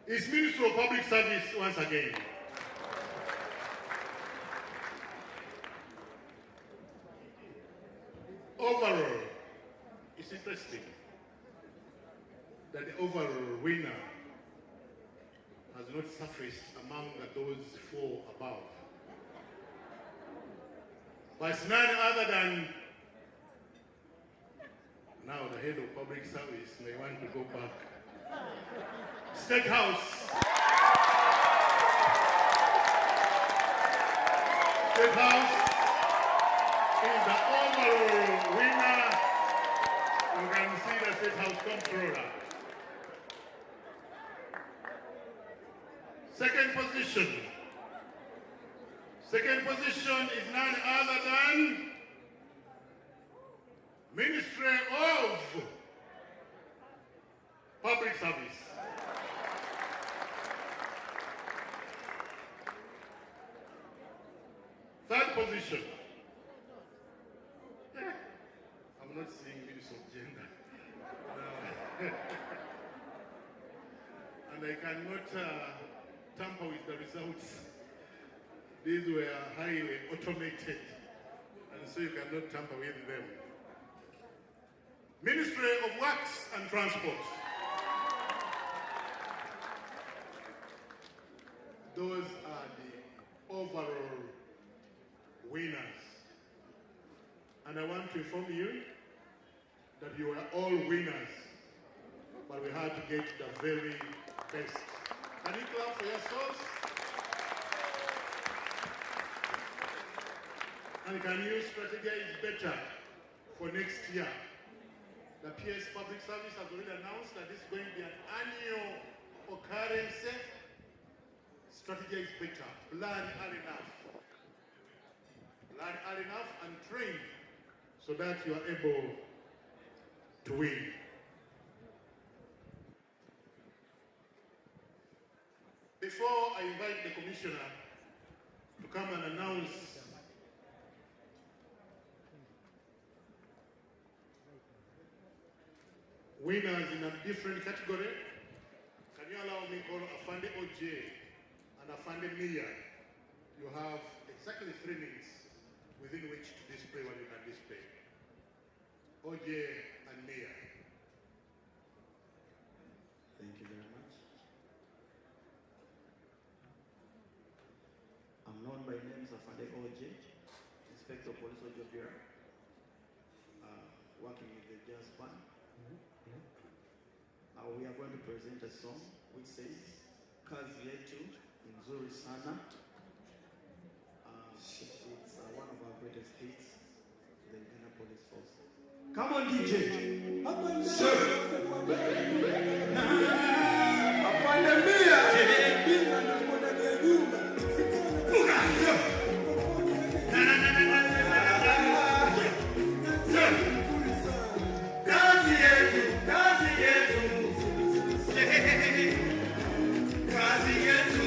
Speaker 3: It's Ministry of Public Service once again. Overall, it's interesting that the overall winner has not surfaced among those 4 above. But it's none other than now the head of public service may want to go back. State House. State House is the overall winner. You can see the State House comptroller. Second position. Second position is none other than Ministry of Public Service. Third position. I'm not seeing Minister of Gender. And I cannot tamper with the results. These were highly automated, and so you cannot tamper with them. Ministry of Works and Transport. Those are the overall winners. And I want to inform you that you are all winners, but we had to get the very best. Can you clap for yourselves? And can you strategize better for next year? The PS Public Service has already announced that this is going to be an annual occurrence. Strategize better, plan early enough. Plan early enough and train so that you are able to win. Before I invite the Commissioner to come and announce winners in a different category, can you allow me to call Afande OJ and Afande Mia? You have exactly 3 minutes within which to display what you can display. OJ and Mia.
Speaker 10: Thank you very much. I'm known by names Afande OJ, Inspector of Police Ojo Bureau, working with the jazz band. We are going to present a song which says Kazi Yetu Nzuri Sana. It's one of our greatest hits, the Uganda Police Force. Come on, DJ.
Speaker 4: Kazi yetu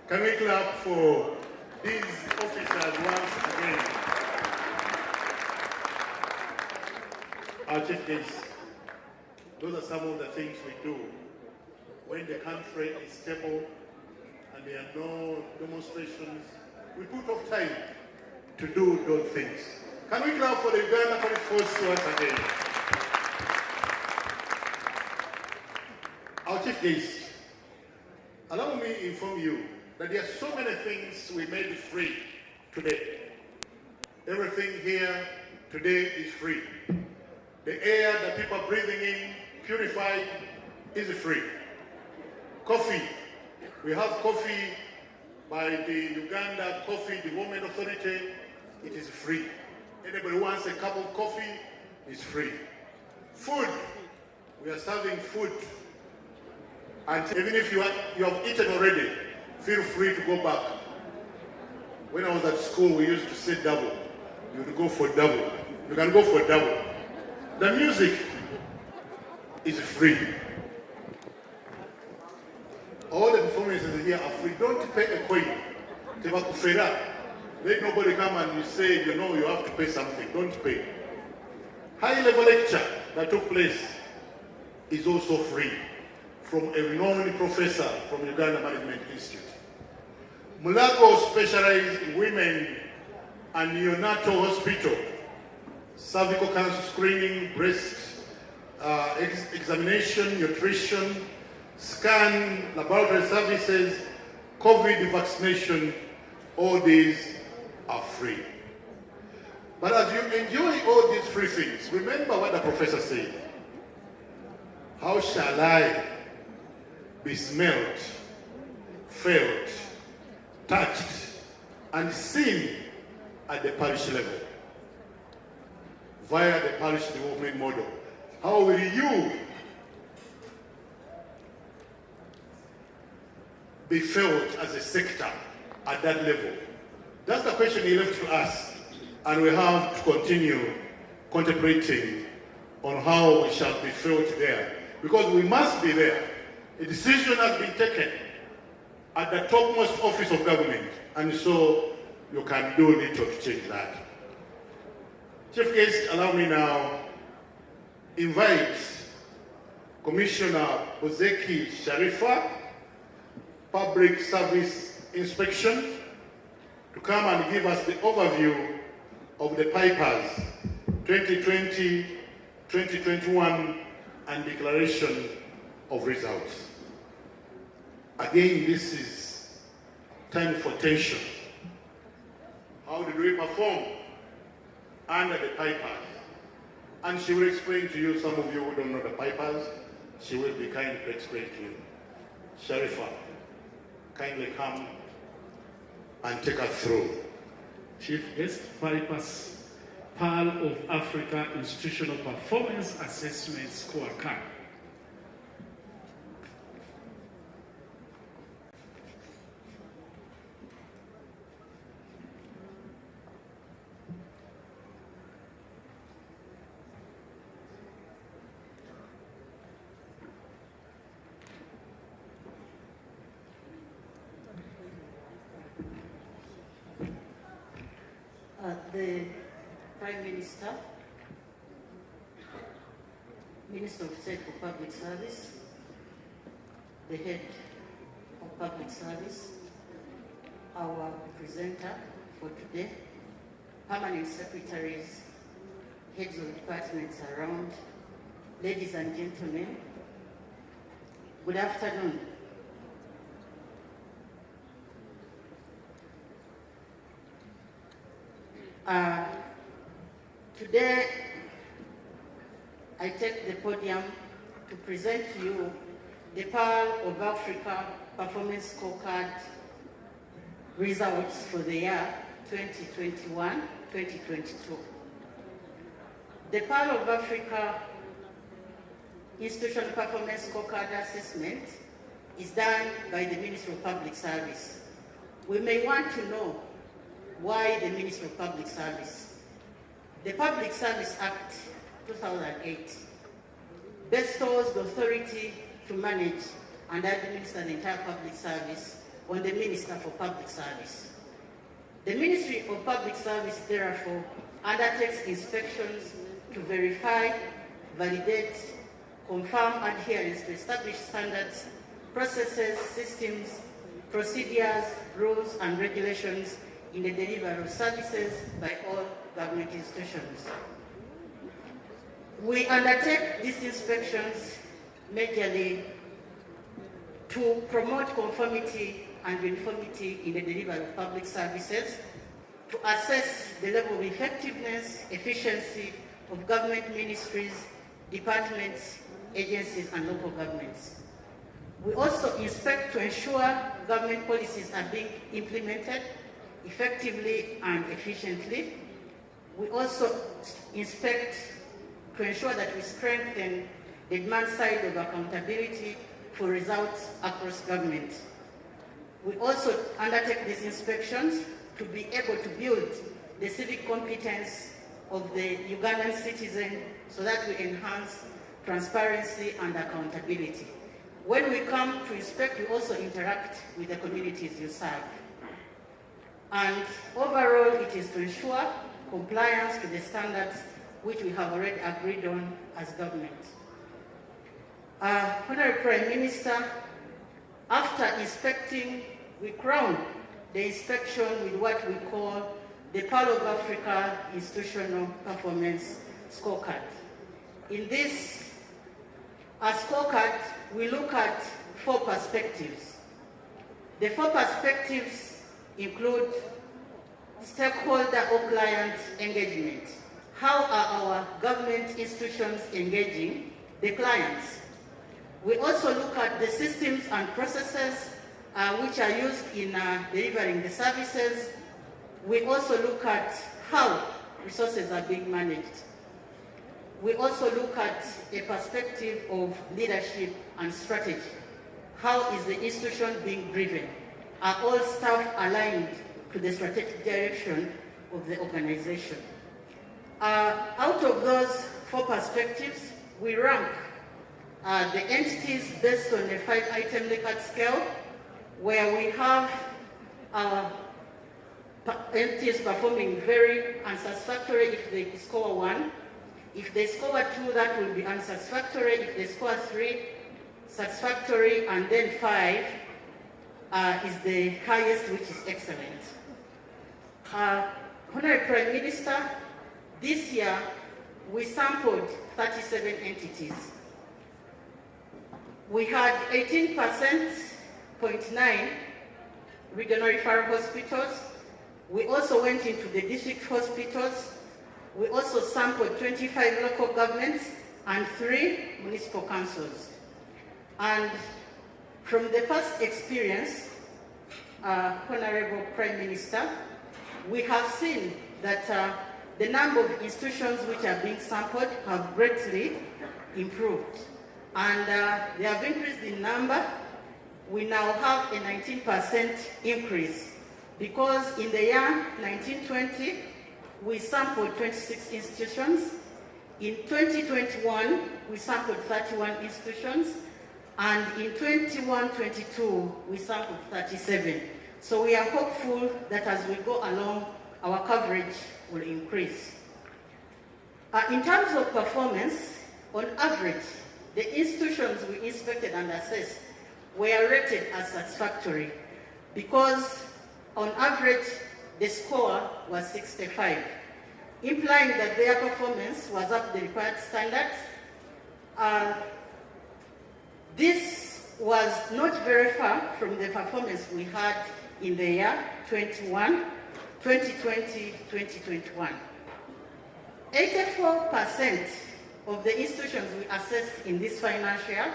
Speaker 3: Can we clap for these officers once again? Our chief guest, those are some of the things we do when the country is stable and there are no demonstrations. We put off time to do those things. Can we clap for the Uganda Police Force once again? Our chief guest, allow me to inform you that there are so many things we made free today. Everything here today is free. The air that people are breathing in, purified, is free. Coffee, we have coffee by the Uganda Coffee Development Authority, it is free. Anybody wants a cup of coffee, it's free. Food, we are serving food. And even if you have eaten already, feel free to go back. When I was at school, we used to say double. You would go for double. You can go for double. The music is free. All the performances here are free. Don't pay a coin. Let nobody come and you say, you know, you have to pay something. Don't pay. High-level lecture that took place is also free from a renowned professor from Uganda Management Institute. Mulago specialized in women and neonatal hospital, cervical cancer screening, breast examination, nutrition, scan, laboratory services, COVID vaccination, all these are free. But as you enjoy all these free things, remember what the professor said. How shall I be smelt, felt, touched, and seen at the parish level via the parish development model? How will you be felt as a sector at that level? That's the question he left to us, and we have to continue contemplating on how we shall be felt there, because we must be there. A decision has been taken at the topmost office of government, and so you can do little to change that. Chief guest, allow me now invite Commissioner Ozeki Sharifa, Public Service Inspection, to come and give us the overview of the PIPers 2020, 2021, and declaration of results. Again, this is time for tension. How did we perform under the PIPers? And she will explain to you, some of you who don't know the PIPers, she will be kind to explain to you. Sharifa, kindly come and take us through.
Speaker 11: Chief Guest, PIPers, Pearl of Africa Institutional Performance Assessment Scorecard.
Speaker 12: The Prime Minister, Minister of State for Public Service, the Head of Public Service, our presenter for today, Permanent Secretaries, Heads of Departments around, ladies and gentlemen, good afternoon. Today, I take the podium to present to you the Pearl of Africa Performance Scorecard results for the year 2021-2022. The Pearl of Africa Institutional Performance Scorecard Assessment is done by the Ministry of Public Service. We may want to know why the Ministry of Public Service. The Public Service Act 2008 bestows the authority to manage and administer the entire public service on the Minister for Public Service. The Ministry of Public Service, therefore, undertakes inspections to verify, validate, confirm adherence to established standards, processes, systems, procedures, rules, and regulations in the delivery of services by all government institutions. We undertake these inspections majorly to promote conformity and uniformity in the delivery of public services, to assess the level of effectiveness, efficiency of government ministries, departments, agencies, and local governments. We also inspect to ensure government policies are being implemented effectively and efficiently. We also inspect to ensure that we strengthen the demand side of accountability for results across government. We also undertake these inspections to be able to build the civic competence of the Ugandan citizen so that we enhance transparency and accountability. When we come to inspect, we also interact with the communities you serve. And overall, it is to ensure compliance with the standards which we have already agreed on as government. Honorable Prime Minister, after inspecting, we crown the inspection with what we call the Pearl of Africa Institutional Performance Scorecard. In this scorecard, we look at 4 perspectives. The 4 perspectives include stakeholder or client engagement. How are our government institutions engaging the clients? We also look at the systems and processes which are used in delivering the services. We also look at how resources are being managed. We also look at a perspective of leadership and strategy. How is the institution being driven? Are all staff aligned to the strategic direction of the organization? Out of those 4 perspectives, we rank the entities based on a 5-item Likert scale, where we have our entities performing very unsatisfactory if they score 1. If they score 2, that will be unsatisfactory. If they score 3, satisfactory, and then 5 is the highest, which is excellent. Honorable Prime Minister, this year we sampled 37 entities. We had 18.9% regional referral hospitals. We also went into the district hospitals. We also sampled 25 local governments and 3 municipal councils. And from the past experience, Honorable Prime Minister, we have seen that the number of institutions which are being sampled have greatly improved. And they have increased in number. We now have a 19% increase, because in the year 1920, we sampled 26 institutions. In 2021, we sampled 31 institutions. And in 21-22, we sampled 37. So we are hopeful that as we go along, our coverage will increase. In terms of performance, on average, the institutions we inspected and assessed were rated as satisfactory, because on average, the score was 65, implying that their performance was up to the required standards. This was not very far from the performance we had in the year 2020-2021. 84% of the institutions we assessed in this financial year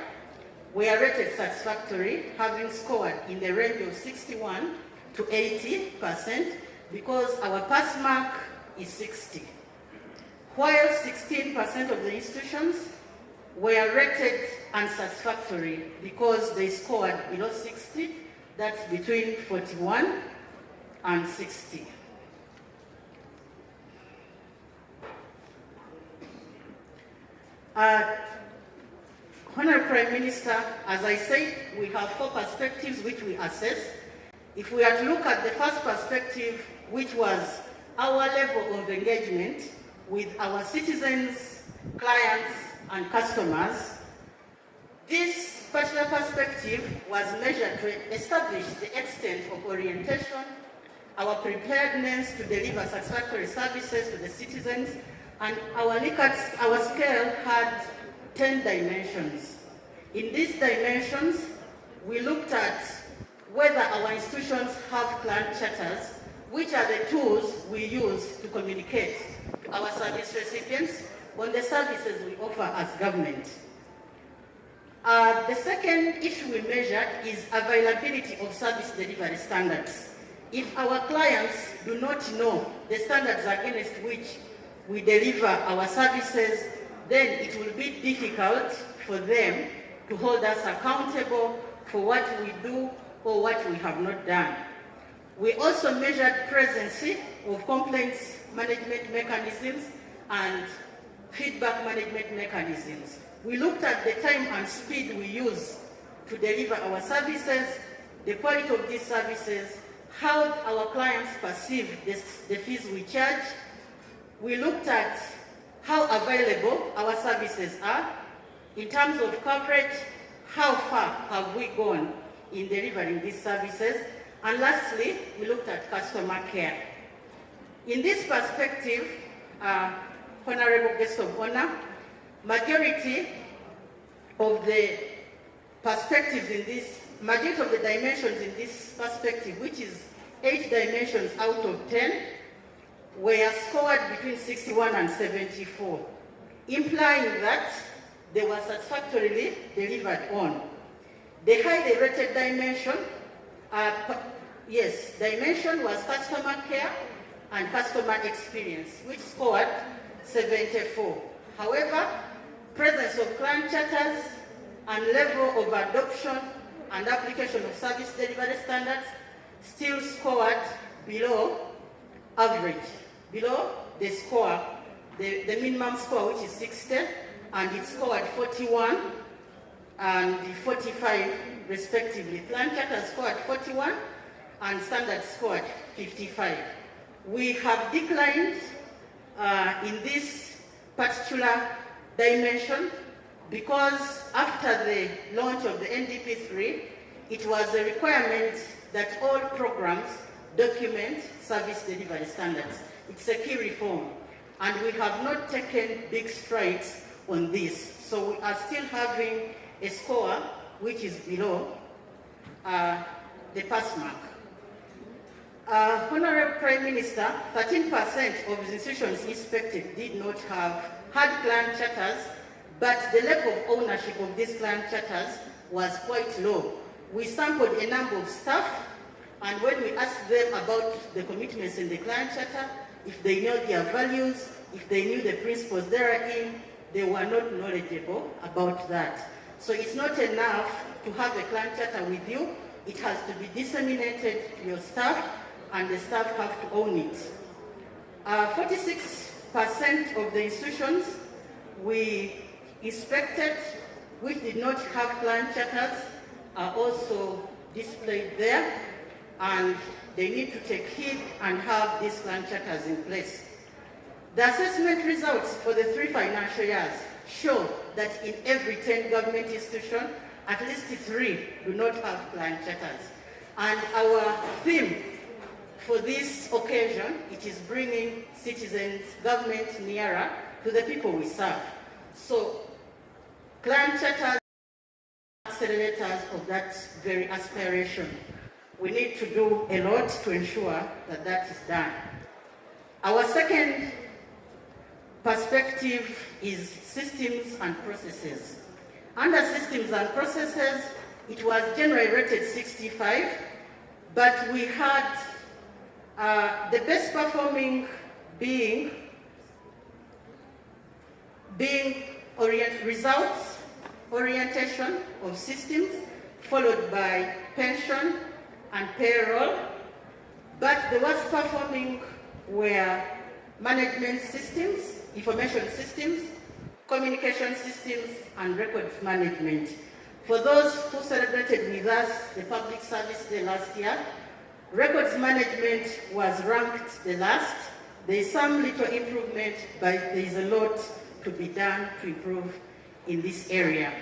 Speaker 12: were rated satisfactory, having scored in the range of 61 to 80%, because our pass mark is 60. While 16% of the institutions were rated unsatisfactory because they scored below 60, that's between 41 and 60. Honorable Prime Minister, as I said, we have 4 perspectives which we assess. If we are to look at the first perspective, which was our level of engagement with our citizens, clients, and customers, this particular perspective was measured to establish the extent of orientation, our preparedness to deliver satisfactory services to the citizens, and our scale had 10 dimensions. In these dimensions, we looked at whether our institutions have client charters, which are the tools we use to communicate to our service recipients on the services we offer as government. The second issue we measured is availability of service delivery standards. If our clients do not know the standards against which we deliver our services, then it will be difficult for them to hold us accountable for what we do or what we have not done. We also measured presence of complaints management mechanisms and feedback management mechanisms. We looked at the time and speed we use to deliver our services, the quality of these services, how our clients perceive the fees we charge. We looked at how available our services are in terms of coverage, how far have we gone in delivering these services, and lastly, we looked at customer care. In this perspective, Honorable Guest of Honor, majority of the perspectives in this, majority of the dimensions in this perspective, which is 8 dimensions out of 10, were scored between 61 and 74, implying that they were satisfactorily delivered on. The highly rated dimension, dimension was customer care and customer experience, which scored 74. However, presence of client charters and level of adoption and application of service delivery standards still scored below average, below the score, the minimum score, which is 60, and it scored 41 and 45 respectively. Client charter scored 41 and standard scored 55. We have declined in this particular dimension because after the launch of the NDP3, it was a requirement that all programs document service delivery standards. It's a key reform, and we have not taken big strides on this. So we are still having a score which is below the pass mark. Honorable Prime Minister, 13% of institutions inspected did not had client charters, but the level of ownership of these client charters was quite low. We sampled a number of staff, and when we asked them about the commitments in the client charter, if they know their values, if they knew the principles therein, they were not knowledgeable about that. So it's not enough to have a client charter with you. It has to be disseminated to your staff, and the staff have to own it. 46% of the institutions we inspected which did not have client charters are also displayed there, and they need to take heed and have these client charters in place. The assessment results for the 3 financial years show that in every 10 government institutions, at least 3 do not have client charters. And our theme for this occasion, it is bringing citizens, government nearer to the people we serve. So, client charters are accelerators of that very aspiration. We need to do a lot to ensure that that is done. Our second perspective is systems and processes. Under systems and processes, it was generally rated 65, but we had the best performing being results orientation of systems, followed by pension and payroll, but the worst performing were management systems, information systems, communication systems, and records management. For those who celebrated with us the Public Service Day last year, Records management was ranked the last. There is some little improvement, but there is a lot to be done to improve in this area.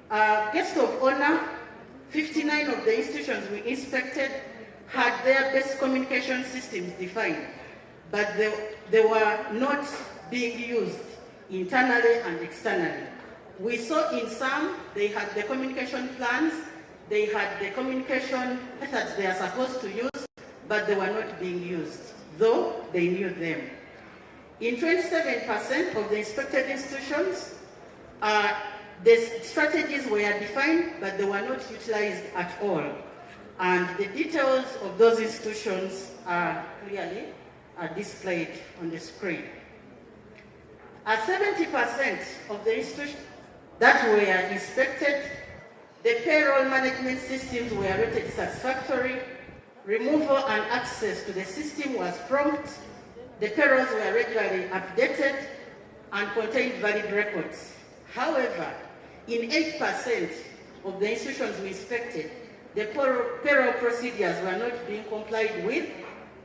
Speaker 12: Guest of honor, 59 of the institutions we inspected had their best communication systems defined, but they were not being used internally and externally. We saw in some, they had the communication plans, they had the communication methods they are supposed to use, but they were not being used, though they knew them. In 27% of the inspected institutions, the strategies were defined, but they were not utilized at all. And the details of those institutions are clearly displayed on the screen. 70% of the institutions that were inspected, the payroll management systems were rated satisfactory, removal and access to the system was prompt, the payrolls were regularly updated, and contained valid records. However, in 8% of the institutions we inspected, the payroll procedures were not being complied with,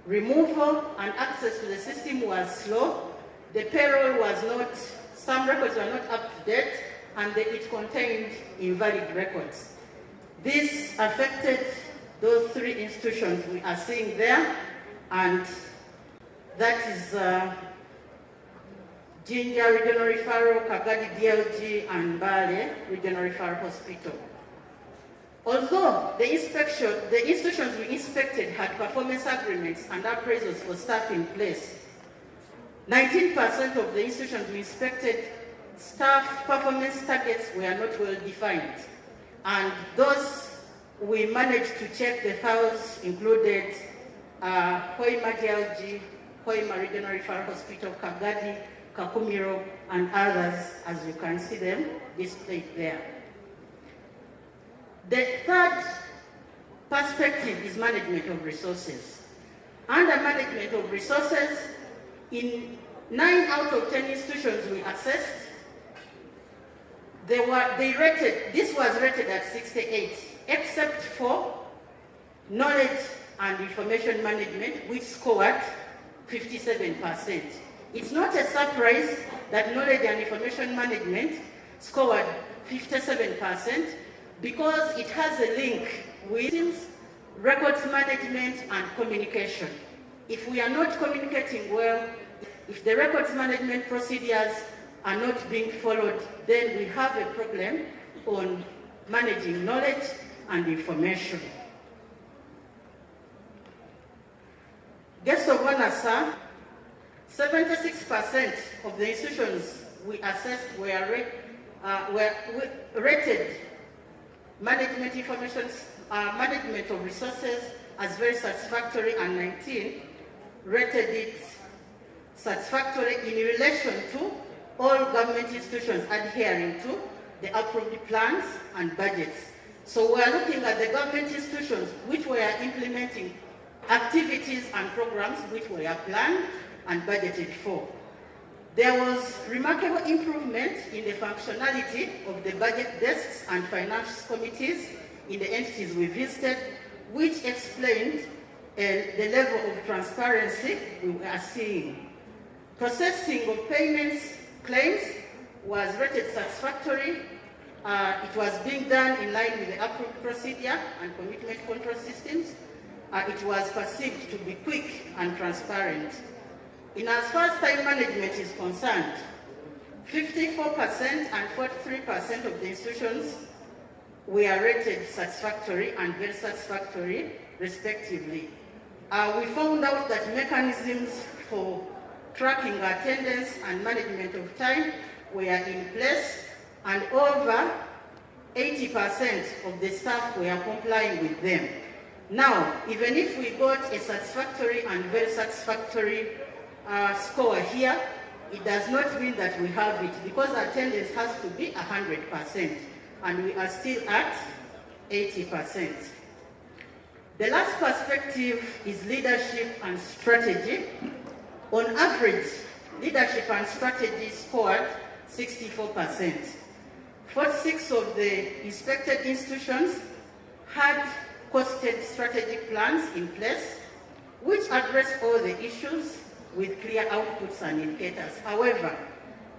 Speaker 12: removal and access to the system was slow, the payroll was not, some records were not up to date, and it contained invalid records. This affected those 3 institutions we are seeing there, and that is Jinja Regional Referral, Kagadi DLG, and Bale Regional Referral Hospital. Although the institutions we inspected had performance agreements and appraisals for staff in place, 19% of the institutions we inspected, staff performance targets were not well defined. And those we managed to check the files included Hoima DLG, Hoima Regional Referral Hospital, Kagadi, Kakumiro, and others, as you can see them displayed there. The third perspective is management of resources. Under management of resources, in 9 out of 10 institutions we assessed, this was rated at 68, except for knowledge and information management, which scored 57%. It's not a surprise that knowledge and information management scored 57% because it has a link with records management and communication. If we are not communicating well, if the records management procedures are not being followed, then we have a problem on managing knowledge and information. Guest of honor, sir, 76% of the institutions we assessed were rated management of resources as very satisfactory, and 19 rated it satisfactory in relation to all government institutions adhering to the approved plans and budgets. So we are looking at the government institutions which were implementing activities and programs which were planned and budgeted for. There was remarkable improvement in the functionality of the budget desks and finance committees in the entities we visited, which explained the level of transparency we are seeing. Processing of payments claims was rated satisfactory. It was being done in line with the approved procedure and commitment control systems. It was perceived to be quick and transparent. In as far as time management is concerned, 54% and 43% of the institutions were rated satisfactory and very satisfactory, respectively. We found out that mechanisms for tracking attendance and management of time were in place, and over 80% of the staff were complying with them. Now, even if we got a satisfactory and very satisfactory score here, it does not mean that we have it, because attendance has to be 100%, and we are still at 80%. The last perspective is leadership and strategy. On average, leadership and strategy scored 64%. 46 of the inspected institutions had costed strategic plans in place, which address all the issues with clear outputs and indicators. However,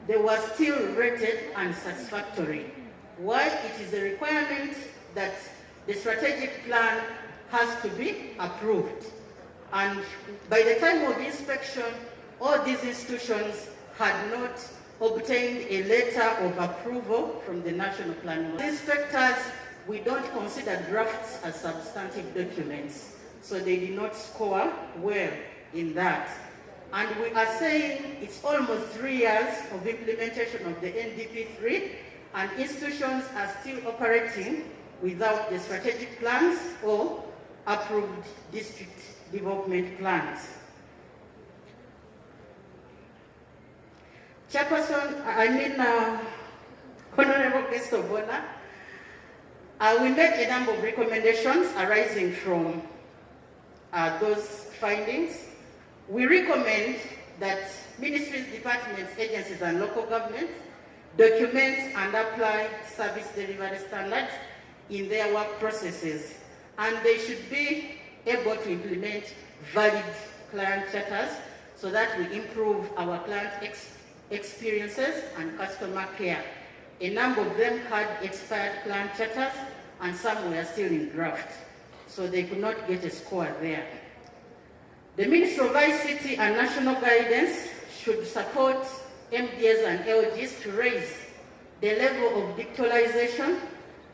Speaker 12: they were still rated unsatisfactory. Why? It is a requirement that the strategic plan has to be approved. And by the time of inspection, all these institutions had not obtained a letter of approval from the National Planning. Inspectors, we don't consider drafts as substantive documents, so they did not score well in that. And we are saying it's almost 3 years of implementation of the NDP3, and institutions are still operating without the strategic plans or approved district development plans. Chairperson, Honorable Guest of Honor, we made a number of recommendations arising from those findings. We recommend that ministries, departments, agencies, and local governments document and apply service delivery standards in their work processes, and they should be able to implement valid client charters so that we improve our client experiences and customer care. A number of them had expired client charters and some were still in draft, so they could not get a score there. The Ministry of ICT and National Guidance should support MDAs and LGs to raise the level of digitalization,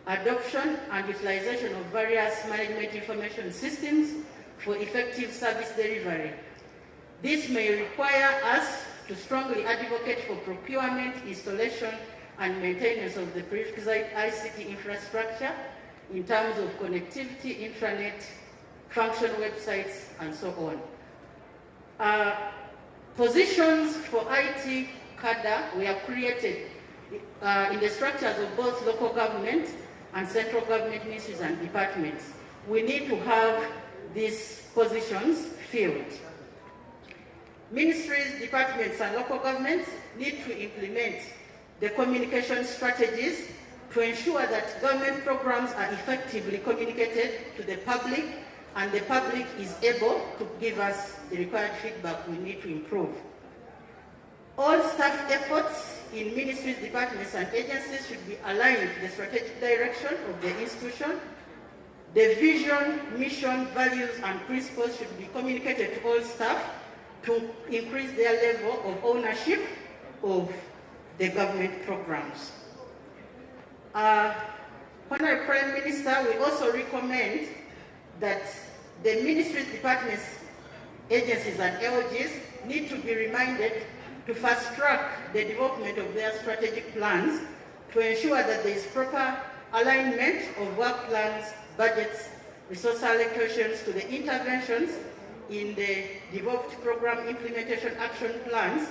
Speaker 12: adoption, and utilization of various management information systems for effective service delivery. This may require us to strongly advocate for procurement, installation, and maintenance of the prerequisite ICT infrastructure in terms of connectivity, intranet, function websites, and so on. Positions for IT cadre were created in the structures of both local government and central government ministries and departments. We need to have these positions filled. Ministries, departments, and local governments need to implement the communication strategies to ensure that government programs are effectively communicated to the public and the public is able to give us the required feedback we need to improve. All staff efforts in ministries, departments, and agencies should be aligned to the strategic direction of the institution. The vision, mission, values, and principles should be communicated to all staff to increase their level of ownership of the government programs. Honorable Prime Minister, we also recommend that the ministries, departments, agencies, and LGs need to be reminded to fast-track the development of their strategic plans to ensure that there is proper alignment of work plans, budgets, resource allocations to the interventions in the developed program implementation action plans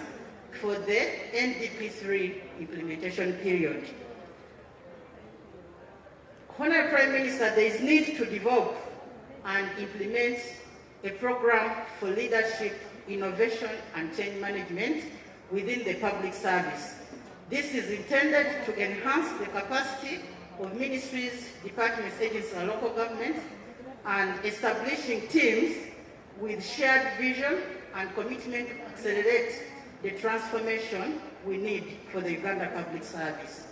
Speaker 12: for the NDP3 implementation period. Honorable Prime Minister, there is need to develop and implement a program for leadership, innovation, and change management within the public service. This is intended to enhance the capacity of ministries, departments, agencies, and local governments, and establishing teams with shared vision and commitment to accelerate the transformation we need for the Uganda public service.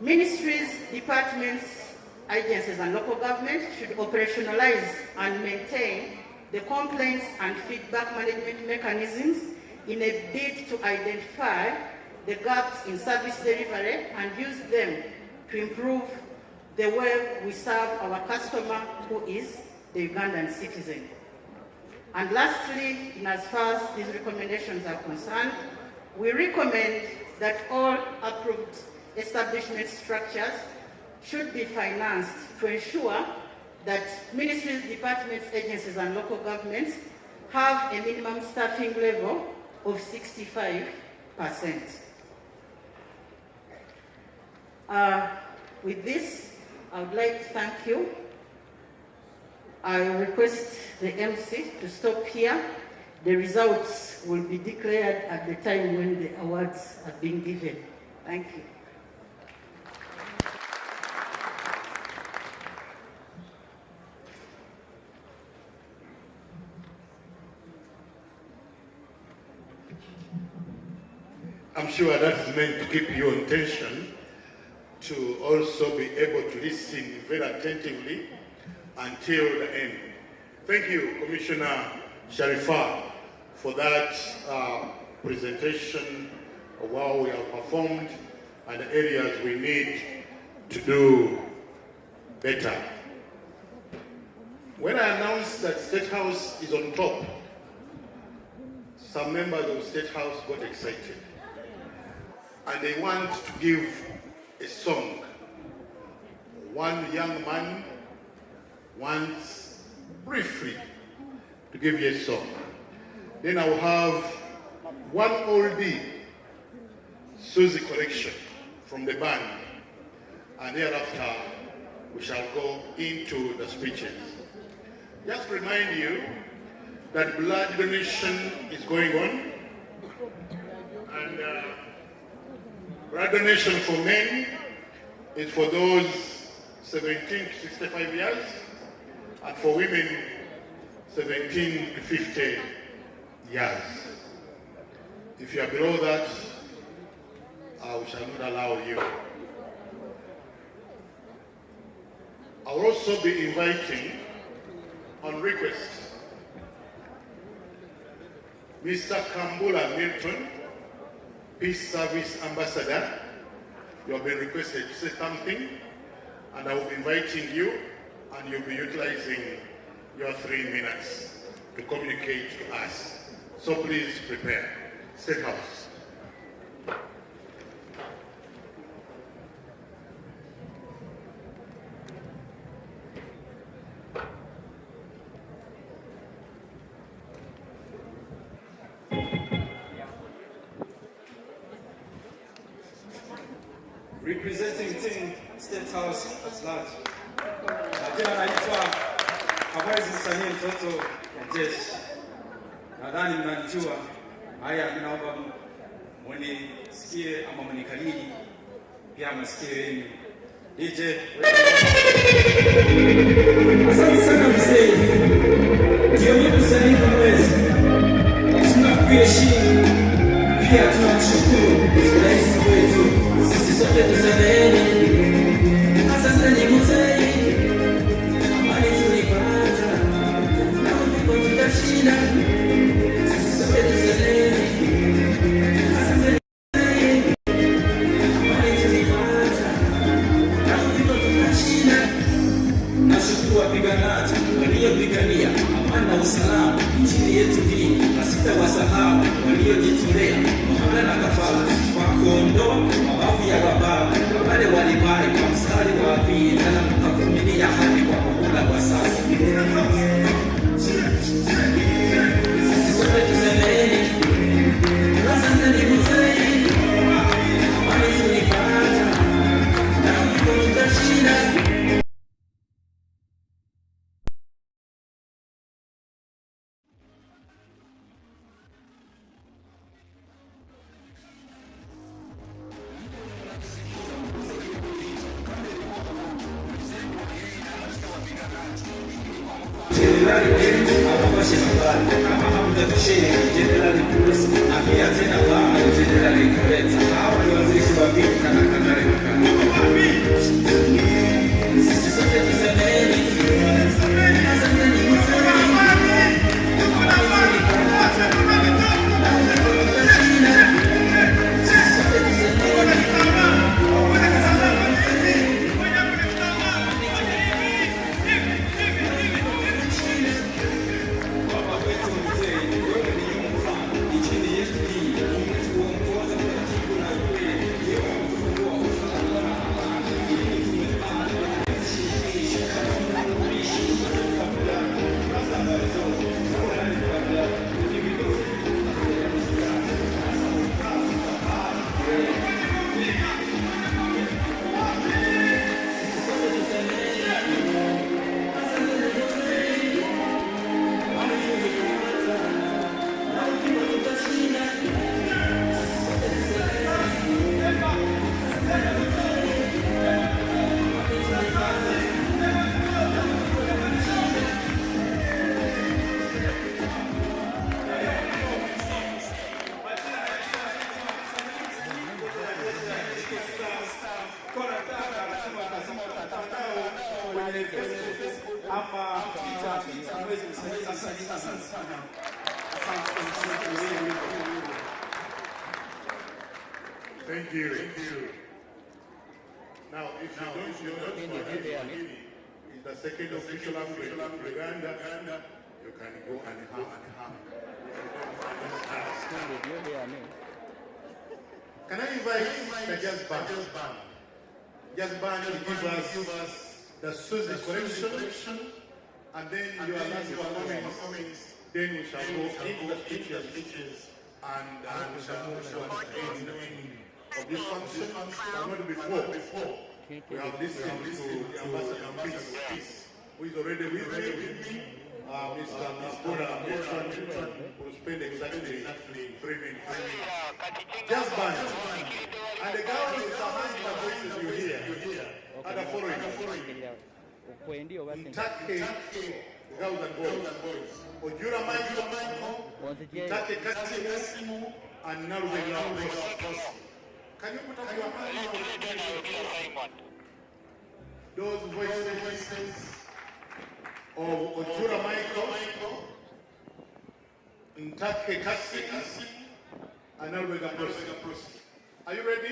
Speaker 12: Ministries, departments, agencies, and local governments should operationalize and maintain the complaints and feedback management mechanisms in a bid to identify the gaps in service delivery and use them to improve the way we serve our customer, who is the Ugandan citizen. And lastly, in as far as these recommendations are concerned, we recommend that all approved establishment structures should be financed to ensure that ministries, departments, agencies, and local governments have a minimum staffing level of 65%. With this, I would like to thank you. I request the MC to stop here. The results will be declared at the time when the awards are being given. Thank you.
Speaker 3: I'm sure that's meant to keep you on tension, to also be able to listen very attentively until the end. Thank you, Commissioner Sharifa, for that presentation of how we have performed and the areas we need to do better. When I announced that State House is on top, some members of State House got excited. And they want to give a song. One young man wants briefly to give you a song. Then I'll have one oldie, Susie collection from the band. And thereafter, we shall go into the speeches. Just remind you that blood donation is going on. And blood donation for men is for those 17 to 65 years, and for women, 17 to 50 years. If you are below that, we shall not allow you. I will also be inviting, on request, Mr. Kambula Milton, Peace Service Ambassador. You have been requested to say something, and I will be inviting you, and you'll be utilizing your 3 minutes to communicate to us. So please prepare. State House.
Speaker 13: Representing Team State House at large. Jina naitwa habari zisanii mtoto ya jeshi. Nadhani mnanijua. Haya, ninaomba mnisikie ama mnikalili pia msikie wenu. DJ. Asante sana mzee. Ndio mimi msanii kwa mwezi. Tunakuheshimu. Pia tunamshukuru rais wetu. Sisi sote tuzaleni. Asante mzee. Amani tulipata. Na ndipo tutashinda. Sisi sote tuzaleni. Asante mzee. Amani tulipata. Na ndipo tutashinda. Nashukuru wapiganaji waliopigania amani na usalama nchini yetu hii, na sitawasahau waliojitolea mahanga na kafara kwa kuondoa mabavu ya wababu, wale walibali kwa mstari wa vita na kuvumilia hadi kwa muhula wa sasa. Sisi sote tuzaleni. Asante mzee. Amani tulipata. Na ndipo tutashinda. Jenerali wetu amabashe mbali kama hamjatosheni jenerali polisi na pia tena baba jenerali kuleta hawa ni waziri wa vita na kadhalika. Sisi sote tuzaleni. Asante mzee. Nchini yetu hii umetuongoza taratibu na wewe ndio mfunguo wa usalama.
Speaker 3: Thank you. Now, if you don't know that Swahili is the second official language of Uganda, you can go and ham. Can I invite the jazz band? Jazz band will give us the Suzy collection, and then your last performance. Then we shall go into the speeches and we shall end of this function, but not before. We have listened to the Ambassador of Peace, who is already with me. Mr. Masboda will spend exactly 3 minutes. Just band. And the girls with the husband voices you hear are the following. Ntake, girls and boys. Ojura Maiko, Ntake Kasimu, and Narubega. Can you put up your hand? Those voices of Ojura Maiko, Ntake Kasimu, and Narubega. Are you ready?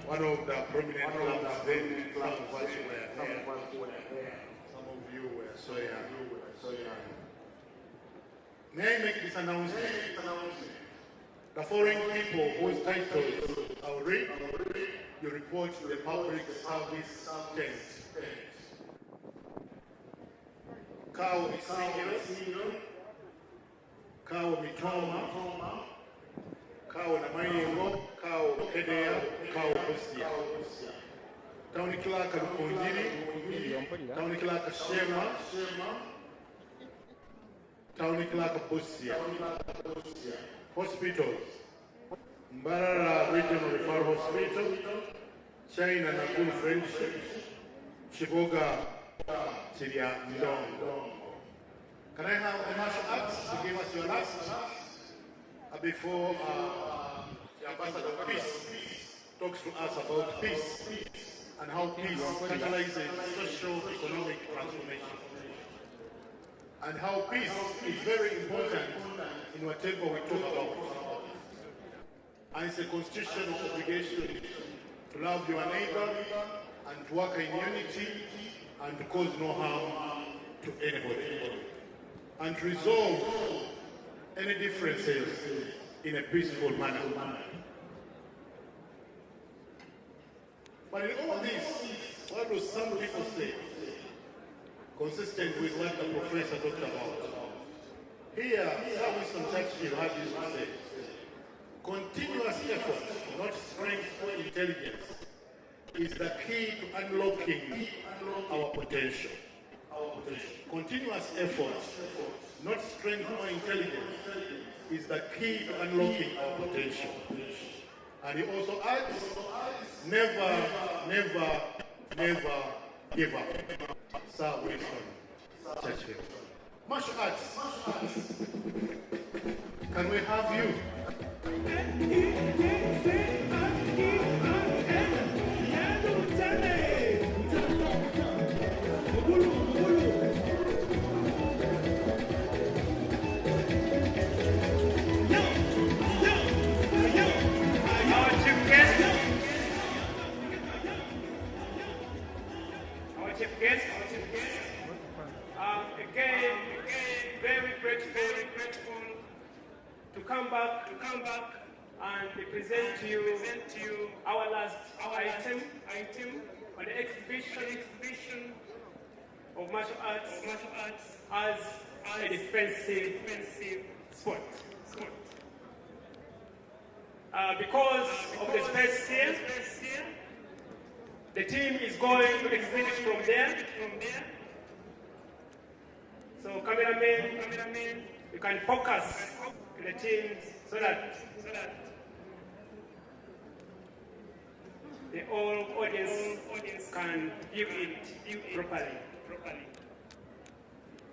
Speaker 3: One of the prominent clubs then, some of us were there. Some of you were so young. May I make this announcement? The following people whose titles I'll read, you report to the public service tent. Kao Isinyo, Kao Mitoma, Kao Namayengo, Kao Kedea, Kao Bosia. County Clerk Lukunjiri, County Clerk Shema, County Clerk Bosia. Hospitals, Mbarara Regional Referral Hospital, China Nakuru Friendship, Chiboga, Chiria Ndongo. Can I have the martial arts to give us your last before the Ambassador of Peace talks to us about peace and how peace catalyzes socio-economic transformation, and how peace is very important in whatever we talk about. And it's a constitutional obligation to love your neighbor and to work in unity and to cause no harm to anybody, and to resolve any differences in a peaceful manner. But in all this, what do some people say? consistent with what the professor talked about. Here, service on Church Hill had this to say, continuous effort, not strength or intelligence, is the key to unlocking our potential. Continuous effort, not strength or intelligence, is the key to unlocking our potential. And he also adds, never, never, never give up. Sir Wilson, Churchill. Martial arts. Can we have you?
Speaker 9: Again, very grateful to come back and present to you our last item on the exhibition of martial arts as a defensive sport. Because of the space here, the team is going to exhibit from there. So cameraman, you can focus to the team so that the whole audience can view it properly.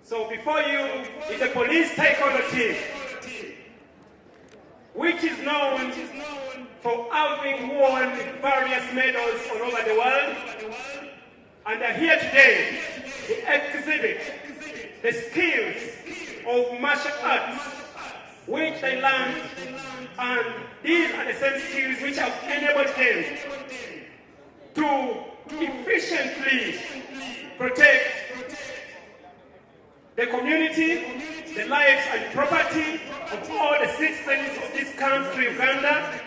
Speaker 9: So before you is the police taekwondo team, which is known for having won various medals all over the world, and are here today to exhibit the skills of martial arts which they learned, and these are the same skills which have enabled them to efficiently protect the community, the lives and property of all the citizens of this country, Uganda.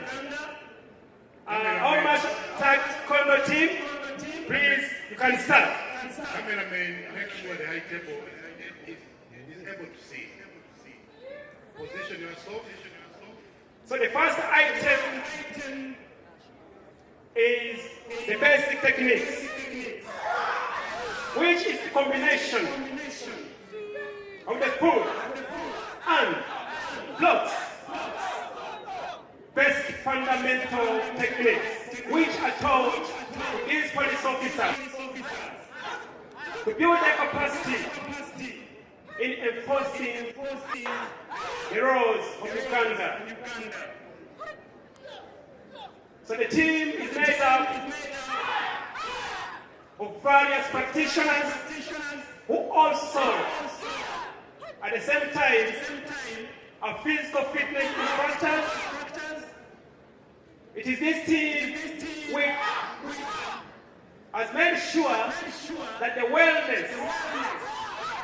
Speaker 9: Our martial taekwondo team, please, you can start.
Speaker 3: Cameraman, make sure the high table is able to see. Position yourself.
Speaker 9: So the first item is the basic techniques, which is the combination of the foot and blocks. Basic fundamental techniques which are taught to these police officers to build their capacity in enforcing the laws of Uganda. So the team is made up of various practitioners who also, at the same time, are physical fitness instructors. It is this team which has made sure that the wellness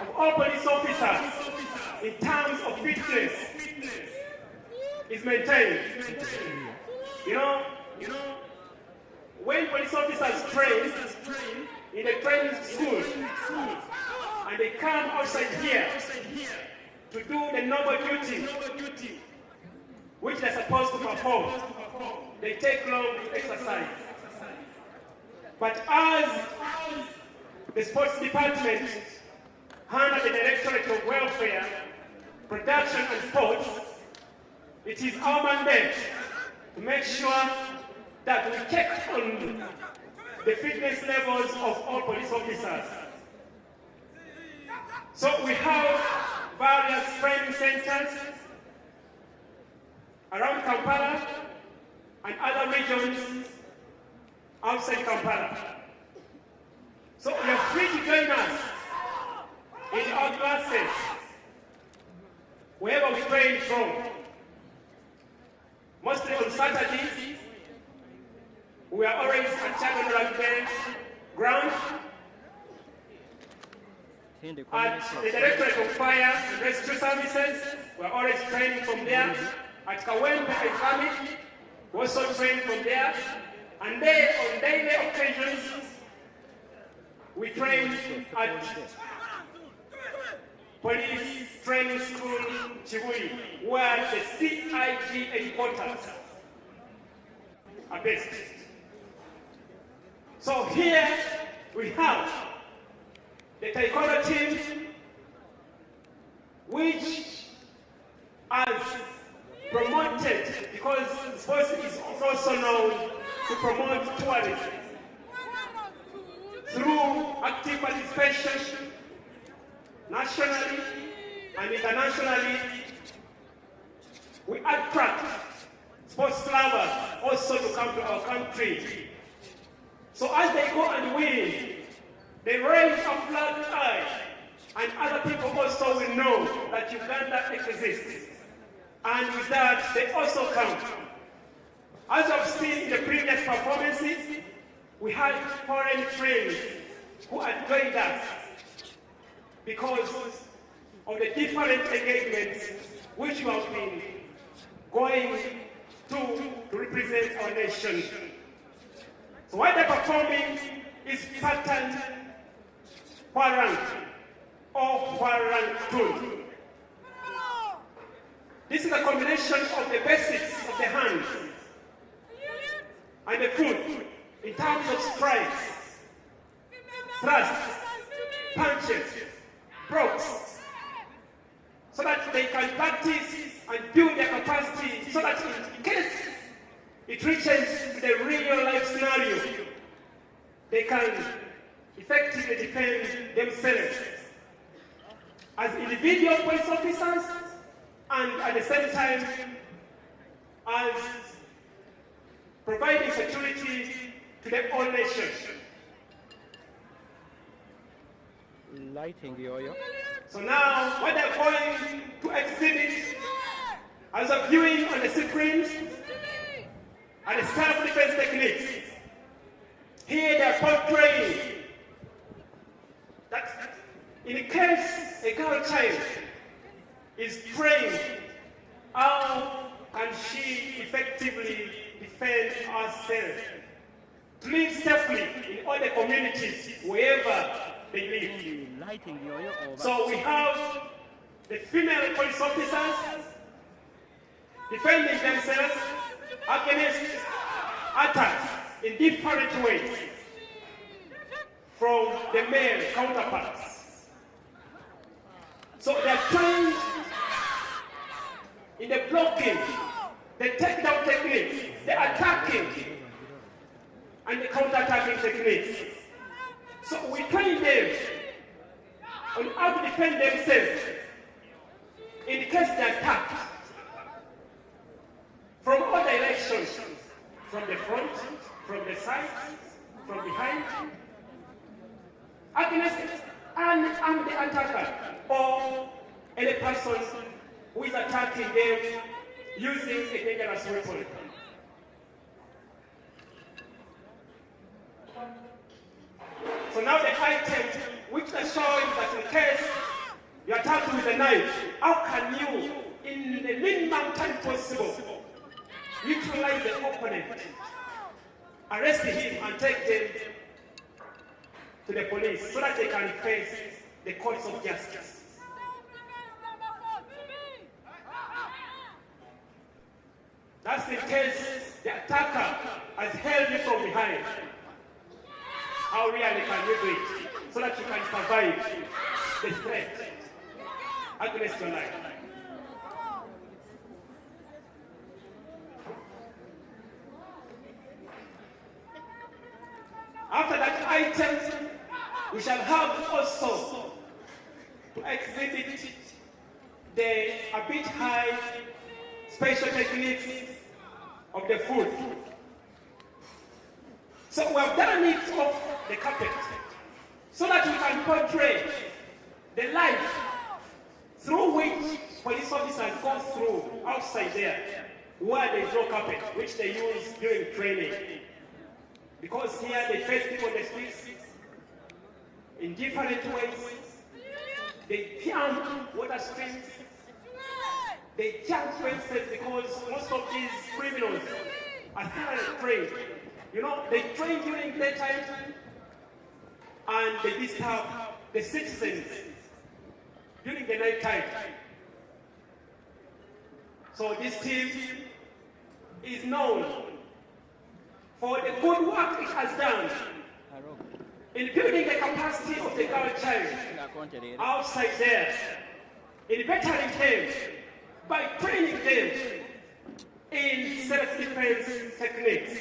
Speaker 9: of all police officers in terms of fitness is maintained. You know, when police officers train in the training school and they come outside here to do the normal duty which they're supposed to perform, they take long to exercise. But as the sports department under the Directorate of Welfare, Production and Sports, it is our mandate to make sure that we check on the fitness levels of all police officers. So we have various training centers around Kampala and other regions outside Kampala. So you are free to join us in our classes, wherever we train from. Mostly on Saturdays, we are always at Chagon Rugby ground. At the Directorate of Fire and Rescue Services, we are always training from there. At Kawempe and Kami, we also train from there. And then on daily occasions, we train at Police Training School, Chibuli, where the CIG headquarters are based. So here we have the taekwondo team, which has promoted, because sports is also known to promote tourism through active participation nationally and internationally. We attract sports lovers also to come to our country. So as they go and win, they raise a flag high, and other people also will know that Uganda exists. And with that, they also come. As I've seen in the previous performances, we had foreign friends who had joined us because of the different engagements which we have been going to represent our nation. So what they're performing is pattern Warang or Warang Tun. This is a combination of the basics of the hands and the foot in terms of strikes, thrusts, punches, procs, so that they can practice and build their capacity so that in case it reaches the real life scenario, they can effectively defend themselves as individual police officers and at the same time as providing security to the whole nation.
Speaker 5: Lighting yoyo.
Speaker 9: So now what they're going to exhibit as a viewing on the screens are the self-defense techniques. Here they are portraying that in case a girl child is trained, how can she effectively defend herself to live safely in all the communities wherever they live. So we have the female police officers defending themselves against attacks in different ways from the male counterparts. So they are trained in the blocking, the takedown techniques, the attacking, and the counter-attacking techniques. So we train them on how to defend themselves in case they are attacked from all directions, from the front, from the side, from behind, against and the attacker or any person who is attacking them using a dangerous weapon. So now the item which are showing that in case you attack with a knife, how can you, in the minimum time possible, neutralize the opponent, arrest him and take them to the police so that they can face the courts of justice. That's in case the attacker has held you from behind. How really can you do it so that you can survive the threat against your life? After that item, we shall have also to exhibit the a bit high special techniques of the food. So we have done it off the carpet so that we can portray the life through which police officers go through outside there where there is no carpet, which they use during training. Because here they face people on the streets in different ways. They jump water streams. They jump fences because most of these criminals are still trained. You know, they train during daytime and they disturb the citizens during the night time. So this team is known for the good work it has done in building the capacity of the girl child outside there, in bettering them by training them in self-defense techniques.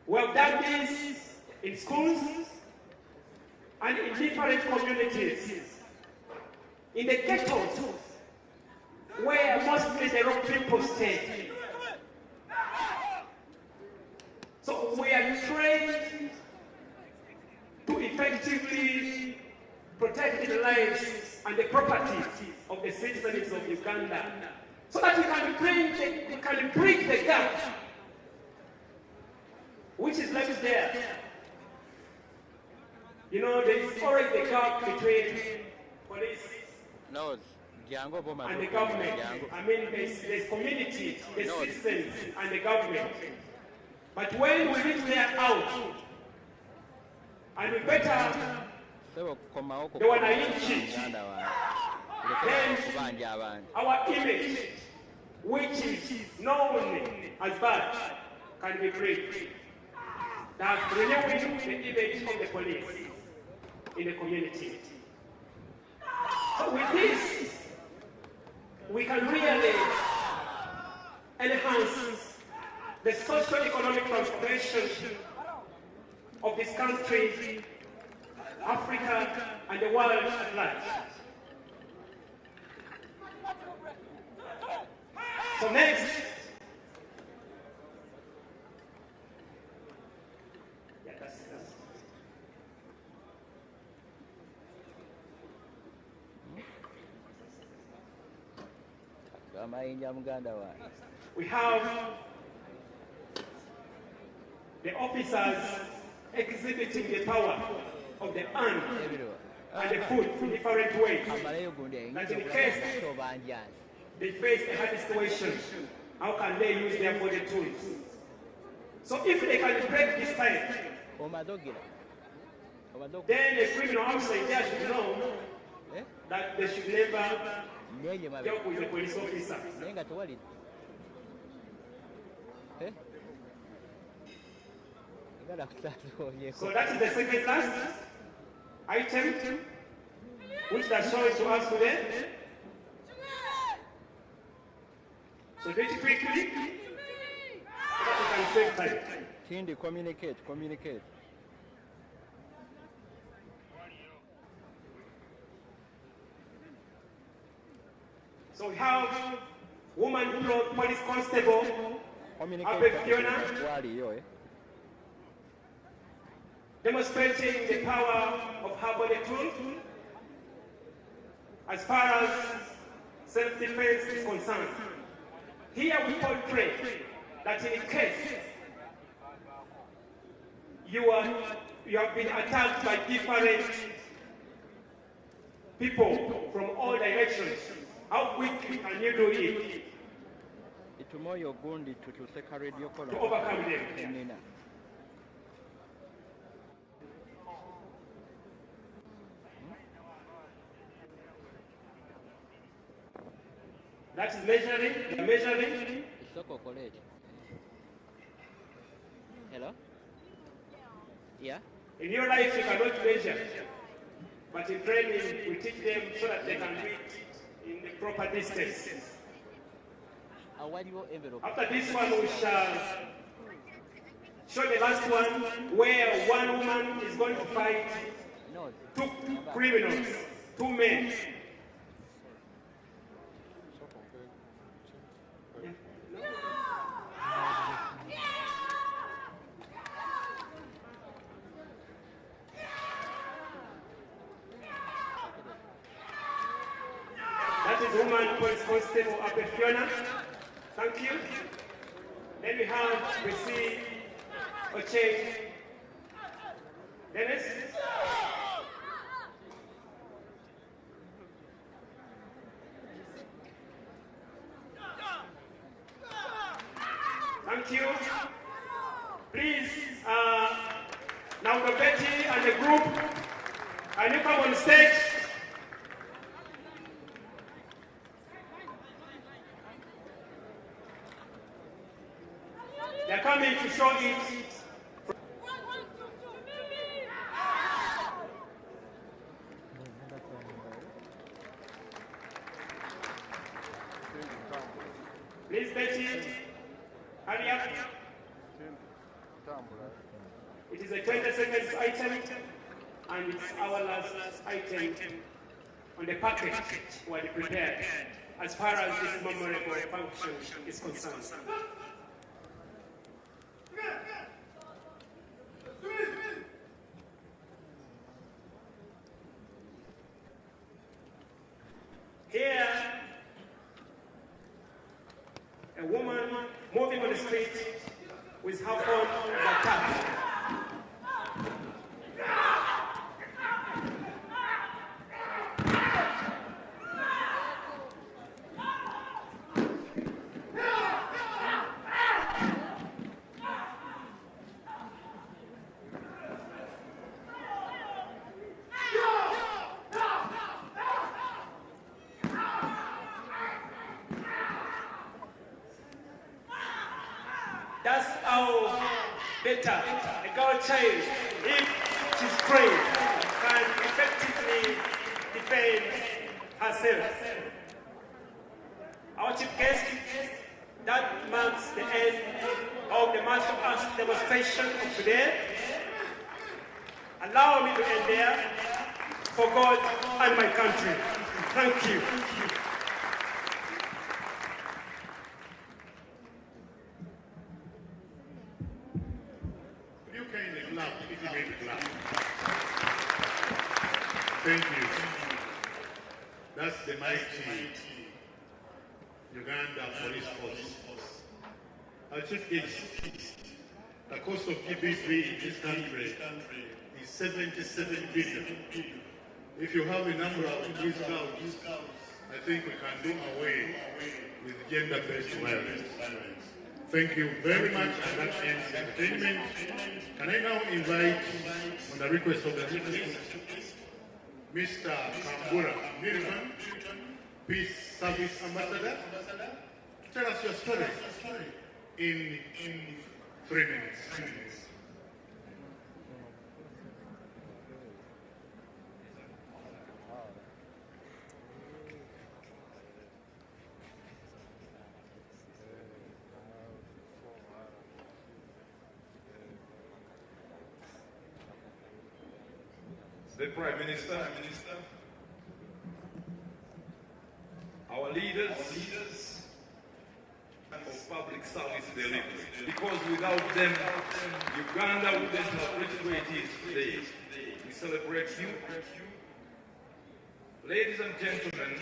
Speaker 9: We have done this in schools and in different communities, in the ghettos, where mostly the rock people stay. So we are trained to effectively protect the lives and the property of the citizens of Uganda, so that we can bridge the gap which is left there. You know, there is always a gap between police and the government. I mean, there's community, there's citizens and the government. But when we reach there out, and we better the wananchi, then our image, which is known as bad, can be bridged. That's renewing the image of the police in the community. So with this, we can really enhance the socio-economic transformation of this country, Africa, and the world at large. So next, we have the officers exhibiting the power of the hand and the foot in different ways. That in case they face a hard situation, how can they use their body tools? So if they can break this time, then the criminal outside there should know that they should never joke with a police officer. So that is the second last item which they are showing to us today. So do it quickly so that we can save time.
Speaker 5: Kindi, communicate.
Speaker 9: So we have woman police constable, Fiona, demonstrating the power of her body tool as far as self-defense is concerned. Here we portray that in case you have been attacked by different people from all directions, how quickly can you do it to overcome them? That is measuring.
Speaker 5: Hello? Yeah?
Speaker 9: In your life you cannot measure, but in training we teach them so that they can do it in the proper distance. After this one we shall show the last one where one woman is going to fight two criminals, two men. That is woman police constable Fiona. Thank you. Then we have Bisi Oche Dennis. Thank you. Please, now the Betty and the group, can you come on stage? show it. Please, Betty, hurry up. It is a 20 seconds item, and it's our last item on the package we prepared as far as this memorable function is concerned. Here, a woman moving on the street with her phone attacked. That's how better a girl child, if she's trained, can effectively defend herself. Our chief guest, that marks the end of the martial arts demonstration of today. Allow me to end there for God and my country. Thank you.
Speaker 2: Thank you. That's the mighty Uganda Police Force. Our chief guest, the cost of GDP in this country is 77 billion. If you have a number of these counts, I think we can do away with gender-based violence. Thank you very much, and that ends the entertainment. Can I now invite, on the request of the chief guest, Mr. Kambura Milton, Peace Service Ambassador, to tell us your story in 3 minutes.
Speaker 13: The Prime Minister, our leaders of public service delivery, because without them, Uganda wouldn't have reached where it is today. We celebrate you. Ladies and gentlemen,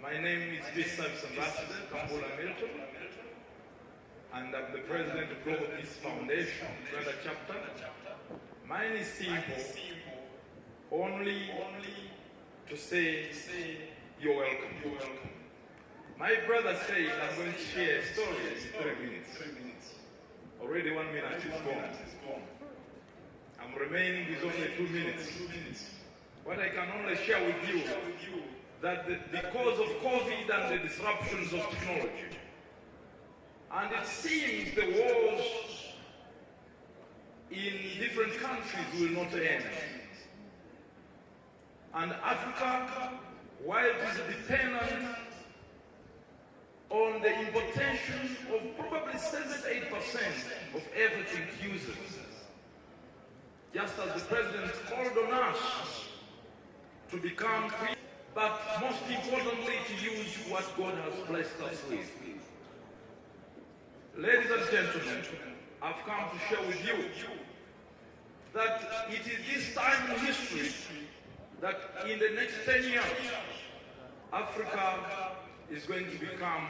Speaker 13: my name is Peace Service Ambassador Kambula Milton, and I'm the President of Global Peace Foundation, Uganda chapter. Mine is simple. Only to say you're welcome. My brother said I'm going to share a story in 3 minutes. Already 1 minute is gone. I'm remaining with only 2 minutes. What I can only share with you that because of COVID and the disruptions of technology, and it seems the wars in different countries will not end. And Africa, while it is dependent on the importation of probably 78% of everything it uses, just as the President called on us to become free, but most importantly to use what God has blessed us with. Ladies and gentlemen, I've come to share with you that it is this time in history that in the next 10 years, Africa is going to become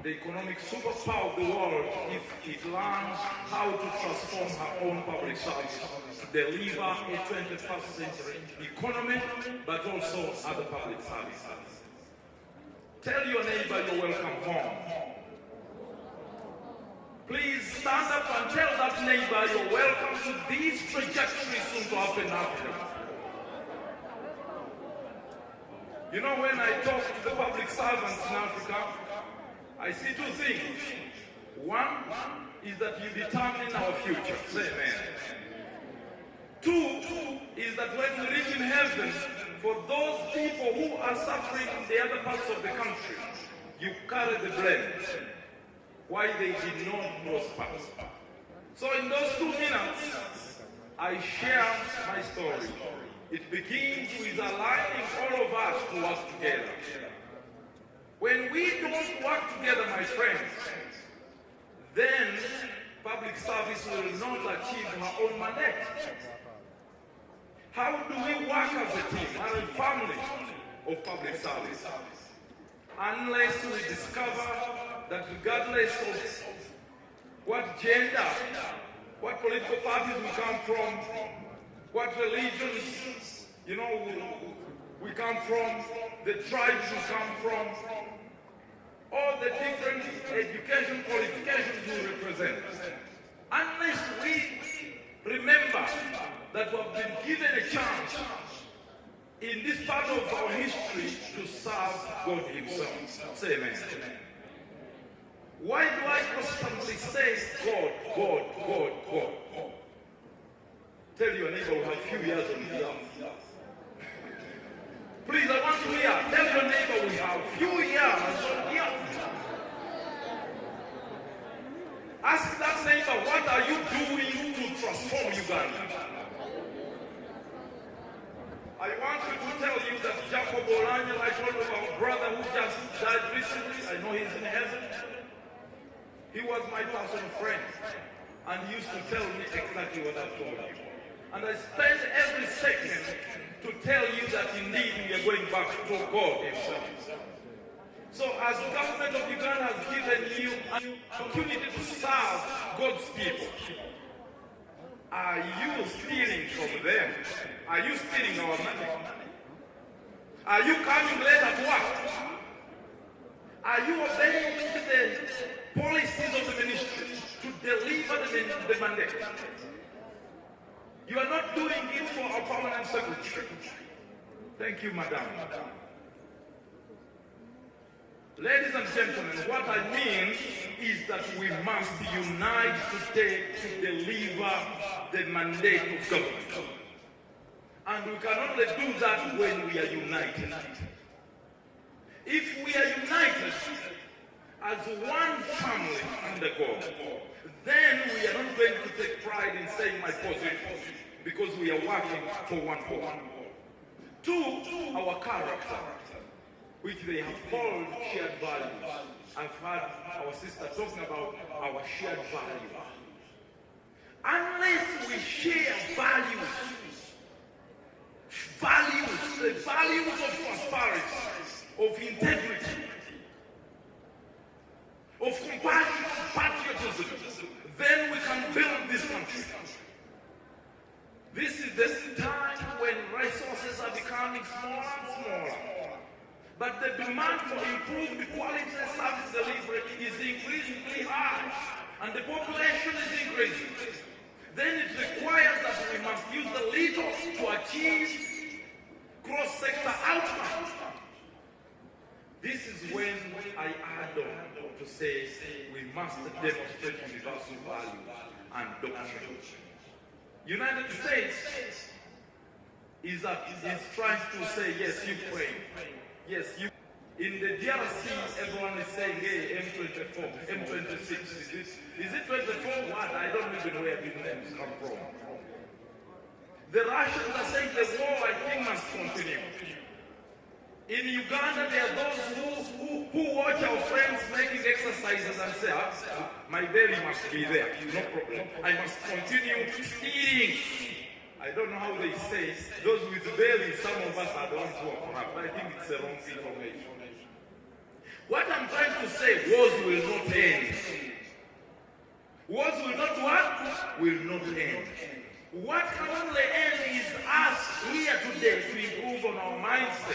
Speaker 13: the economic superpower of the world if it learns how to transform her own public service to deliver a 21st century economy, but also other public services. Tell your neighbor you're welcome home. Please stand up and tell that neighbor you're welcome to these trajectories soon to happen in Africa. You know, when I talk to the public servants in Africa, I see two things. One is that you determine our future. Say amen. 2 is that when we reach in heaven, for those people who are suffering in the other parts of the country, you carry the blame. Why they did not prosper. So in those 2 minutes, I share my story. It begins with aligning all of us to work together. When we don't work together, my friends, then public service will not achieve her own mandate. How do we work as a team, as a family of public service? Unless we discover that regardless of what gender, what political parties we come from, what religions, we come from, the tribes we come from, all the different education qualifications we represent. Unless we remember that we have been given a chance in this part of our history to serve God Himself. Say amen. Why do I constantly say God, God, God, God? Tell your neighbor we have a few years on the earth. Please, I want to hear. Tell your neighbor we have a few years on the earth. Ask that neighbor, what are you doing to transform Uganda? I want you to tell you that Jacob Olanya, I told you our brother who just died recently, I know he's in heaven. He was my personal friend, and he used to tell me exactly what I told you. And I spent every second to tell you that indeed we are going back to God Himself. So as the government of Uganda has given you an opportunity to serve God's people, are you stealing from them? Are you stealing our money? Are you coming late at work? Are you obeying the policies of the ministry to deliver the mandate? You are not doing it for our permanent secretary. Thank you, madam. Ladies and gentlemen, what I mean is that we must unite today to deliver the mandate of government. And we can only do that when we are united. If we are united as one family under God, then we are not going to take pride in saying my position, because we are working for one goal. 2, our character, which they have called shared values. I've heard our sister talking about our shared values. Unless we share values, the values of prosperity, of integrity, of compassion, patriotism, then we can build this country. This is the time when resources are becoming smaller and smaller. But the demand for improved quality service delivery is increasingly high, and the population is increasing. Then it requires that we must use the little to achieve cross-sector outcomes. This is when I add on to say we must demonstrate universal values and doctrine. United States is trying to say, yes, Ukraine. Yes, you. In the DRC, everyone is saying, hey, M24, M26. Is it 24? What? I don't even know where these names come from. The Russians are saying the war, I think, must continue. In Uganda, there are those who watch our friends making exercises and say, my belly must be there, no problem. I must continue stealing. I don't know how they say, those with belly, some of us are the ones who are corrupt. I think it's the wrong information. What I'm trying to say, wars will not end. Wars will not what? Will not end. What can only end is us here today to improve on our mindset.